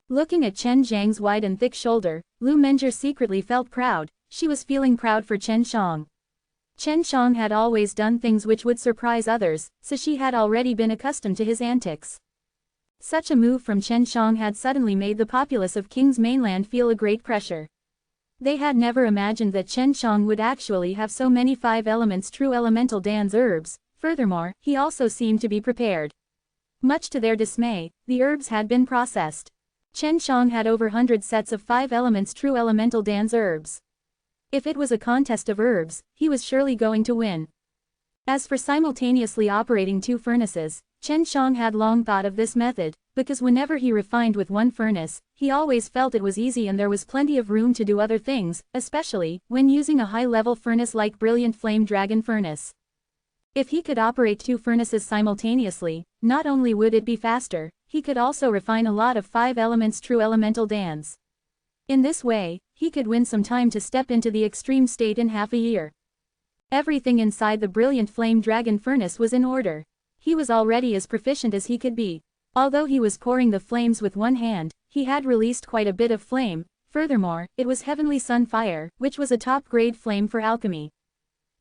S1: Looking at Chen Zhang's wide and thick shoulder, Lu Menjie secretly felt proud. She was feeling proud for Chen Shang. Chen Shang had always done things which would surprise others, so she had already been accustomed to his antics. Such a move from Chen Shang had suddenly made the populace of King's Mainland feel a great pressure. They had never imagined that Chen Shang would actually have so many 5 elements true elemental dance herbs. Furthermore, he also seemed to be prepared. Much to their dismay, the herbs had been processed. Chen Shang had over 100 sets of 5 elements true elemental dance herbs. If it was a contest of herbs, he was surely going to win. As for simultaneously operating 2 furnaces, Chen Shang had long thought of this method, because whenever he refined with one furnace, he always felt it was easy and there was plenty of room to do other things, especially when using a high-level furnace like Brilliant Flame Dragon Furnace. If he could operate 2 furnaces simultaneously, not only would it be faster, he could also refine a lot of 5 elements true elemental dance. In this way, he could win some time to step into the extreme state in half a year. Everything inside the Brilliant Flame Dragon Furnace was in order. He was already as proficient as he could be. Although he was pouring the flames with one hand, he had released quite a bit of flame. Furthermore, it was Heavenly Sun Fire, which was a top-grade flame for alchemy.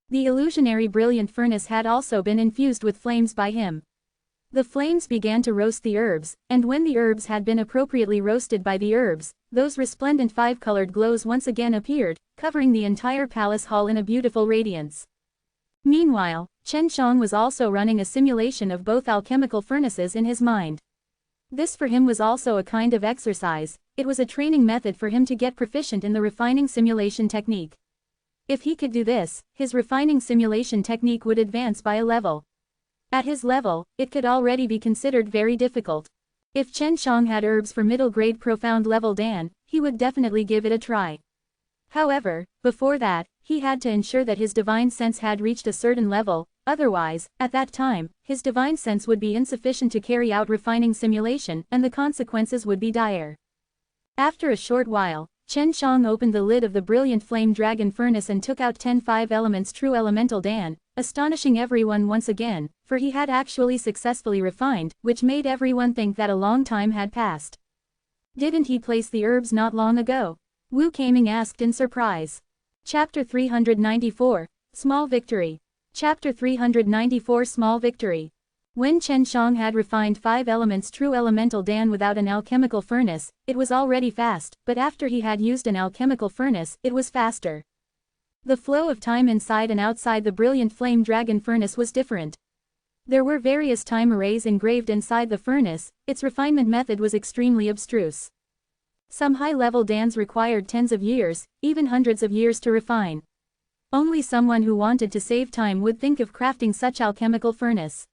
S1: The illusionary Brilliant Furnace had also been infused with flames by him. The flames began to roast the herbs, and when the herbs had been appropriately roasted by the herbs, those resplendent 5-colored glows once again appeared, covering the entire palace hall in a beautiful radiance. Meanwhile, Chen Shang was also running a simulation of both alchemical furnaces in his mind. This for him was also a kind of exercise. It was a training method for him to get proficient in the refining simulation technique. If he could do this, his refining simulation technique would advance by a level. At his level, it could already be considered very difficult. If Chen Shang had herbs for middle-grade profound level Dan, he would definitely give it a try. However, before that, he had to ensure that his divine sense had reached a certain level, otherwise, at that time, his divine sense would be insufficient to carry out refining simulation and the consequences would be dire. After a short while, Chen Shang opened the lid of the Brilliant Flame Dragon Furnace and took out 10 5 elements true elemental Dan, astonishing everyone once again, for he had actually successfully refined, which made everyone think that a long time had passed. Didn't he place the herbs not long ago? Wu Kaming asked in surprise. Chapter 394, Small Victory. Chapter 394 Small Victory. When Chen Shang had refined 5 elements true elemental Dan without an alchemical furnace, it was already fast, but after he had used an alchemical furnace, it was faster. The flow of time inside and outside the Brilliant Flame Dragon Furnace was different. There were various time arrays engraved inside the furnace. Its refinement method was extremely abstruse. Some high-level dans required tens of years, even hundreds of years to refine. Only someone who wanted to save time would think of crafting such alchemical furnace.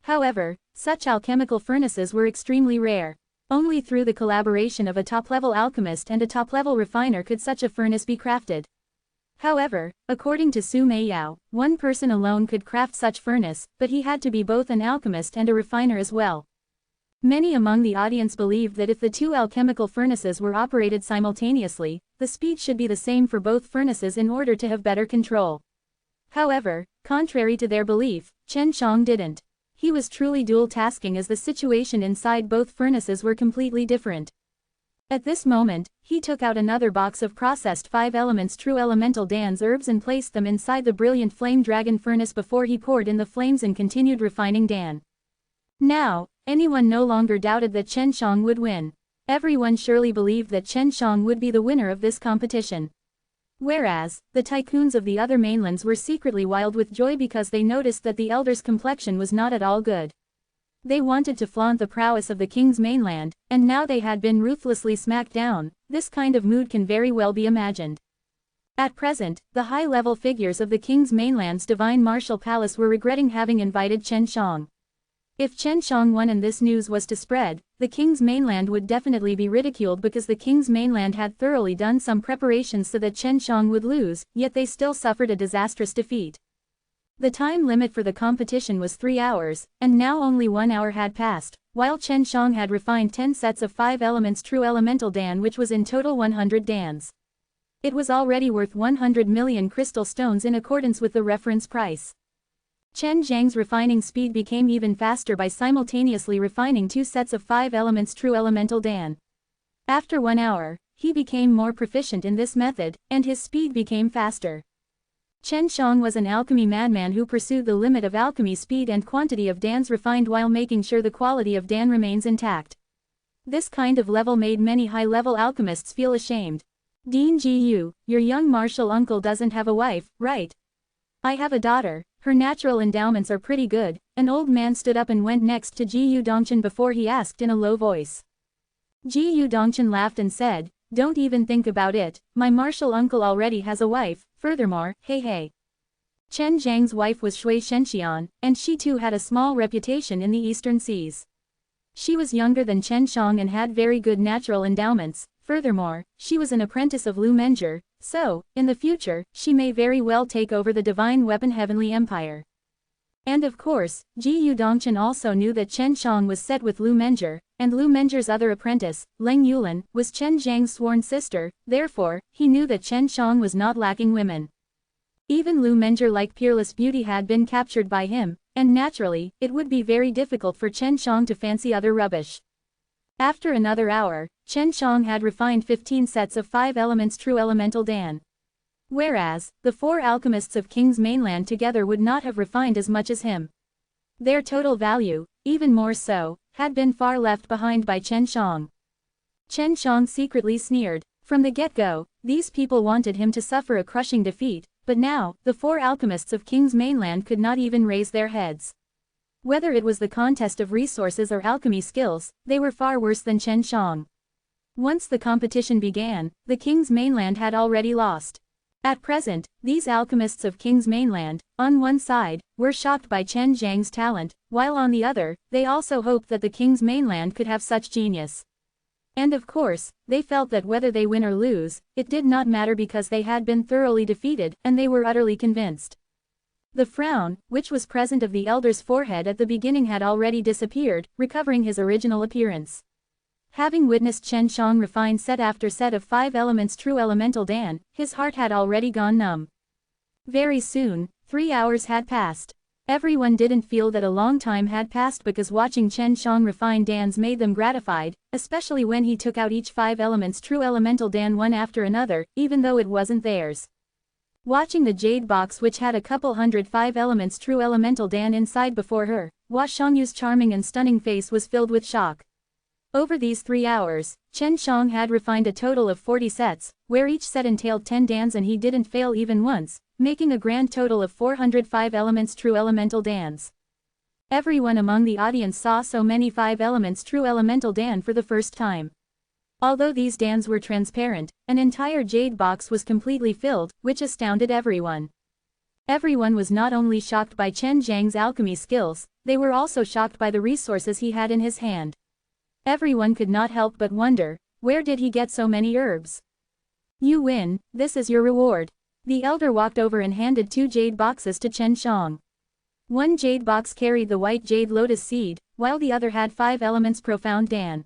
S1: However, such alchemical furnaces were extremely rare. Only through the collaboration of a top-level alchemist and a top-level refiner could such a furnace be crafted. However, according to Su Meiyao, one person alone could craft such furnace, but he had to be both an alchemist and a refiner as well. Many among the audience believed that if the 2 alchemical furnaces were operated simultaneously, the speed should be the same for both furnaces in order to have better control. However, contrary to their belief, Chen Shang didn't. He was truly dual-tasking as the situation inside both furnaces were completely different. At this moment, he took out another box of processed 5 elements true elemental dans herbs and placed them inside the Brilliant Flame Dragon Furnace before he poured in the flames and continued refining Dan. Now, anyone no longer doubted that Chen Shang would win. Everyone surely believed that Chen Shang would be the winner of this competition. Whereas, the tycoons of the other mainlands were secretly wild with joy because they noticed that the elder's complexion was not at all good. They wanted to flaunt the prowess of the king's mainland, and now they had been ruthlessly smacked down. This kind of mood can very well be imagined. At present, the high-level figures of the king's mainland's divine martial palace were regretting having invited Chen Shang. If Chen Shang won and this news was to spread, the king's mainland would definitely be ridiculed because the king's mainland had thoroughly done some preparations so that Chen Shang would lose, yet they still suffered a disastrous defeat. The time limit for the competition was 3 hours, and now only 1 hour had passed. while Chen Shang had refined 10 sets of 5 elements true elemental Dan, which was in total 100 Dans. It was already worth 100 million crystal stones in accordance with the reference price. Chen Zhang's refining speed became even faster by simultaneously refining 2 sets of 5 elements true elemental Dan. After 1 hour, he became more proficient in this method, and his speed became faster. Chen Shang was an alchemy madman who pursued the limit of alchemy speed and quantity of Dans refined while making sure the quality of Dan remains intact. This kind of level made many high-level alchemists feel ashamed. Dean Ji Yu, your young martial uncle doesn't have a wife, right? I have a daughter, her natural endowments are pretty good. An old man stood up and went next to Ji Yu Dongchen before he asked in a low voice. Ji Yu Dongchen laughed and said, don't even think about it, my martial uncle already has a wife, furthermore, hey. Chen Zhang's wife was Shui Shenxian, and she too had a small reputation in the eastern seas. She was younger than Chen Shang and had very good natural endowments, furthermore, she was an apprentice of Lu Menjie, so, in the future, she may very well take over the divine weapon Heavenly Empire. And of course, Ji Yu Dongchen also knew that Chen Shang was set with Lu Menjie, and Lu Menjie's other apprentice, Leng Yulan, was Chen Zhang's sworn sister, therefore, he knew that Chen Shang was not lacking women. Even Lu Menjie-like peerless beauty had been captured by him, and naturally, it would be very difficult for Chen Shang to fancy other rubbish. After another hour, Chen Shang had refined 15 sets of 5 elements true elemental Dan. Whereas, the 4 alchemists of King's Mainland together would not have refined as much as him. Their total value, even more so, had been far left behind by Chen Shang. Chen Shang secretly sneered. From the get-go, these people wanted him to suffer a crushing defeat, but now, the 4 alchemists of King's Mainland could not even raise their heads. Whether it was the contest of resources or alchemy skills, they were far worse than Chen Shang. Once the competition began, the King's Mainland had already lost. At present, these alchemists of King's Mainland, on one side, were shocked by Chen Zhang's talent, while on the other, they also hoped that the King's Mainland could have such genius. And of course, they felt that whether they win or lose, it did not matter because they had been thoroughly defeated, and they were utterly convinced. The frown, which was present of the elder's forehead at the beginning had already disappeared, recovering his original appearance. Having witnessed Chen Shang refine set after set of 5 elements true elemental Dan, his heart had already gone numb. Very soon, 3 hours had passed. Everyone didn't feel that a long time had passed because watching Chen Shang refine Dans made them gratified, especially when he took out each 5 elements true elemental Dan one after another, even though it wasn't theirs. Watching the jade box which had a couple hundred 5 elements true elemental Dan inside before her, Hua Xiangyu's charming and stunning face was filled with shock. Over these 3 hours, Chen Shang had refined a total of 40 sets, where each set entailed 10 Dans and he didn't fail even once, making a grand total of 405 elements true elemental Dans. Everyone among the audience saw so many 5 elements true elemental Dan for the first time. Although these Dans were transparent, an entire jade box was completely filled, which astounded everyone. Everyone was not only shocked by Chen Zhang's alchemy skills, they were also shocked by the resources he had in his hand. Everyone could not help but wonder, where did he get so many herbs? You win, this is your reward. The elder walked over and handed 2 jade boxes to Chen Shang. One jade box carried the white jade lotus seed, while the other had 5 elements profound Dan.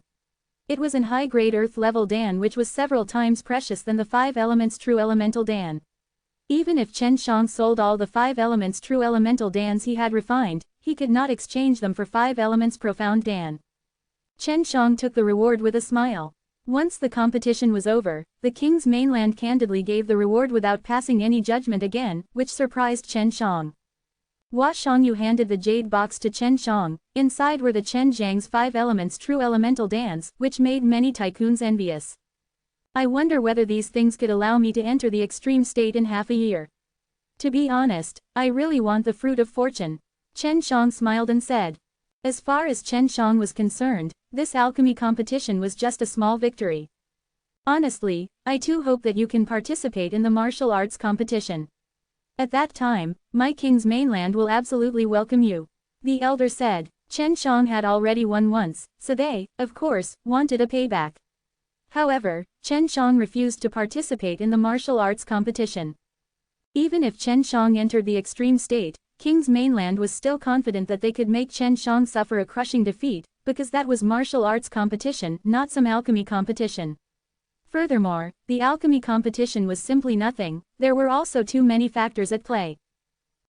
S1: It was an high-grade earth-level Dan which was several times precious than the 5 elements true elemental Dan. Even if Chen Shang sold all the 5 elements true elemental Dans he had refined, he could not exchange them for 5 elements profound Dan. Chen Shang took the reward with a smile. Once the competition was over, the King's Mainland candidly gave the reward without passing any judgment again, which surprised Chen Shang. Hua Xiangyu handed the jade box to Chen Shang. Inside were the Chen Zhang's 5 elements true elemental Dans, which made many tycoons envious. I wonder whether these things could allow me to enter the extreme state in half a year. To be honest, I really want the fruit of fortune. Chen Shang smiled and said. As far as Chen Shang was concerned, this alchemy competition was just a small victory. Honestly, I too hope that you can participate in the martial arts competition. At that time, my King's Mainland will absolutely welcome you. The elder said. Chen Shang had already won once, so they, of course, wanted a payback. However, Chen Shang refused to participate in the martial arts competition. Even if Chen Shang entered the extreme state, King's Mainland was still confident that they could make Chen Shang suffer a crushing defeat, because that was martial arts competition, not some alchemy competition. Furthermore, the alchemy competition was simply nothing, there were also too many factors at play.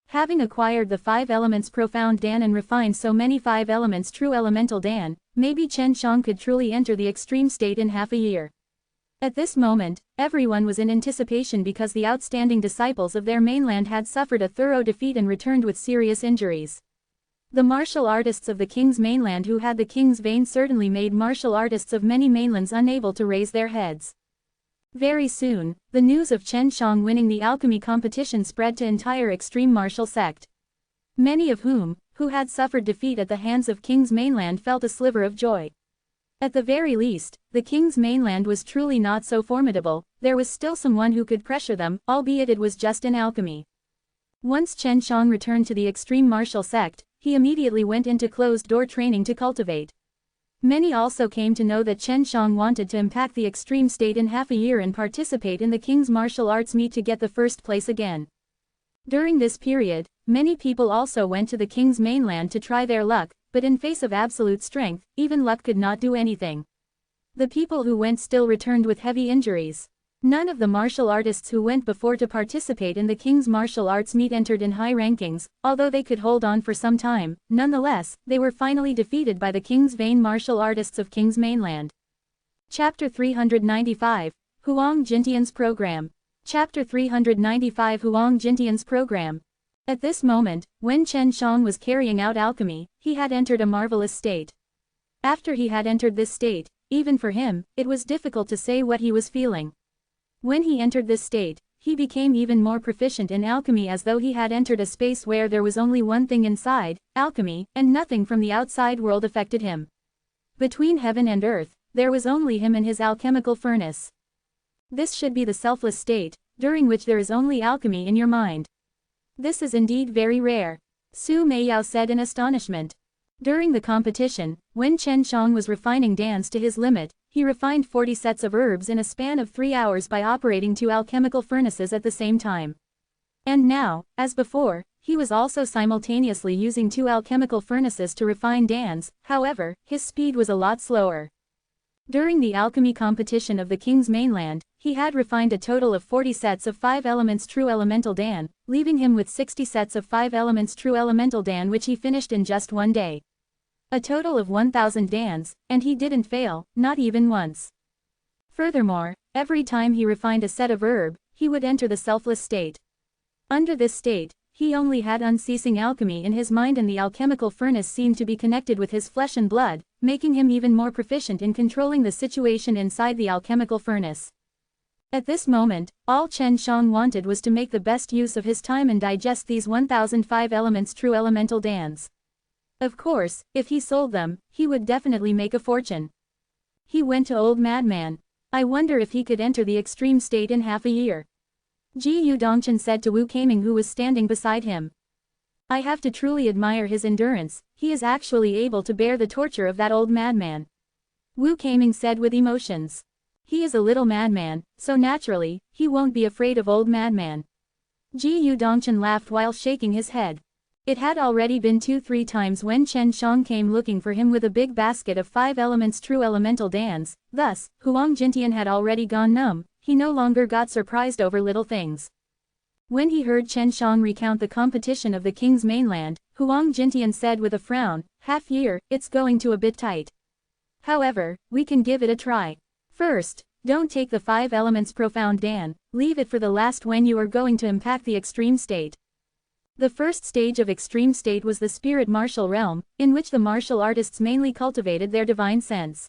S1: Having acquired the 5 elements profound Dan and refined so many 5 elements true elemental Dan, maybe Chen Shang could truly enter the extreme state in half a year. At this moment, everyone was in anticipation because the outstanding disciples of their mainland had suffered a thorough defeat and returned with serious injuries. The martial artists of the king's mainland who had the king's vein certainly made martial artists of many mainlands unable to raise their heads. Very soon, the news of Chen Shang winning the alchemy competition spread to entire extreme martial sect. Many of whom, who had suffered defeat at the hands of king's mainland, felt a sliver of joy. At the very least, the king's mainland was truly not so formidable, there was still someone who could pressure them, albeit it was just in alchemy. Once Chen Shang returned to the extreme martial sect, he immediately went into closed-door training to cultivate. Many also came to know that Chen Shang wanted to impact the extreme state in half a year and participate in the king's martial arts meet to get the first place again. During this period, many people also went to the king's mainland to try their luck, but in face of absolute strength, even luck could not do anything. The people who went still returned with heavy injuries. None of the martial artists who went before to participate in the king's martial arts meet entered in high rankings, although they could hold on for some time. Nonetheless, they were finally defeated by the king's vain martial artists of king's mainland. Chapter 395, Huang Jintian's Program. Chapter 395 Huang Jintian's Program. At this moment, when Chen Shang was carrying out alchemy, he had entered a marvelous state. After he had entered this state, even for him, it was difficult to say what he was feeling. When he entered this state, he became even more proficient in alchemy, as though he had entered a space where there was only one thing inside, alchemy, and nothing from the outside world affected him. Between heaven and earth, there was only him and his alchemical furnace. This should be the selfless state, during which there is only alchemy in your mind. This is indeed very rare, Su Meiyao said in astonishment. During the competition, when Chen Shang was refining dans to his limit, he refined 40 sets of herbs in a span of 3 hours by operating 2 alchemical furnaces at the same time. And now, as before, he was also simultaneously using 2 alchemical furnaces to refine dans, however, his speed was a lot slower. During the alchemy competition of the king's mainland, he had refined a total of 40 sets of 5 elements true elemental Dan, leaving him with 60 sets of 5 elements true elemental Dan, which he finished in just one day. A total of 1,000 dans, and he didn't fail, not even once. Furthermore, every time he refined a set of herb, he would enter the selfless state. Under this state, he only had unceasing alchemy in his mind, and the alchemical furnace seemed to be connected with his flesh and blood, making him even more proficient in controlling the situation inside the alchemical furnace. At this moment, all Chen Shang wanted was to make the best use of his time and digest these 1,005 elements true elemental dans. Of course, if he sold them, he would definitely make a fortune. He went to Old Madman. I wonder if he could enter the extreme state in half a year. Ji Yu Dongchen said to Wu Kaming, who was standing beside him. I have to truly admire his endurance, he is actually able to bear the torture of that old madman. Wu Kaming said with emotions. He is a little madman, so naturally, he won't be afraid of old madman. Ji Yu Dongchen laughed while shaking his head. It had already been 2-3 times when Chen Shang came looking for him with a big basket of 5 elements true elemental dans, thus, Huang Jintian had already gone numb, he no longer got surprised over little things. When he heard Chen Shang recount the competition of the king's mainland, Huang Jintian said with a frown, half year, it's going to a bit tight. However, we can give it a try. First, don't take the 5 elements profound Dan, leave it for the last when you are going to impact the extreme state. The first stage of extreme state was the spirit martial realm, in which the martial artists mainly cultivated their divine sense.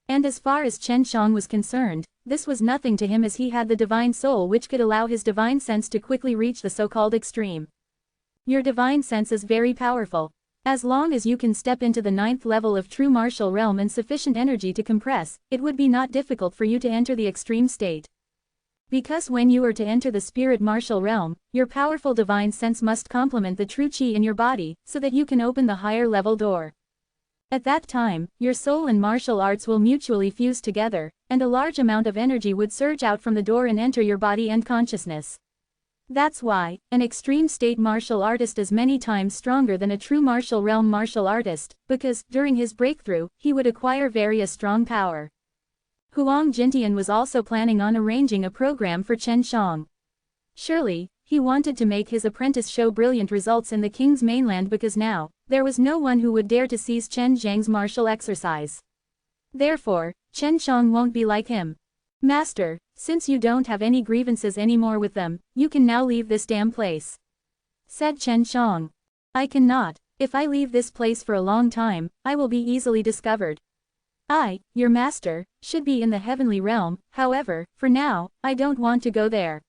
S1: And as far as Chen Shang was concerned, this was nothing to him, as he had the divine soul which could allow his divine sense to quickly reach the so-called extreme. Your divine sense is very powerful. As long as you can step into the 9th level of true martial realm and sufficient energy to compress, it would be not difficult for you to enter the extreme state. Because when you are to enter the spirit martial realm, your powerful divine sense must complement the true chi in your body, so that you can open the higher level door. At that time, your soul and martial arts will mutually fuse together, and a large amount of energy would surge out from the door and enter your body and consciousness. That's why, an extreme state martial artist is many times stronger than a true martial realm martial artist, because, during his breakthrough, he would acquire very strong power. Huang Jintian was also planning on arranging a program for Chen Shang. Surely, he wanted to make his apprentice show brilliant results in the king's mainland because now, there was no one who would dare to seize Chen Zhang's martial exercise. Therefore, Chen Shang won't be like him. Master, since you don't have any grievances anymore with them, you can now leave this damn place, said Chen Shang. I cannot. If I leave this place for a long time, I will be easily discovered. I, your master, should be in the heavenly realm, however, for now, I don't want to go there.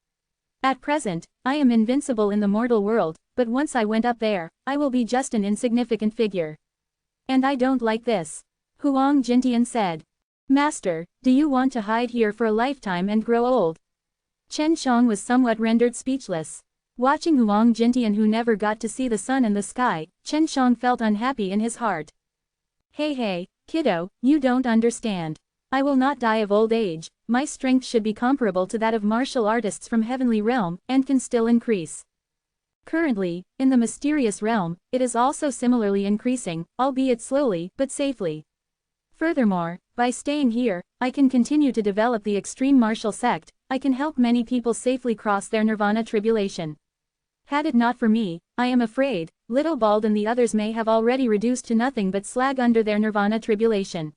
S1: At present, I am invincible in the mortal world, but once I went up there, I will be just an insignificant figure. And I don't like this. Huang Jintian said. Master, do you want to hide here for a lifetime and grow old? Chen Shang was somewhat rendered speechless. Watching Huang Jintian, who never got to see the sun and the sky, Chen Shang felt unhappy in his heart. Hey, kiddo, you don't understand. I will not die of old age, my strength should be comparable to that of martial artists from heavenly realm, and can still increase. Currently, in the mysterious realm, it is also similarly increasing, albeit slowly, but safely. Furthermore, by staying here, I can continue to develop the extreme martial sect, I can help many people safely cross their nirvana tribulation. Had it not for me, I am afraid, Little Bald and the others may have already reduced to nothing but slag under their nirvana tribulation.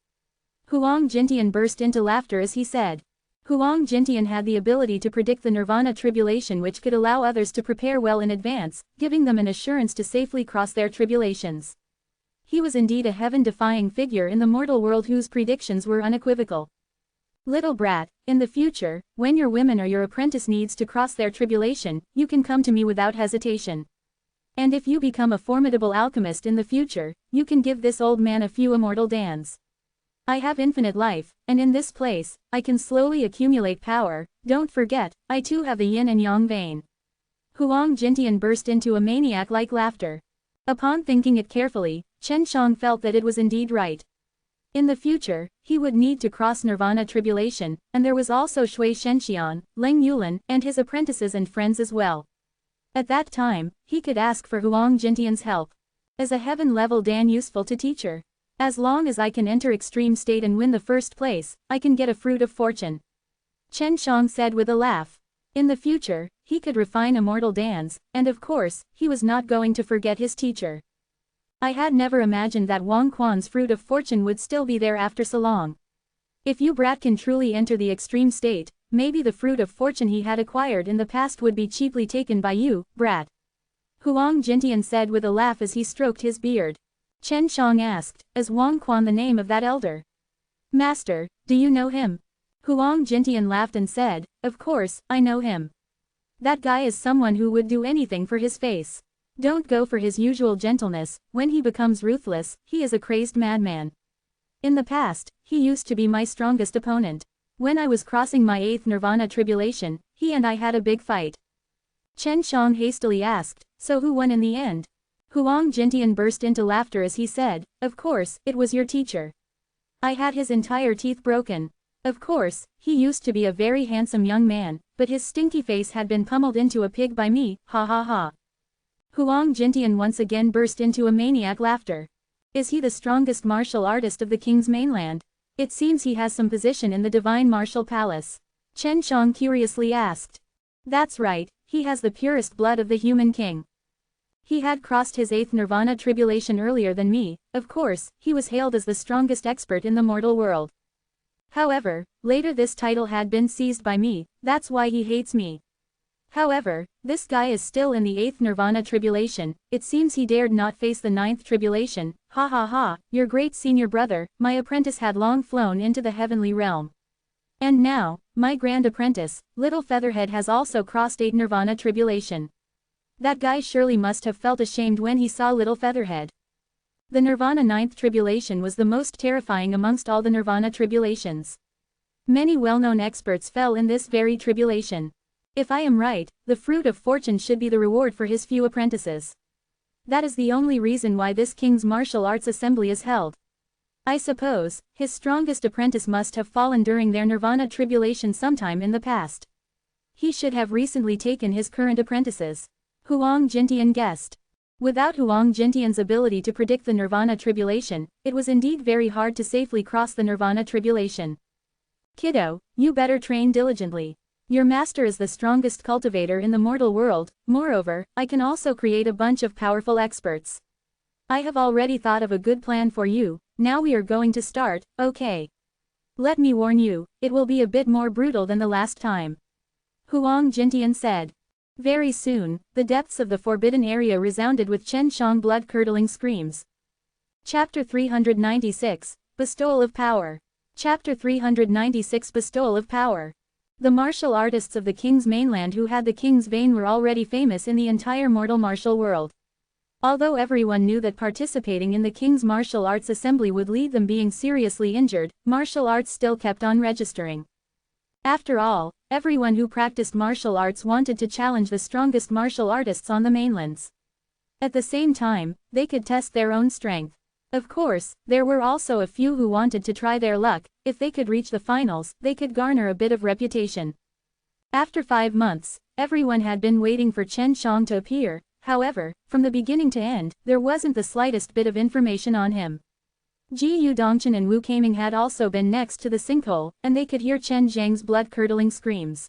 S1: Huang Jintian burst into laughter as he said. Huang Jintian had the ability to predict the nirvana tribulation, which could allow others to prepare well in advance, giving them an assurance to safely cross their tribulations. He was indeed a heaven-defying figure in the mortal world whose predictions were unequivocal. Little brat, in the future, when your women or your apprentice needs to cross their tribulation, you can come to me without hesitation. And if you become a formidable alchemist in the future, you can give this old man a few immortal dans. I have infinite life, and in this place, I can slowly accumulate power. Don't forget, I too have the yin and yang vein. Huang Jintian burst into a maniac-like laughter. Upon thinking it carefully, Chen Shang felt that it was indeed right. In the future, he would need to cross nirvana tribulation, and there was also Shui Shenxian, Leng Yulin, and his apprentices and friends as well. At that time, he could ask for Huang Jintian's help. Is a heaven-level Dan useful to teacher? As long as I can enter extreme state and win the first place, I can get a fruit of fortune. Chen Shang said with a laugh. In the future, he could refine immortal dans, and of course, he was not going to forget his teacher. I had never imagined that Wang Quan's fruit of fortune would still be there after so long. If you brat can truly enter the extreme state, maybe the fruit of fortune he had acquired in the past would be cheaply taken by you, brat. Huang Jintian said with a laugh as he stroked his beard. Chen Shang asked, is Wang Quan the name of that elder? Master, do you know him? Huang Jintian laughed and said, of course, I know him. That guy is someone who would do anything for his face. Don't go for his usual gentleness, when he becomes ruthless, he is a crazed madman. In the past, he used to be my strongest opponent. When I was crossing my 8th nirvana tribulation, he and I had a big fight. Chen Shang hastily asked, so who won in the end? Huang Jintian burst into laughter as he said, of course, it was your teacher. I had his entire teeth broken. Of course, he used to be a very handsome young man, but his stinky face had been pummeled into a pig by me, ha ha ha. Huang Jintian once again burst into a maniac laughter. Is he the strongest martial artist of the king's mainland? It seems he has some position in the divine martial palace. Chen Shang curiously asked. That's right, he has the purest blood of the human king. He had crossed his 8th nirvana tribulation earlier than me, of course, he was hailed as the strongest expert in the mortal world. However, later this title had been seized by me, that's why he hates me. However, this guy is still in the 8th nirvana tribulation, it seems he dared not face the 9th tribulation, ha ha ha, your great senior brother, my apprentice had long flown into the heavenly realm. And now, my grand apprentice, Little Featherhead has also crossed 8 nirvana tribulation. That guy surely must have felt ashamed when he saw Little Featherhead. The Nirvana 9th tribulation was the most terrifying amongst all the Nirvana tribulations. Many well-known experts fell in this very tribulation. If I am right, the fruit of fortune should be the reward for his few apprentices. That is the only reason why this king's martial arts assembly is held. I suppose, his strongest apprentice must have fallen during their Nirvana tribulation sometime in the past. He should have recently taken his current apprentices. Huang Jintian guessed. Without Huang Jintian's ability to predict the Nirvana tribulation, it was indeed very hard to safely cross the Nirvana tribulation. Kiddo, you better train diligently. Your master is the strongest cultivator in the mortal world. Moreover, I can also create a bunch of powerful experts. I have already thought of a good plan for you. Now we are going to start, okay? Let me warn you, it will be a bit more brutal than the last time. Huang Jintian said. Very soon, the depths of the forbidden area resounded with Chen Shang blood-curdling screams. Chapter 396, Bestowal of Power. Chapter 396 Bestowal of Power. The martial artists of the king's mainland who had the king's vein were already famous in the entire mortal martial world. Although everyone knew that participating in the king's martial arts assembly would lead them being seriously injured, martial arts still kept on registering. After all, everyone who practiced martial arts wanted to challenge the strongest martial artists on the mainlands. At the same time, they could test their own strength. Of course, there were also a few who wanted to try their luck. If they could reach the finals, they could garner a bit of reputation. After 5 months, everyone had been waiting for Chen Shang to appear. However, from the beginning to end, there wasn't the slightest bit of information on him. Ji Yu Dongchen and Wu Kaming had also been next to the sinkhole, and they could hear Chen Zhang's blood-curdling screams.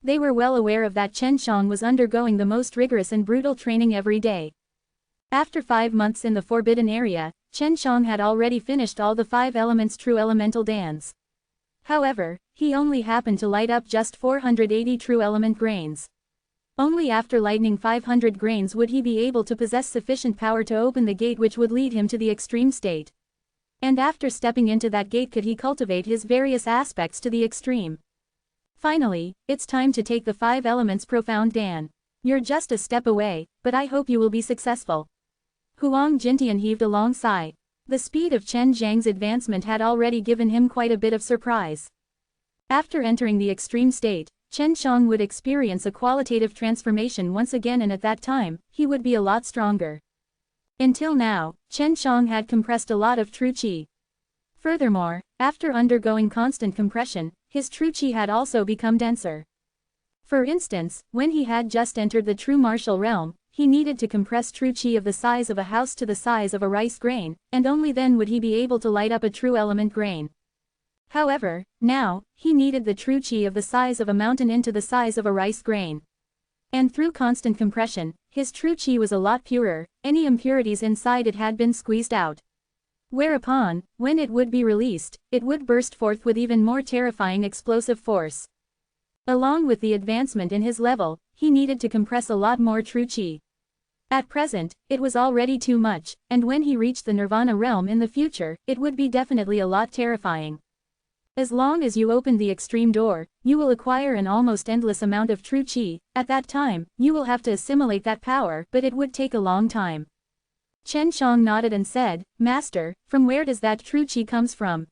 S1: They were well aware of that Chen Shang was undergoing the most rigorous and brutal training every day. After 5 months in the forbidden area, Chen Shang had already finished all the 5 elements true elemental dance. However, he only happened to light up just 480 true element grains. Only after lightning 500 grains would he be able to possess sufficient power to open the gate which would lead him to the extreme state. And after stepping into that gate could he cultivate his various aspects to the extreme. Finally, it's time to take the 5 elements profound Dan. You're just a step away, but I hope you will be successful. Huang Jintian heaved a long sigh. The speed of Chen Zhang's advancement had already given him quite a bit of surprise. After entering the extreme state, Chen Shang would experience a qualitative transformation once again, and at that time, he would be a lot stronger. Until now, Chen Shang had compressed a lot of true qi. Furthermore, after undergoing constant compression, his true qi had also become denser. For instance, when he had just entered the true martial realm, he needed to compress true qi of the size of a house to the size of a rice grain, and only then would he be able to light up a true element grain. However, now, he needed the true qi of the size of a mountain into the size of a rice grain. And through constant compression, his true qi was a lot purer, any impurities inside it had been squeezed out. Whereupon, when it would be released, it would burst forth with even more terrifying explosive force. Along with the advancement in his level, he needed to compress a lot more true qi. At present, it was already too much, and when he reached the Nirvana realm in the future, it would be definitely a lot terrifying. As long as you open the extreme door, you will acquire an almost endless amount of true qi. At that time, you will have to assimilate that power, but it would take a long time. Chen Shang nodded and said, Master, from where does that true qi comes from?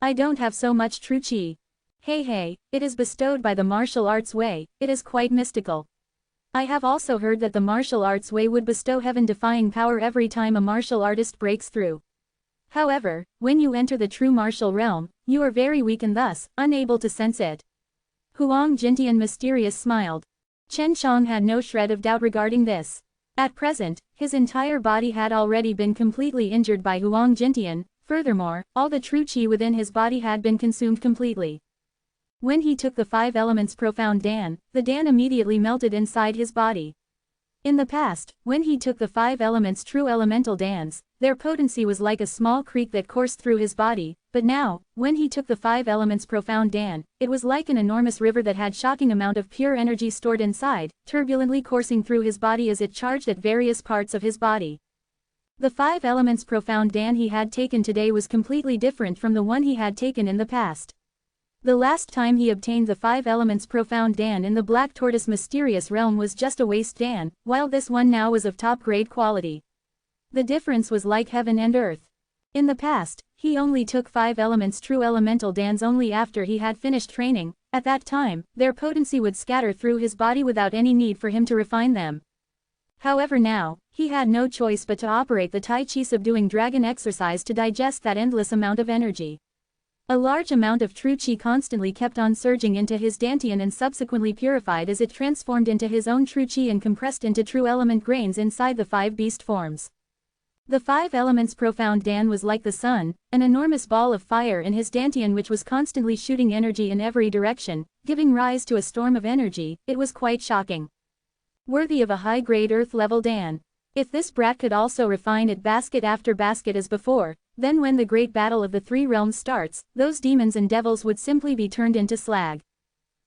S1: I don't have so much true qi. Hey, it is bestowed by the martial arts way, it is quite mystical. I have also heard that the martial arts way would bestow heaven-defying power every time a martial artist breaks through. However, when you enter the true martial realm, you are very weak and thus, unable to sense it. Huang Jintian mysterious smiled. Chen Shang had no shred of doubt regarding this. At present, his entire body had already been completely injured by Huang Jintian. Furthermore, all the true qi within his body had been consumed completely. When he took the 5 elements profound Dan, the Dan immediately melted inside his body. In the past, when he took the 5 elements true elemental dans, their potency was like a small creek that coursed through his body, but now, when he took the 5 elements profound Dan, it was like an enormous river that had shocking amount of pure energy stored inside, turbulently coursing through his body as it charged at various parts of his body. The 5 elements profound Dan he had taken today was completely different from the one he had taken in the past. The last time he obtained the 5 elements profound Dan in the Black Tortoise mysterious realm was just a waste Dan, while this one now was of top-grade quality. The difference was like heaven and earth. In the past, he only took 5 elements true elemental Dans only after he had finished training. At that time, their potency would scatter through his body without any need for him to refine them. However now, he had no choice but to operate the Tai Chi subduing dragon exercise to digest that endless amount of energy. A large amount of true qi constantly kept on surging into his dantian and subsequently purified as it transformed into his own true qi and compressed into true element grains inside the 5 beast forms. The 5 elements profound Dan was like the sun, an enormous ball of fire in his dantian which was constantly shooting energy in every direction, giving rise to a storm of energy. It was quite shocking. Worthy of a high-grade earth-level Dan. If this brat could also refine it basket after basket as before, then when the great battle of the 3 realms starts, those demons and devils would simply be turned into slag.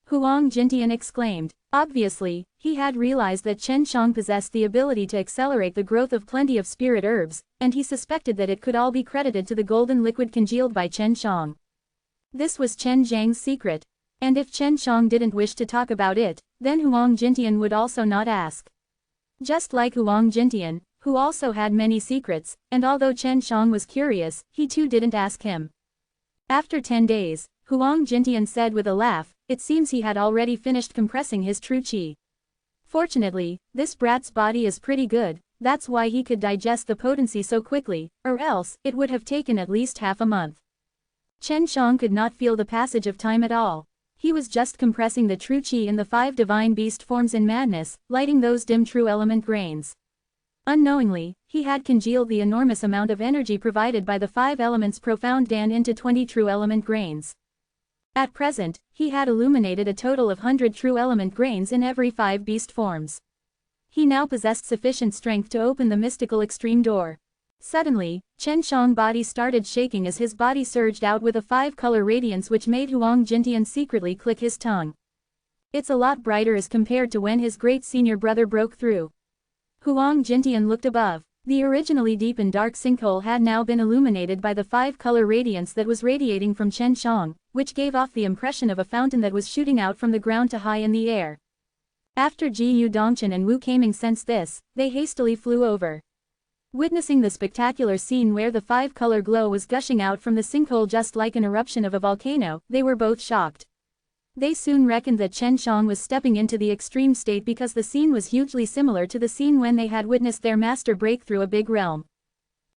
S1: Huang Jintian exclaimed. Obviously, he had realized that Chen Shang possessed the ability to accelerate the growth of plenty of spirit herbs, and he suspected that it could all be credited to the golden liquid congealed by Chen Shang. This was Chen Zhang's secret. And if Chen Shang didn't wish to talk about it, then Huang Jintian would also not ask. Just like Huang Jintian, who also had many secrets, and although Chen Shang was curious, he too didn't ask him. After 10 days, Huang Jintian said with a laugh, it seems he had already finished compressing his true qi. Fortunately, this brat's body is pretty good, that's why he could digest the potency so quickly, or else, it would have taken at least half a month. Chen Shang could not feel the passage of time at all. He was just compressing the true qi in the 5 divine beast forms in madness, lighting those dim true element grains. Unknowingly, he had congealed the enormous amount of energy provided by the 5 elements profound Dan into 20 true element grains. At present, he had illuminated a total of 100 true element grains in every 5 beast forms. He now possessed sufficient strength to open the mystical extreme door. Suddenly, Chen Shang's body started shaking as his body surged out with a 5-color radiance which made Huang Jintian secretly click his tongue. It's a lot brighter as compared to when his great senior brother broke through. Huang Jintian looked above. The originally deep and dark sinkhole had now been illuminated by the 5-color radiance that was radiating from Chen Shang, which gave off the impression of a fountain that was shooting out from the ground to high in the air. After Ji Dongchen and Wu Kaming sensed this, they hastily flew over. Witnessing the spectacular scene where the 5-color glow was gushing out from the sinkhole just like an eruption of a volcano, they were both shocked. They soon reckoned that Chen Shang was stepping into the extreme state because the scene was hugely similar to the scene when they had witnessed their master break through a big realm.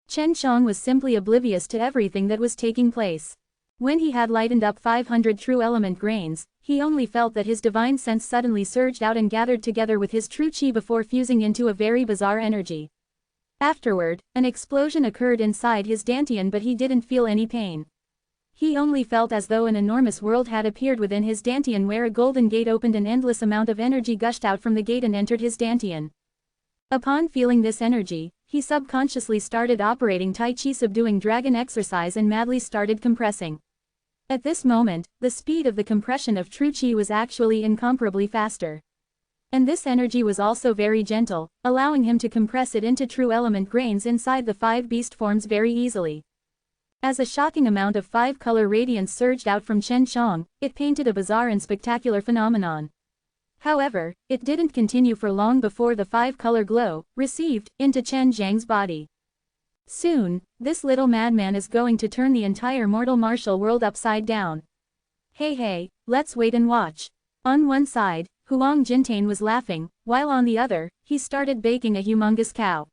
S1: Chen Shang was simply oblivious to everything that was taking place. When he had lightened up 500 true element grains, he only felt that his divine sense suddenly surged out and gathered together with his true qi before fusing into a very bizarre energy. Afterward, an explosion occurred inside his dantian but he didn't feel any pain. He only felt as though an enormous world had appeared within his dantian where a golden gate opened, an endless amount of energy gushed out from the gate and entered his dantian. Upon feeling this energy, he subconsciously started operating Tai Chi subduing dragon exercise and madly started compressing. At this moment, the speed of the compression of true qi was actually incomparably faster. And this energy was also very gentle, allowing him to compress it into true element grains inside the 5 beast forms very easily. As a shocking amount of 5-color radiance surged out from Chen Shang, it painted a bizarre and spectacular phenomenon. However, it didn't continue for long before the 5-color glow received into Chen Zhang's body. Soon, this little madman is going to turn the entire mortal martial world upside down. Hey, let's wait and watch. On one side, Huang Jintian was laughing, while on the other, he started baking a humongous cow.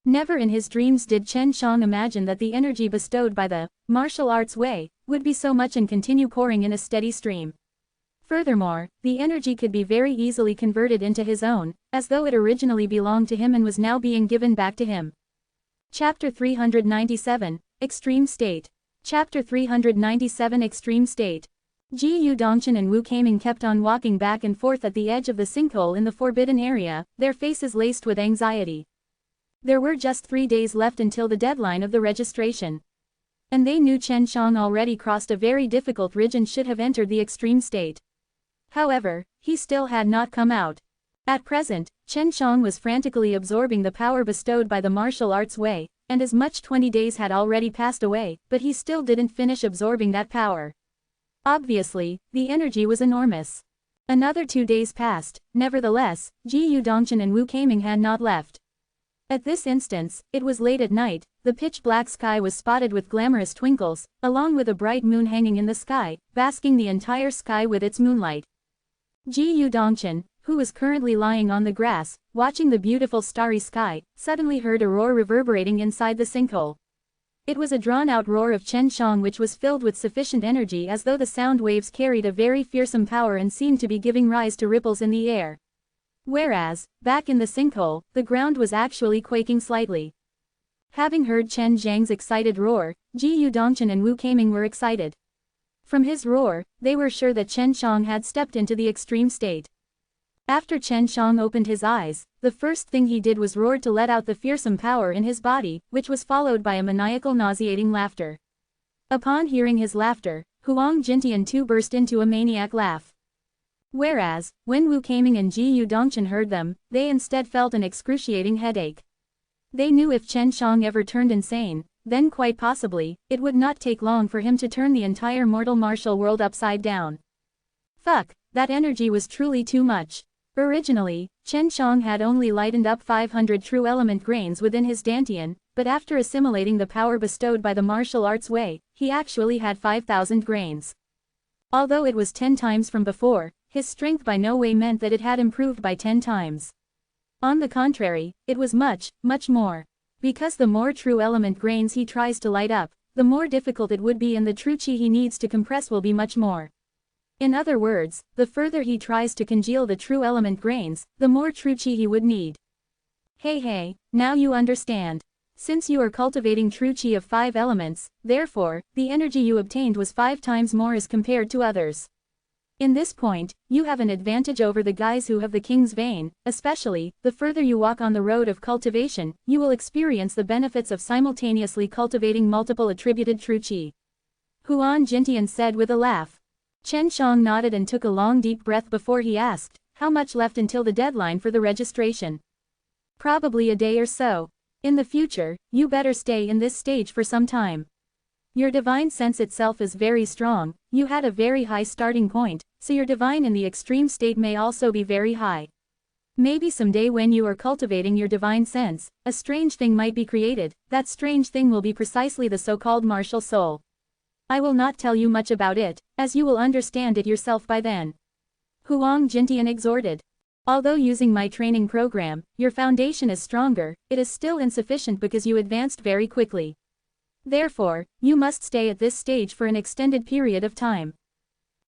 S1: Never in his dreams did Chen Shang imagine that the energy bestowed by the martial arts way would be so much and continue pouring in a steady stream. Furthermore, the energy could be very easily converted into his own, as though it originally belonged to him and was now being given back to him. Chapter 397, Extreme State. Chapter 397 Extreme State. Ji Dongchen and Wu Kaming kept on walking back and forth at the edge of the sinkhole in the forbidden area, their faces laced with anxiety. There were just 3 days left until the deadline of the registration. And they knew Chen Shang already crossed a very difficult ridge and should have entered the extreme state. However, he still had not come out. At present, Chen Shang was frantically absorbing the power bestowed by the martial arts way, and as much 20 days had already passed away, but he still didn't finish absorbing that power. Obviously, the energy was enormous. Another 2 days passed, nevertheless, Ji Dongchen and Wu Kaming had not left. At this instance, it was late at night, the pitch-black sky was spotted with glamorous twinkles, along with a bright moon hanging in the sky, basking the entire sky with its moonlight. Ji Dongchen, who was currently lying on the grass, watching the beautiful starry sky, suddenly heard a roar reverberating inside the sinkhole. It was a drawn-out roar of Chen Shang which was filled with sufficient energy as though the sound waves carried a very fearsome power and seemed to be giving rise to ripples in the air. Whereas, back in the sinkhole, the ground was actually quaking slightly. Having heard Chen Zhang's excited roar, Ji Yudongchen and Wu Keiming were excited. From his roar, they were sure that Chen Shang had stepped into the extreme state. After Chen Shang opened his eyes, the first thing he did was roar to let out the fearsome power in his body, which was followed by a maniacal nauseating laughter. Upon hearing his laughter, Huang Jintian too burst into a maniac laugh. Whereas, when Wu Keiming and Ji Yudongchen heard them, they instead felt an excruciating headache. They knew if Chen Shang ever turned insane, then quite possibly, it would not take long for him to turn the entire mortal martial world upside down. Fuck, that energy was truly too much. Originally, Chen Shang had only lightened up 500 true element grains within his dantian, but after assimilating the power bestowed by the martial arts way, he actually had 5,000 grains. Although it was 10 times from before, his strength by no way meant that it had improved by 10 times. On the contrary, it was much, much more. Because the more true element grains he tries to light up, the more difficult it would be, and the true chi he needs to compress will be much more. In other words, the further he tries to congeal the true element grains, the more true chi he would need. Hey, now you understand. Since you are cultivating true chi of 5 elements, therefore, the energy you obtained was 5 times more as compared to others. In this point, you have an advantage over the guys who have the king's vein, especially, the further you walk on the road of cultivation, you will experience the benefits of simultaneously cultivating multiple attributed true chi. Huan Jintian said with a laugh. Chen Shang nodded and took a long deep breath before he asked, how much left until the deadline for the registration? Probably a day or so. In the future, you better stay in this stage for some time. Your divine sense itself is very strong, you had a very high starting point, so your divine in the extreme state may also be very high. Maybe someday when you are cultivating your divine sense, a strange thing might be created, that strange thing will be precisely the so-called martial soul. I will not tell you much about it, as you will understand it yourself by then. Huang Jintian exhorted. Although using my training program, your foundation is stronger, it is still insufficient because you advanced very quickly. Therefore, you must stay at this stage for an extended period of time.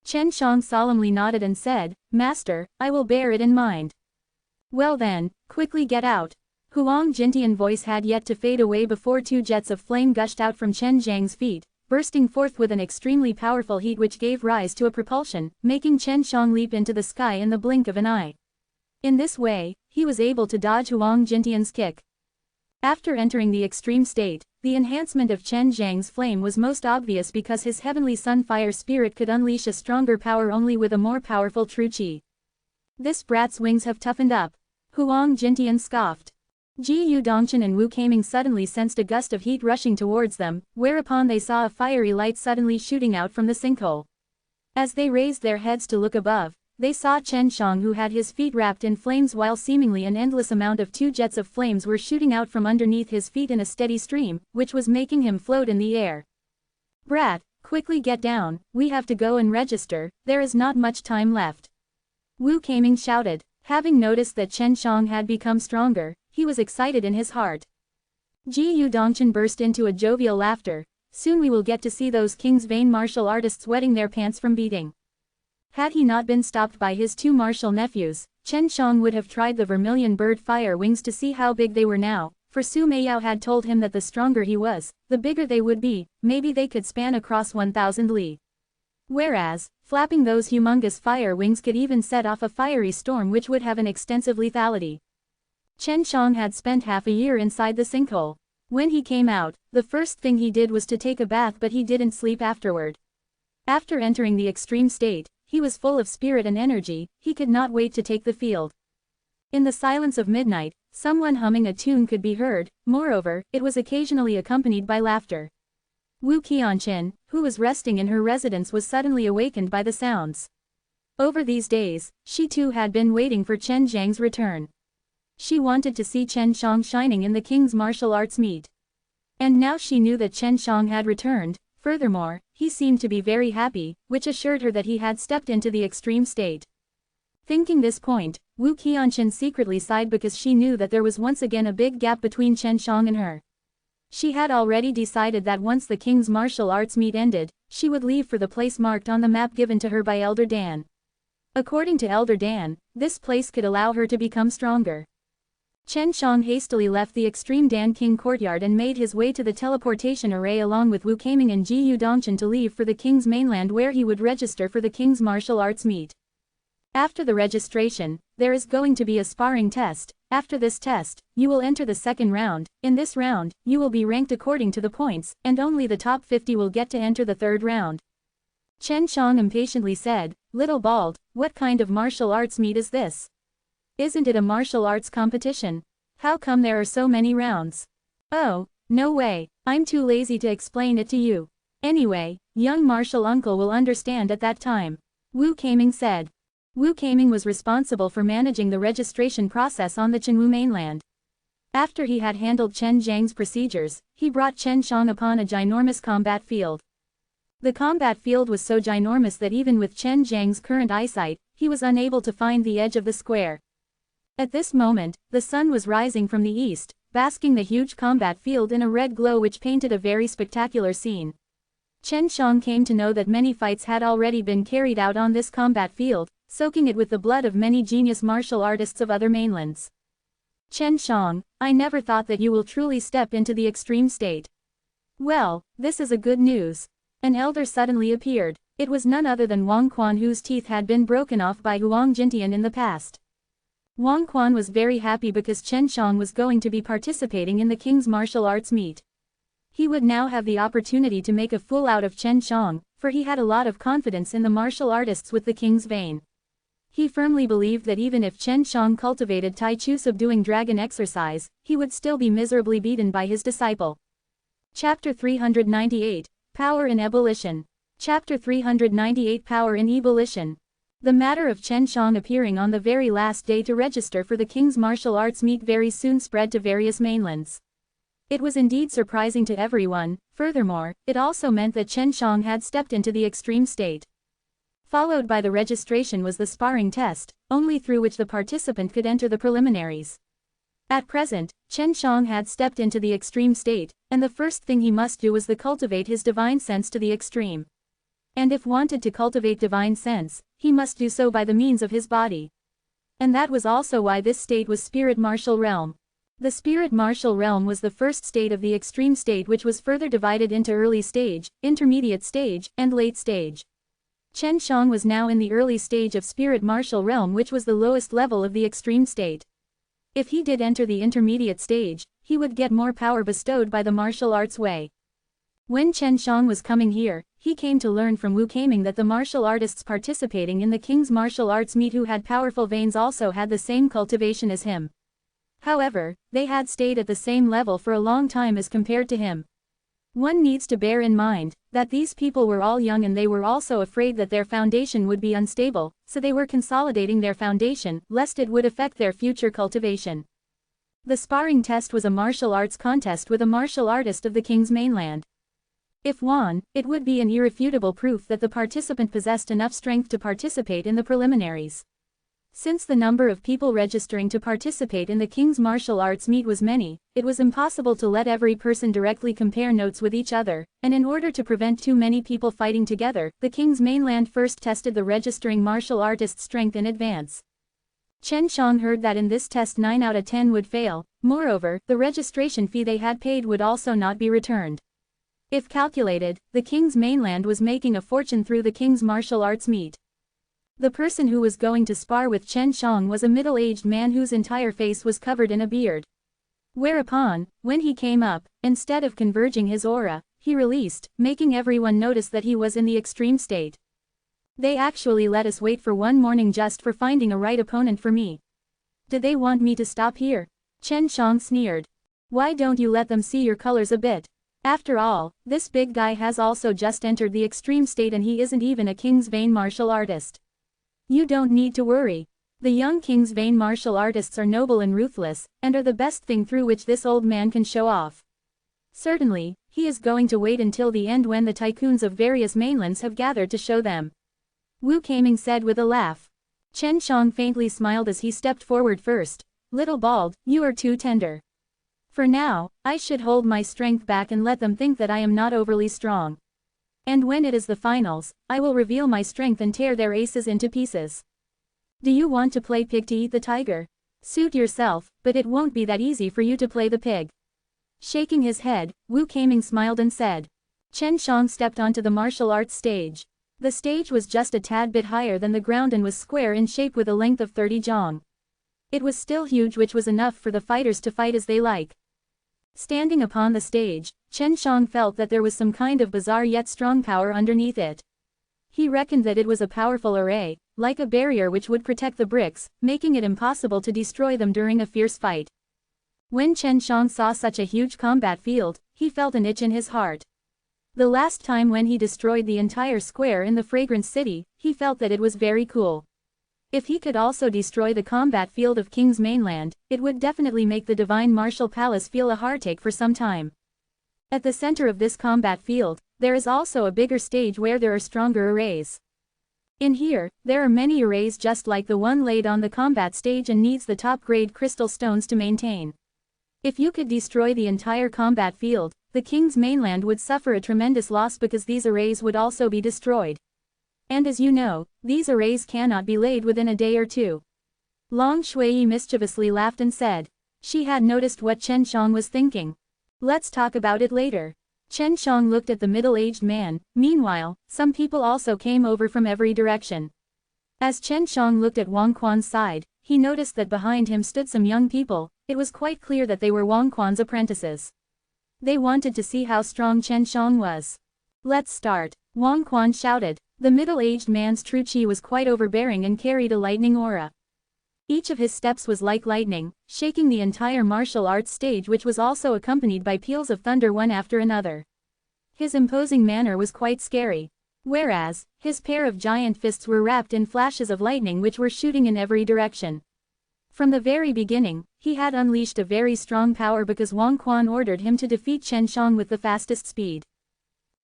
S1: Chen Shang solemnly nodded and said, Master, I will bear it in mind. Well then, quickly get out. Huang Jintian's voice had yet to fade away before 2 jets of flame gushed out from Chen Zhang's feet, bursting forth with an extremely powerful heat which gave rise to a propulsion, making Chen Shang leap into the sky in the blink of an eye. In this way, he was able to dodge Huang Jintian's kick. After entering the extreme state, the enhancement of Chen Zhang's flame was most obvious because his heavenly sunfire spirit could unleash a stronger power only with a more powerful true chi. This brat's wings have toughened up. Huang Jintian scoffed. Ji Yudongchen and Wu Keiming suddenly sensed a gust of heat rushing towards them, whereupon they saw a fiery light suddenly shooting out from the sinkhole. As they raised their heads to look above, they saw Chen Shang, who had his feet wrapped in flames while seemingly an endless amount of 2 jets of flames were shooting out from underneath his feet in a steady stream, which was making him float in the air. Brat, quickly get down, we have to go and register, there is not much time left. Wu Keiming shouted. Having noticed that Chen Shang had become stronger, he was excited in his heart. Ji Yudongchen burst into a jovial laughter. Soon we will get to see those king's vain martial artists wetting their pants from beating. Had he not been stopped by his 2 martial nephews, Chen Shang would have tried the vermilion bird fire wings to see how big they were now, for Su Meiyao had told him that the stronger he was, the bigger they would be, maybe they could span across 1,000 li. Whereas, flapping those humongous fire wings could even set off a fiery storm which would have an extensive lethality. Chen Shang had spent half a year inside the sinkhole. When he came out, the first thing he did was to take a bath, but he didn't sleep afterward. After entering the extreme state, he was full of spirit and energy, he could not wait to take the field. In the silence of midnight, someone humming a tune could be heard, moreover, it was occasionally accompanied by laughter. Wu Qianqin, who was resting in her residence, was suddenly awakened by the sounds. Over these days, she too had been waiting for Chen Zhang's return. She wanted to see Chen Shang shining in the king's martial arts meet. And now she knew that Chen Shang had returned, furthermore, he seemed to be very happy, which assured her that he had stepped into the extreme state. Thinking this point, Wu Qianqin secretly sighed because she knew that there was once again a big gap between Chen Shang and her. She had already decided that once the king's martial arts meet ended, she would leave for the place marked on the map given to her by Elder Dan. According to Elder Dan, this place could allow her to become stronger. Chen Shang hastily left the extreme Dan King courtyard and made his way to the teleportation array along with Wu Kaming and Ji Yu Dongchen to leave for the king's mainland where he would register for the king's martial arts meet. After the registration, there is going to be a sparring test. After this test, you will enter the second round. In this round, you will be ranked according to the points, and only the top 50 will get to enter the third round. Chen Shang impatiently said, "Little Bald, what kind of martial arts meet is this? Isn't it a martial arts competition? How come there are so many rounds?" "Oh, no way, I'm too lazy to explain it to you. Anyway, young martial uncle will understand at that time," Wu Kaming said. Wu Kaming was responsible for managing the registration process on the Chenwu mainland. After he had handled Chen Zhang's procedures, he brought Chen Shang upon a ginormous combat field. The combat field was so ginormous that even with Chen Zhang's current eyesight, he was unable to find the edge of the square. At this moment, the sun was rising from the east, basking the huge combat field in a red glow which painted a very spectacular scene. Chen Shang came to know that many fights had already been carried out on this combat field, soaking it with the blood of many genius martial artists of other mainlands. "Chen Shang, I never thought that you will truly step into the extreme state." "Well, this is a good news." An elder suddenly appeared. It was none other than Wang Quan, whose teeth had been broken off by Huang Jintian in the past. Wang Quan was very happy because Chen Shang was going to be participating in the king's martial arts meet. He would now have the opportunity to make a fool out of Chen Shang, for he had a lot of confidence in the martial artists with the king's vein. He firmly believed that even if Chen Shang cultivated Tai Chu subduing dragon exercise, he would still be miserably beaten by his disciple. Chapter 398, Power in Ebullition. Chapter 398, Power in Ebullition. The matter of Chen Shang appearing on the very last day to register for the king's martial arts meet very soon spread to various mainlands. It was indeed surprising to everyone. Furthermore, it also meant that Chen Shang had stepped into the extreme state. Followed by the registration was the sparring test, only through which the participant could enter the preliminaries. At present, Chen Shang had stepped into the extreme state, and the first thing he must do was to cultivate his divine sense to the extreme. And if wanted to cultivate divine sense, he must do so by the means of his body. And that was also why this state was Spirit Martial Realm. The Spirit Martial Realm was the first state of the extreme state, which was further divided into early stage, intermediate stage, and late stage. Chen Shang was now in the early stage of Spirit Martial Realm, which was the lowest level of the extreme state. If he did enter the intermediate stage, he would get more power bestowed by the martial arts way. When Chen Shang was coming here, he came to learn from Wu Kaming that the martial artists participating in the king's martial arts meet who had powerful veins also had the same cultivation as him. However, they had stayed at the same level for a long time as compared to him. One needs to bear in mind that these people were all young and they were also afraid that their foundation would be unstable, so they were consolidating their foundation, lest it would affect their future cultivation. The sparring test was a martial arts contest with a martial artist of the king's mainland. If won, it would be an irrefutable proof that the participant possessed enough strength to participate in the preliminaries. Since the number of people registering to participate in the king's martial arts meet was many, it was impossible to let every person directly compare notes with each other, and in order to prevent too many people fighting together, the king's mainland first tested the registering martial artist's strength in advance. Chen Shang heard that in this test 9 out of 10 would fail. Moreover, the registration fee they had paid would also not be returned. If calculated, the king's mainland was making a fortune through the king's martial arts meet. The person who was going to spar with Chen Shang was a middle-aged man whose entire face was covered in a beard. Whereupon, when he came up, instead of converging his aura, he released, making everyone notice that he was in the extreme state. They actually let us wait for one morning just for finding a right opponent for me. Did they want me to stop here? Chen Shang sneered. Why don't you let them see your colors a bit? After all, this big guy has also just entered the extreme state and he isn't even a king's vein martial artist. You don't need to worry. The young king's vein martial artists are noble and ruthless, and are the best thing through which this old man can show off. Certainly, he is going to wait until the end when the tycoons of various mainlands have gathered to show them. Wu Kaming said with a laugh. Chen Shang faintly smiled as he stepped forward first. Little Bald, you are too tender. For now, I should hold my strength back and let them think that I am not overly strong. And when it is the finals, I will reveal my strength and tear their aces into pieces. Do you want to play pig to eat the tiger? Suit yourself, but it won't be that easy for you to play the pig. Shaking his head, Wu Kaming smiled and said. Chen Shang stepped onto the martial arts stage. The stage was just a tad bit higher than the ground and was square in shape with a length of 30 zhang. It was still huge, which was enough for the fighters to fight as they like. Standing upon the stage, Chen Shang felt that there was some kind of bizarre yet strong power underneath it. He reckoned that it was a powerful array, like a barrier which would protect the bricks, making it impossible to destroy them during a fierce fight. When Chen Shang saw such a huge combat field, he felt an itch in his heart. The last time when he destroyed the entire square in the Fragrance City, he felt that it was very cool. If he could also destroy the combat field of King's Mainland, it would definitely make the Divine Martial Palace feel a heartache for some time. At the center of this combat field, there is also a bigger stage where there are stronger arrays. In here, there are many arrays just like the one laid on the combat stage and needs the top-grade crystal stones to maintain. If you could destroy the entire combat field, the King's Mainland would suffer a tremendous loss because these arrays would also be destroyed. And as you know, these arrays cannot be laid within a day or two. Long Shui mischievously laughed and said. She had noticed what Chen Shang was thinking. Let's talk about it later. Chen Shang looked at the middle-aged man. Meanwhile, some people also came over from every direction. As Chen Shang looked at Wang Quan's side, he noticed that behind him stood some young people. It was quite clear that they were Wang Quan's apprentices. They wanted to see how strong Chen Shang was. Let's start, Wang Quan shouted. The middle-aged man's true chi was quite overbearing and carried a lightning aura. Each of his steps was like lightning, shaking the entire martial arts stage, which was also accompanied by peals of thunder one after another. His imposing manner was quite scary. Whereas, his pair of giant fists were wrapped in flashes of lightning which were shooting in every direction. From the very beginning, he had unleashed a very strong power because Wang Quan ordered him to defeat Chen Shang with the fastest speed.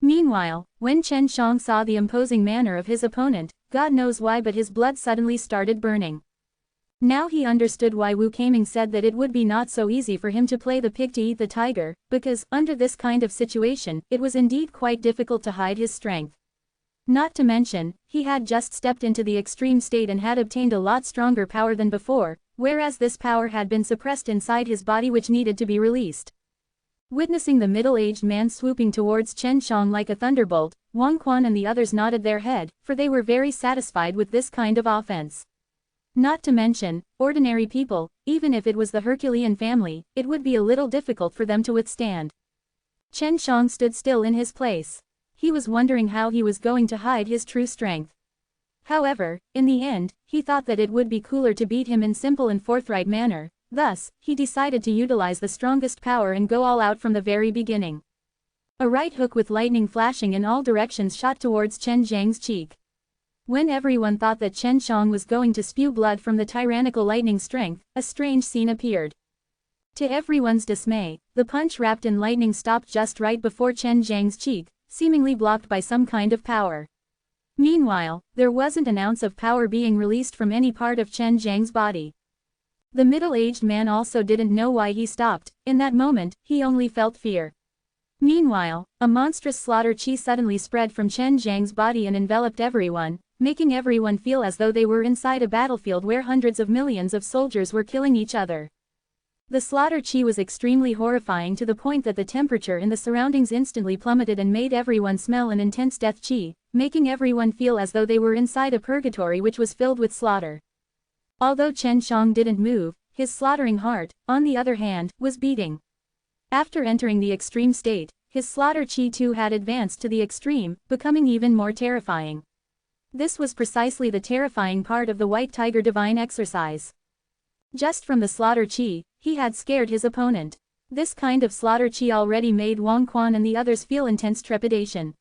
S1: Meanwhile, when Chen Shang saw the imposing manner of his opponent, God knows why, but his blood suddenly started burning. Now he understood why Wu Kaming said that it would be not so easy for him to play the pig to eat the tiger, because, under this kind of situation, it was indeed quite difficult to hide his strength. Not to mention, he had just stepped into the extreme state and had obtained a lot stronger power than before, whereas this power had been suppressed inside his body which needed to be released. Witnessing the middle-aged man swooping towards Chen Shang like a thunderbolt, Wang Quan and the others nodded their head, for they were very satisfied with this kind of offense. Not to mention, ordinary people, even if it was the Herculean family, it would be a little difficult for them to withstand. Chen Shang stood still in his place. He was wondering how he was going to hide his true strength. However, in the end, he thought that it would be cooler to beat him in simple and forthright manner. Thus, he decided to utilize the strongest power and go all out from the very beginning. A right hook with lightning flashing in all directions shot towards Chen Zhang's cheek. When everyone thought that Chen Shang was going to spew blood from the tyrannical lightning strength, a strange scene appeared. To everyone's dismay, the punch wrapped in lightning stopped just right before Chen Zhang's cheek, seemingly blocked by some kind of power. Meanwhile, there wasn't an ounce of power being released from any part of Chen Zhang's body. The middle-aged man also didn't know why he stopped. In that moment, he only felt fear. Meanwhile, a monstrous slaughter chi suddenly spread from Chen Zhang's body and enveloped everyone, making everyone feel as though they were inside a battlefield where hundreds of millions of soldiers were killing each other. The slaughter chi was extremely horrifying to the point that the temperature in the surroundings instantly plummeted and made everyone smell an intense death chi, making everyone feel as though they were inside a purgatory which was filled with slaughter. Although Chen Shang didn't move, his slaughtering heart, on the other hand, was beating. After entering the extreme state, his slaughter chi too had advanced to the extreme, becoming even more terrifying. This was precisely the terrifying part of the White Tiger Divine exercise. Just from the slaughter chi, he had scared his opponent. This kind of slaughter chi already made Wang Quan and the others feel intense trepidation.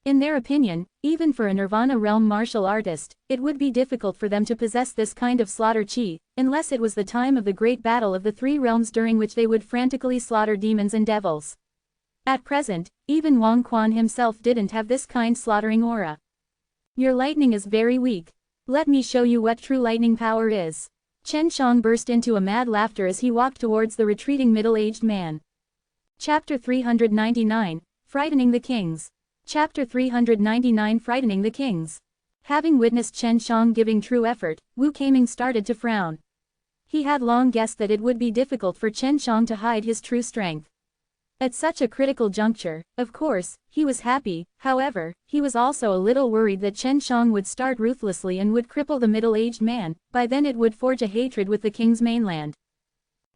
S1: In their opinion, even for a Nirvana realm martial artist, it would be difficult for them to possess this kind of slaughter chi, unless it was the time of the great battle of the three realms during which they would frantically slaughter demons and devils. At present, even Wang Quan himself didn't have this kind slaughtering aura. Your lightning is very weak. Let me show you what true lightning power is. Chen Shang burst into a mad laughter as he walked towards the retreating middle-aged man. Chapter 399, Frightening the Kings. Chapter 399 Frightening the Kings. Having witnessed Chen Shang giving true effort, Wu Keiming started to frown. He had long guessed that it would be difficult for Chen Shang to hide his true strength. At such a critical juncture, of course, he was happy. However, he was also a little worried that Chen Shang would start ruthlessly and would cripple the middle-aged man. By then it would forge a hatred with the king's mainland.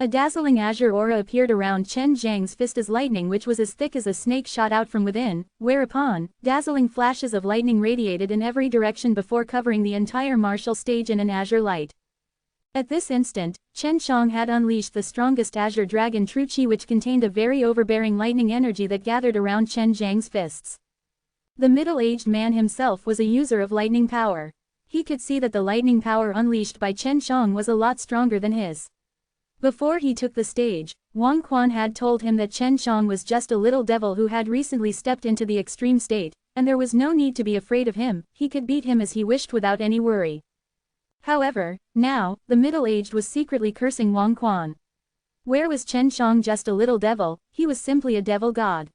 S1: A dazzling azure aura appeared around Chen Zhang's fist as lightning which was as thick as a snake shot out from within, whereupon, dazzling flashes of lightning radiated in every direction before covering the entire martial stage in an azure light. At this instant, Chen Shang had unleashed the strongest azure dragon true qi which contained a very overbearing lightning energy that gathered around Chen Zhang's fists. The middle-aged man himself was a user of lightning power. He could see that the lightning power unleashed by Chen Shang was a lot stronger than his. Before he took the stage, Wang Quan had told him that Chen Shang was just a little devil who had recently stepped into the extreme state, and there was no need to be afraid of him. He could beat him as he wished without any worry. However, now, the middle-aged was secretly cursing Wang Quan. Where was Chen Shang just a little devil? He was simply a devil god.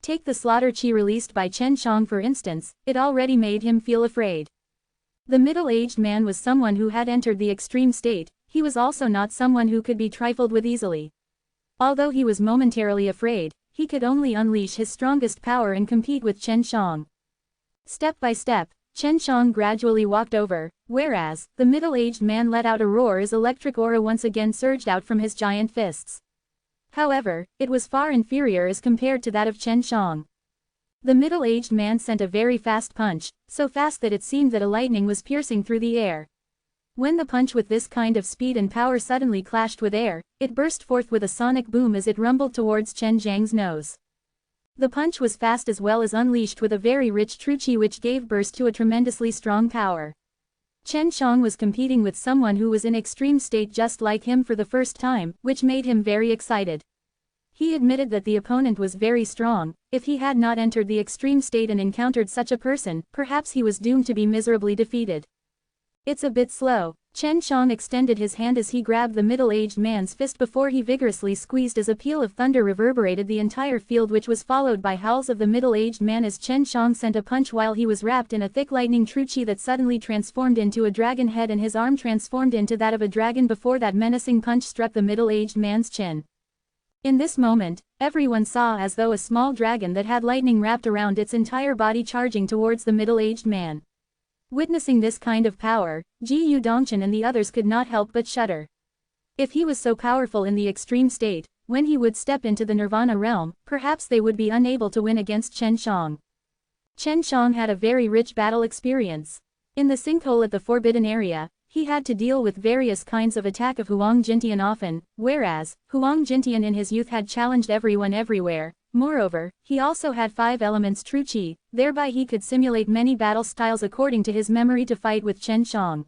S1: Take the slaughter qi released by Chen Shang for instance, it already made him feel afraid. The middle-aged man was someone who had entered the extreme state. He was also not someone who could be trifled with easily. Although he was momentarily afraid, he could only unleash his strongest power and compete with Chen Shang. Step by step, Chen Shang gradually walked over, whereas, the middle-aged man let out a roar as electric aura once again surged out from his giant fists. However, it was far inferior as compared to that of Chen Shang. The middle-aged man sent a very fast punch, so fast that it seemed that a lightning was piercing through the air. When the punch with this kind of speed and power suddenly clashed with air, it burst forth with a sonic boom as it rumbled towards Chen Zhang's nose. The punch was fast as well as unleashed with a very rich true qi which gave birth to a tremendously strong power. Chen Shang was competing with someone who was in extreme state just like him for the first time, which made him very excited. He admitted that the opponent was very strong. If he had not entered the extreme state and encountered such a person, perhaps he was doomed to be miserably defeated. It's a bit slow. Chen Shang extended his hand as he grabbed the middle-aged man's fist before he vigorously squeezed as a peal of thunder reverberated the entire field which was followed by howls of the middle-aged man as Chen Shang sent a punch while he was wrapped in a thick lightning true qi that suddenly transformed into a dragon head and his arm transformed into that of a dragon before that menacing punch struck the middle-aged man's chin. In this moment, everyone saw as though a small dragon that had lightning wrapped around its entire body charging towards the middle-aged man. Witnessing this kind of power, Ji Dongchen and the others could not help but shudder. If he was so powerful in the extreme state, when he would step into the Nirvana realm, perhaps they would be unable to win against Chen Shang. Chen Shang had a very rich battle experience. In the sinkhole at the Forbidden Area, he had to deal with various kinds of attack of Huang Jintian often, whereas, Huang Jintian in his youth had challenged everyone everywhere. Moreover, he also had 5 elements true qi, thereby he could simulate many battle styles according to his memory to fight with Chen Shang.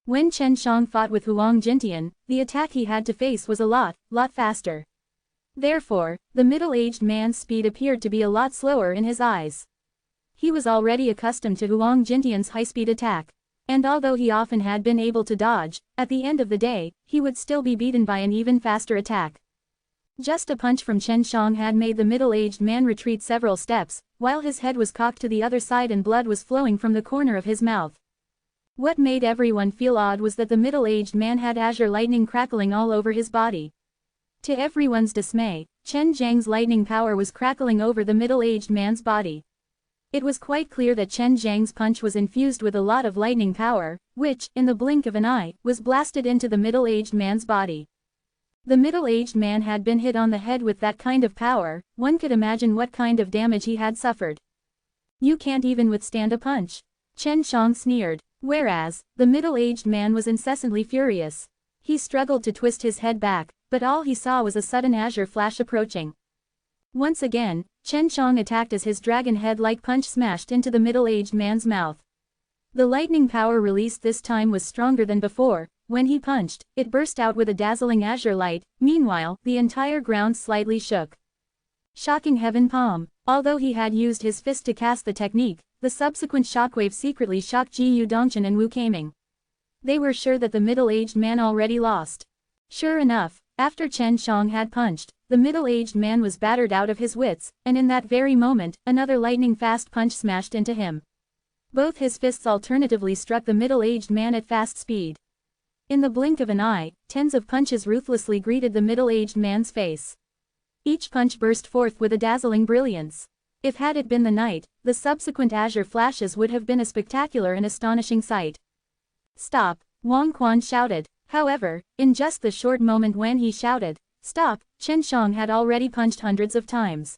S1: When Chen Shang fought with Huang Jintian, the attack he had to face was a lot faster. Therefore, the middle-aged man's speed appeared to be a lot slower in his eyes. He was already accustomed to Huang Jintian's high-speed attack. And although he often had been able to dodge, at the end of the day, he would still be beaten by an even faster attack. Just a punch from Chen Shang had made the middle-aged man retreat several steps, while his head was cocked to the other side and blood was flowing from the corner of his mouth. What made everyone feel odd was that the middle-aged man had azure lightning crackling all over his body. To everyone's dismay, Chen Zhang's lightning power was crackling over the middle-aged man's body. It was quite clear that Chen Zhang's punch was infused with a lot of lightning power, which, in the blink of an eye, was blasted into the middle-aged man's body. The middle-aged man had been hit on the head with that kind of power. One could imagine what kind of damage he had suffered. You can't even withstand a punch. Chen Shang sneered. Whereas, the middle-aged man was incessantly furious. He struggled to twist his head back, but all he saw was a sudden azure flash approaching. Once again, Chen Shang attacked as his dragon head-like punch smashed into the middle-aged man's mouth. The lightning power released this time was stronger than before. When he punched, it burst out with a dazzling azure light. Meanwhile, the entire ground slightly shook. Shocking heaven palm. Although he had used his fist to cast the technique, the subsequent shockwave secretly shocked Ji Dongchen and Wu Keiming. They were sure that the middle-aged man already lost. Sure enough, after Chen Shang had punched, the middle-aged man was battered out of his wits, and in that very moment, another lightning-fast punch smashed into him. Both his fists alternatively struck the middle-aged man at fast speed. In the blink of an eye, tens of punches ruthlessly greeted the middle-aged man's face. Each punch burst forth with a dazzling brilliance. If had it been the night, the subsequent azure flashes would have been a spectacular and astonishing sight. "Stop!" Wang Quan shouted. However, in just the short moment when he shouted, "Stop!" Chen Shang had already punched hundreds of times.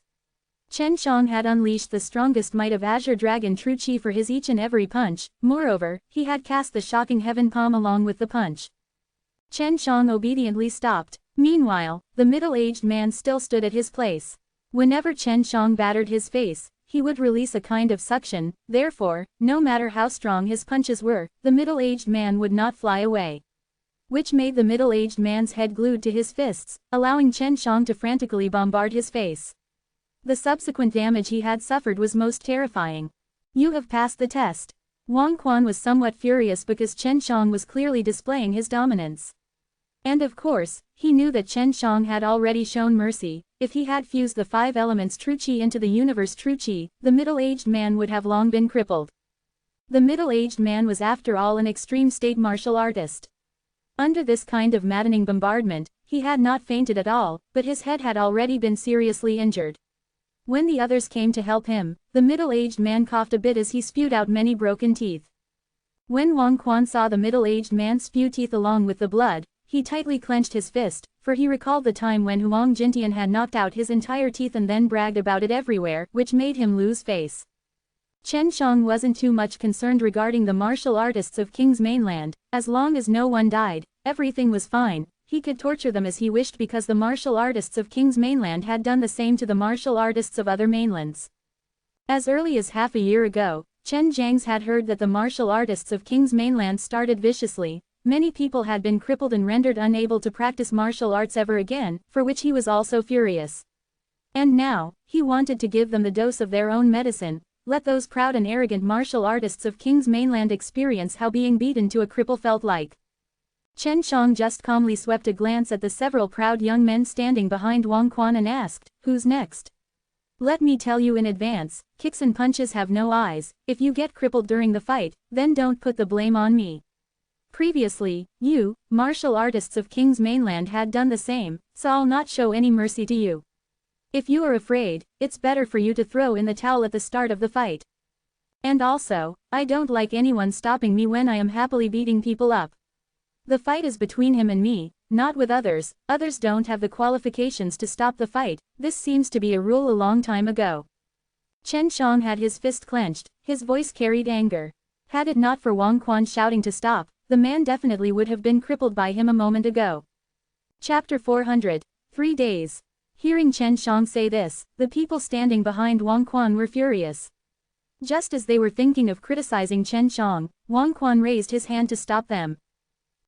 S1: Chen Shang had unleashed the strongest might of Azure Dragon True Chi for his each and every punch, moreover, he had cast the shocking heaven palm along with the punch. Chen Shang obediently stopped. Meanwhile, the middle-aged man still stood at his place. Whenever Chen Shang battered his face, he would release a kind of suction, therefore, no matter how strong his punches were, the middle-aged man would not fly away. Which made the middle-aged man's head glued to his fists, allowing Chen Shang to frantically bombard his face. The subsequent damage he had suffered was most terrifying. "You have passed the test." Wang Quan was somewhat furious because Chen Shang was clearly displaying his dominance. And of course, he knew that Chen Shang had already shown mercy. If he had fused the 5 elements True Chi into the universe True Chi, the middle-aged man would have long been crippled. The middle-aged man was after all an extreme state martial artist. Under this kind of maddening bombardment, he had not fainted at all, but his head had already been seriously injured. When the others came to help him, the middle-aged man coughed a bit as he spewed out many broken teeth. When Wang Quan saw the middle-aged man spew teeth along with the blood, he tightly clenched his fist, for he recalled the time when Huang Jintian had knocked out his entire teeth and then bragged about it everywhere, which made him lose face. Chen Shang wasn't too much concerned regarding the martial artists of King's mainland. As long as no one died, everything was fine. He could torture them as he wished because the martial artists of King's mainland had done the same to the martial artists of other mainlands. As early as half a year ago, Chen Jiangs had heard that the martial artists of King's mainland started viciously. Many people had been crippled and rendered unable to practice martial arts ever again, for which he was also furious. And now, he wanted to give them the dose of their own medicine. Let those proud and arrogant martial artists of King's mainland experience how being beaten to a cripple felt like. Chen Shang just calmly swept a glance at the several proud young men standing behind Wang Quan and asked, "Who's next?" "Let me tell you in advance, kicks and punches have no eyes. If you get crippled during the fight, then don't put the blame on me. Previously, you, martial artists of King's mainland had done the same, so I'll not show any mercy to you. If you are afraid, it's better for you to throw in the towel at the start of the fight. And also, I don't like anyone stopping me when I am happily beating people up. The fight is between him and me, not with others. Others don't have the qualifications to stop the fight. This seems to be a rule a long time ago." Chen Shang had his fist clenched, his voice carried anger. Had it not for Wang Quan shouting to stop, the man definitely would have been crippled by him a moment ago. Chapter 400. 3 days. Hearing Chen Shang say this, the people standing behind Wang Quan were furious. Just as they were thinking of criticizing Chen Shang, Wang Quan raised his hand to stop them.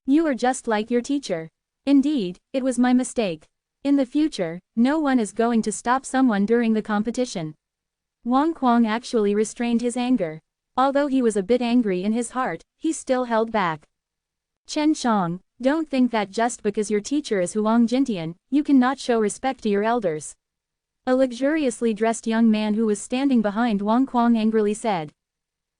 S1: "You are just like your teacher. Indeed, it was my mistake. In the future, no one is going to stop someone during the competition." Wang Quan actually restrained his anger. Although he was a bit angry in his heart, he still held back. "Chen Shang, don't think that just because your teacher is Huang Jintian, you cannot show respect to your elders." A luxuriously dressed young man who was standing behind Wang Quan angrily said.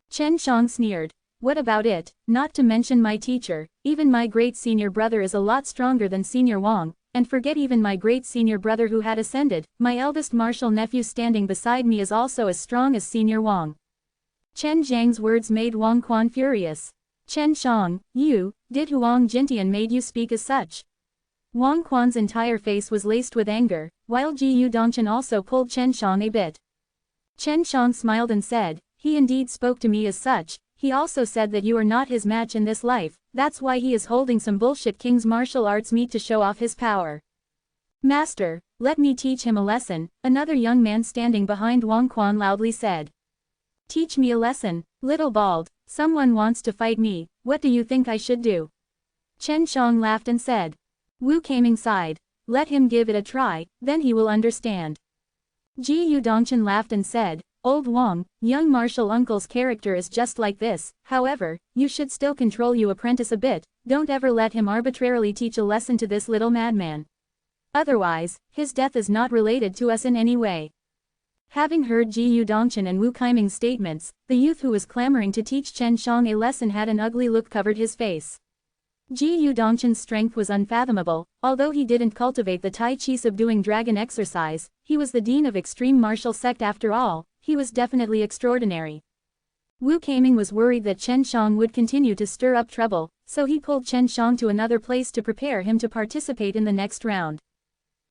S1: Chen Shang sneered. "What about it? Not to mention my teacher, even my great senior brother is a lot stronger than Senior Wang, and forget even my great senior brother who had ascended, my eldest martial nephew standing beside me is also as strong as Senior Wang." Chen Jiang's words made Wang Quan furious. "Chen Shang, did Huang Jintian made you speak as such?" Wang Quan's entire face was laced with anger, while Ji Yudongchen also pulled Chen Shang a bit. Chen Shang smiled and said, "He indeed spoke to me as such. He also said that you are not his match in this life, that's why he is holding some bullshit King's martial arts meet to show off his power." "Master, let me teach him a lesson," another young man standing behind Wang Quan loudly said. "Teach me a lesson, little bald, someone wants to fight me, what do you think I should do?" Chen Shang laughed and said. Wu Kaming sighed. "Let him give it a try, then he will understand." Ji Yudongchen laughed and said, Old Wang, young martial uncle's character is just like this. However, you should still control your apprentice a bit, don't ever let him arbitrarily teach a lesson to this little madman. Otherwise, his death is not related to us in any way. Having heard Ji Yudongchen and Wu Kaiming's statements, the youth who was clamoring to teach Chen Shang a lesson had an ugly look covered his face. Ji Yudongchen's strength was unfathomable. Although he didn't cultivate the Tai Chi subduing dragon exercise, he was the dean of extreme martial sect after all. He was definitely extraordinary. Wu Kaiming was worried that Chen Shang would continue to stir up trouble, so he pulled Chen Shang to another place to prepare him to participate in the next round.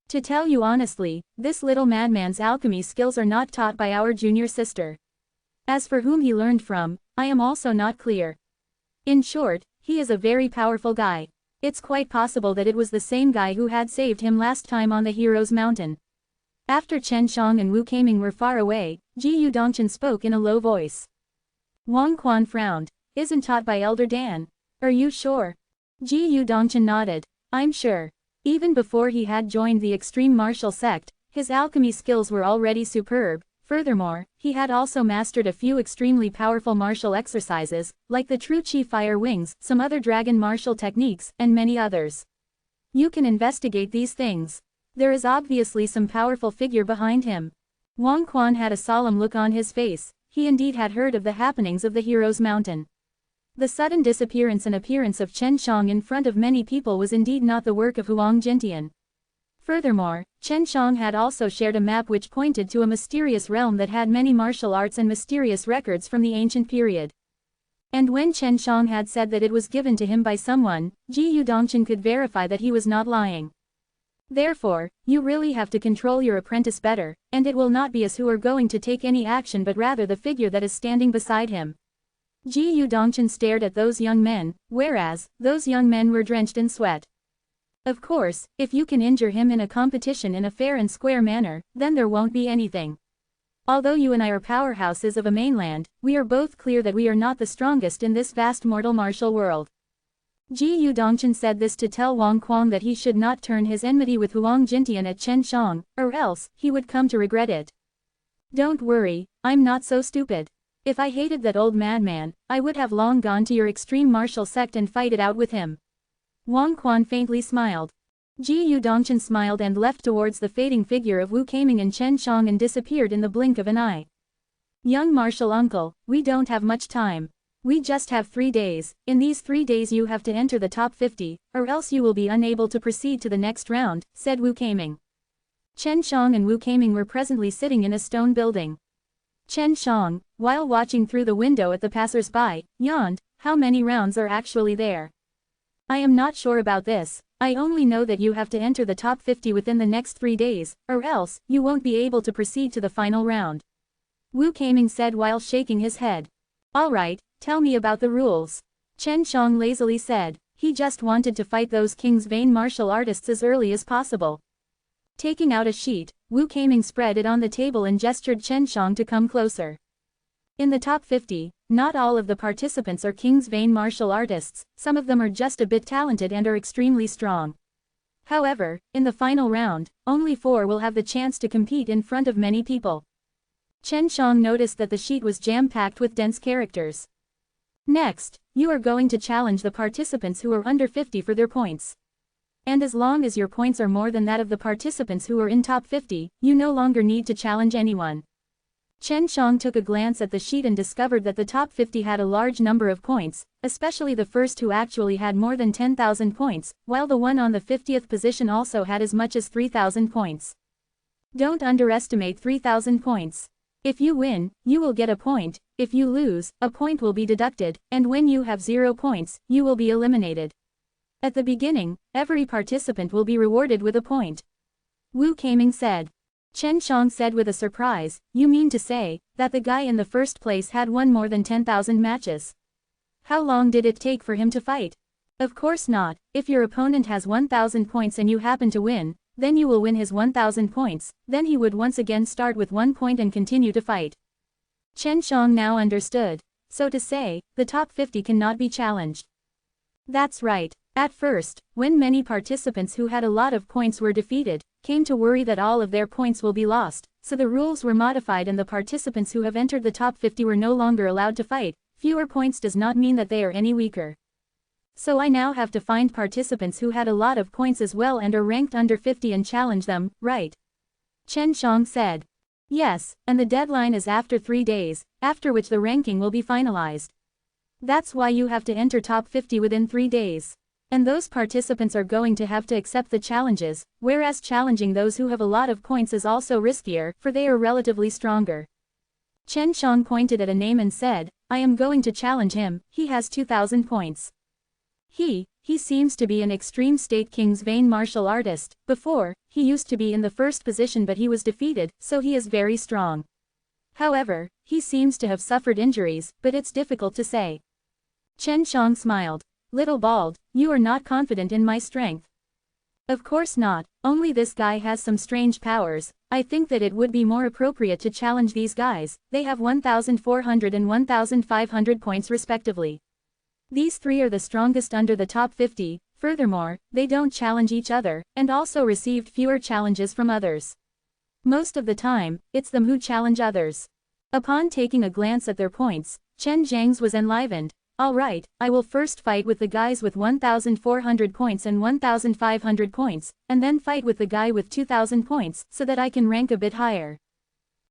S1: To tell you honestly, this little madman's alchemy skills are not taught by our junior sister. As for whom he learned from, I am also not clear. In short, he is a very powerful guy. It's quite possible that it was the same guy who had saved him last time on the Hero's Mountain. After Chen Shang and Wu Kaiming were far away, Ji Yudongchen spoke in a low voice. Wang Quan frowned. Isn't taught by Elder Dan. Are you sure? Ji Yudongchen nodded. I'm sure. Even before he had joined the extreme martial sect, his alchemy skills were already superb. Furthermore, he had also mastered a few extremely powerful martial exercises, like the True Chi Fire Wings, some other dragon martial techniques, and many others. You can investigate these things. There is obviously some powerful figure behind him. Wang Quan had a solemn look on his face. He indeed had heard of the happenings of the Hero's Mountain. The sudden disappearance and appearance of Chen Shang in front of many people was indeed not the work of Huang Jintian. Furthermore, Chen Shang had also shared a map which pointed to a mysterious realm that had many martial arts and mysterious records from the ancient period. And when Chen Shang had said that it was given to him by someone, Ji Yudongchen could verify that he was not lying. Therefore, you really have to control your apprentice better, and it will not be us who are going to take any action but rather the figure that is standing beside him. Ji Yudongchen stared at those young men, whereas, those young men were drenched in sweat. Of course, if you can injure him in a competition in a fair and square manner, then there won't be anything. Although you and I are powerhouses of a mainland, we are both clear that we are not the strongest in this vast mortal martial world. Ji Yudongchen said this to tell Wang Quan that he should not turn his enmity with Huang Jintian at Chen Shang, or else, he would come to regret it. Don't worry, I'm not so stupid. If I hated that old madman, I would have long gone to your extreme martial sect and fight it out with him. Wang Quan faintly smiled. Ji Yudongchen smiled and left towards the fading figure of Wu Kaiming and Chen Shang and disappeared in the blink of an eye. Young martial uncle, we don't have much time. We just have 3 days. In these 3 days you have to enter the top 50, or else you will be unable to proceed to the next round, said Wu Kaiming. Chen Shang and Wu Kaiming were presently sitting in a stone building. Chen Shang, while watching through the window at the passers-by, yawned. How many rounds are actually there? I am not sure about this. I only know that you have to enter the top 50 within the next 3 days, or else, you won't be able to proceed to the final round. Wu Kaiming said while shaking his head. Alright, tell me about the rules. Chen Shang lazily said. He just wanted to fight those King's Vain martial artists as early as possible. Taking out a sheet, Wu Kaiming spread it on the table and gestured Chen Shang to come closer. In the top 50, not all of the participants are King's Vain martial artists, some of them are just a bit talented and are extremely strong. However, in the final round, only 4 will have the chance to compete in front of many people. Chen Shang noticed that the sheet was jam-packed with dense characters. Next, you are going to challenge the participants who are under 50 for their points. And as long as your points are more than that of the participants who are in top 50, you no longer need to challenge anyone. Chen Shang took a glance at the sheet and discovered that the top 50 had a large number of points, especially the first who actually had more than 10,000 points, while the one on the 50th position also had as much as 3,000 points. Don't underestimate 3,000 points. If you win, you will get a point, if you lose, a point will be deducted, and when you have 0 points, you will be eliminated. At the beginning, every participant will be rewarded with a point. Wu Kaiming said. Chen Shang said with a surprise, you mean to say, that the guy in the first place had won more than 10,000 matches? How long did it take for him to fight? Of course not. If your opponent has 1,000 points and you happen to win, then you will win his 1,000 points, then he would once again start with 1 point and continue to fight. Chen Shang now understood. So to say, the top 50 cannot be challenged. That's right. At first, when many participants who had a lot of points were defeated, came to worry that all of their points will be lost, so the rules were modified and the participants who have entered the top 50 were no longer allowed to fight. Fewer points does not mean that they are any weaker. So I now have to find participants who had a lot of points as well and are ranked under 50 and challenge them, right? Chen Xiang said. Yes, and the deadline is after 3 days, after which the ranking will be finalized. That's why you have to enter top 50 within 3 days. And those participants are going to have to accept the challenges, whereas challenging those who have a lot of points is also riskier, for they are relatively stronger. Chen Xiang pointed at a name and said, I am going to challenge him, he has 2,000 points. He seems to be an extreme state king's vain martial artist. Before, he used to be in the first position but he was defeated, so he is very strong. However, he seems to have suffered injuries, but it's difficult to say. Chen Xiang smiled. Little Bald, you are not confident in my strength. Of course not, only this guy has some strange powers. I think that it would be more appropriate to challenge these guys. They have 1,400 and 1,500 points respectively. These 3 are the strongest under the top 50, furthermore, they don't challenge each other, and also received fewer challenges from others. Most of the time, it's them who challenge others. Upon taking a glance at their points, Chen Zhang's was enlivened. Alright, I will first fight with the guys with 1,400 points and 1,500 points, and then fight with the guy with 2,000 points, so that I can rank a bit higher.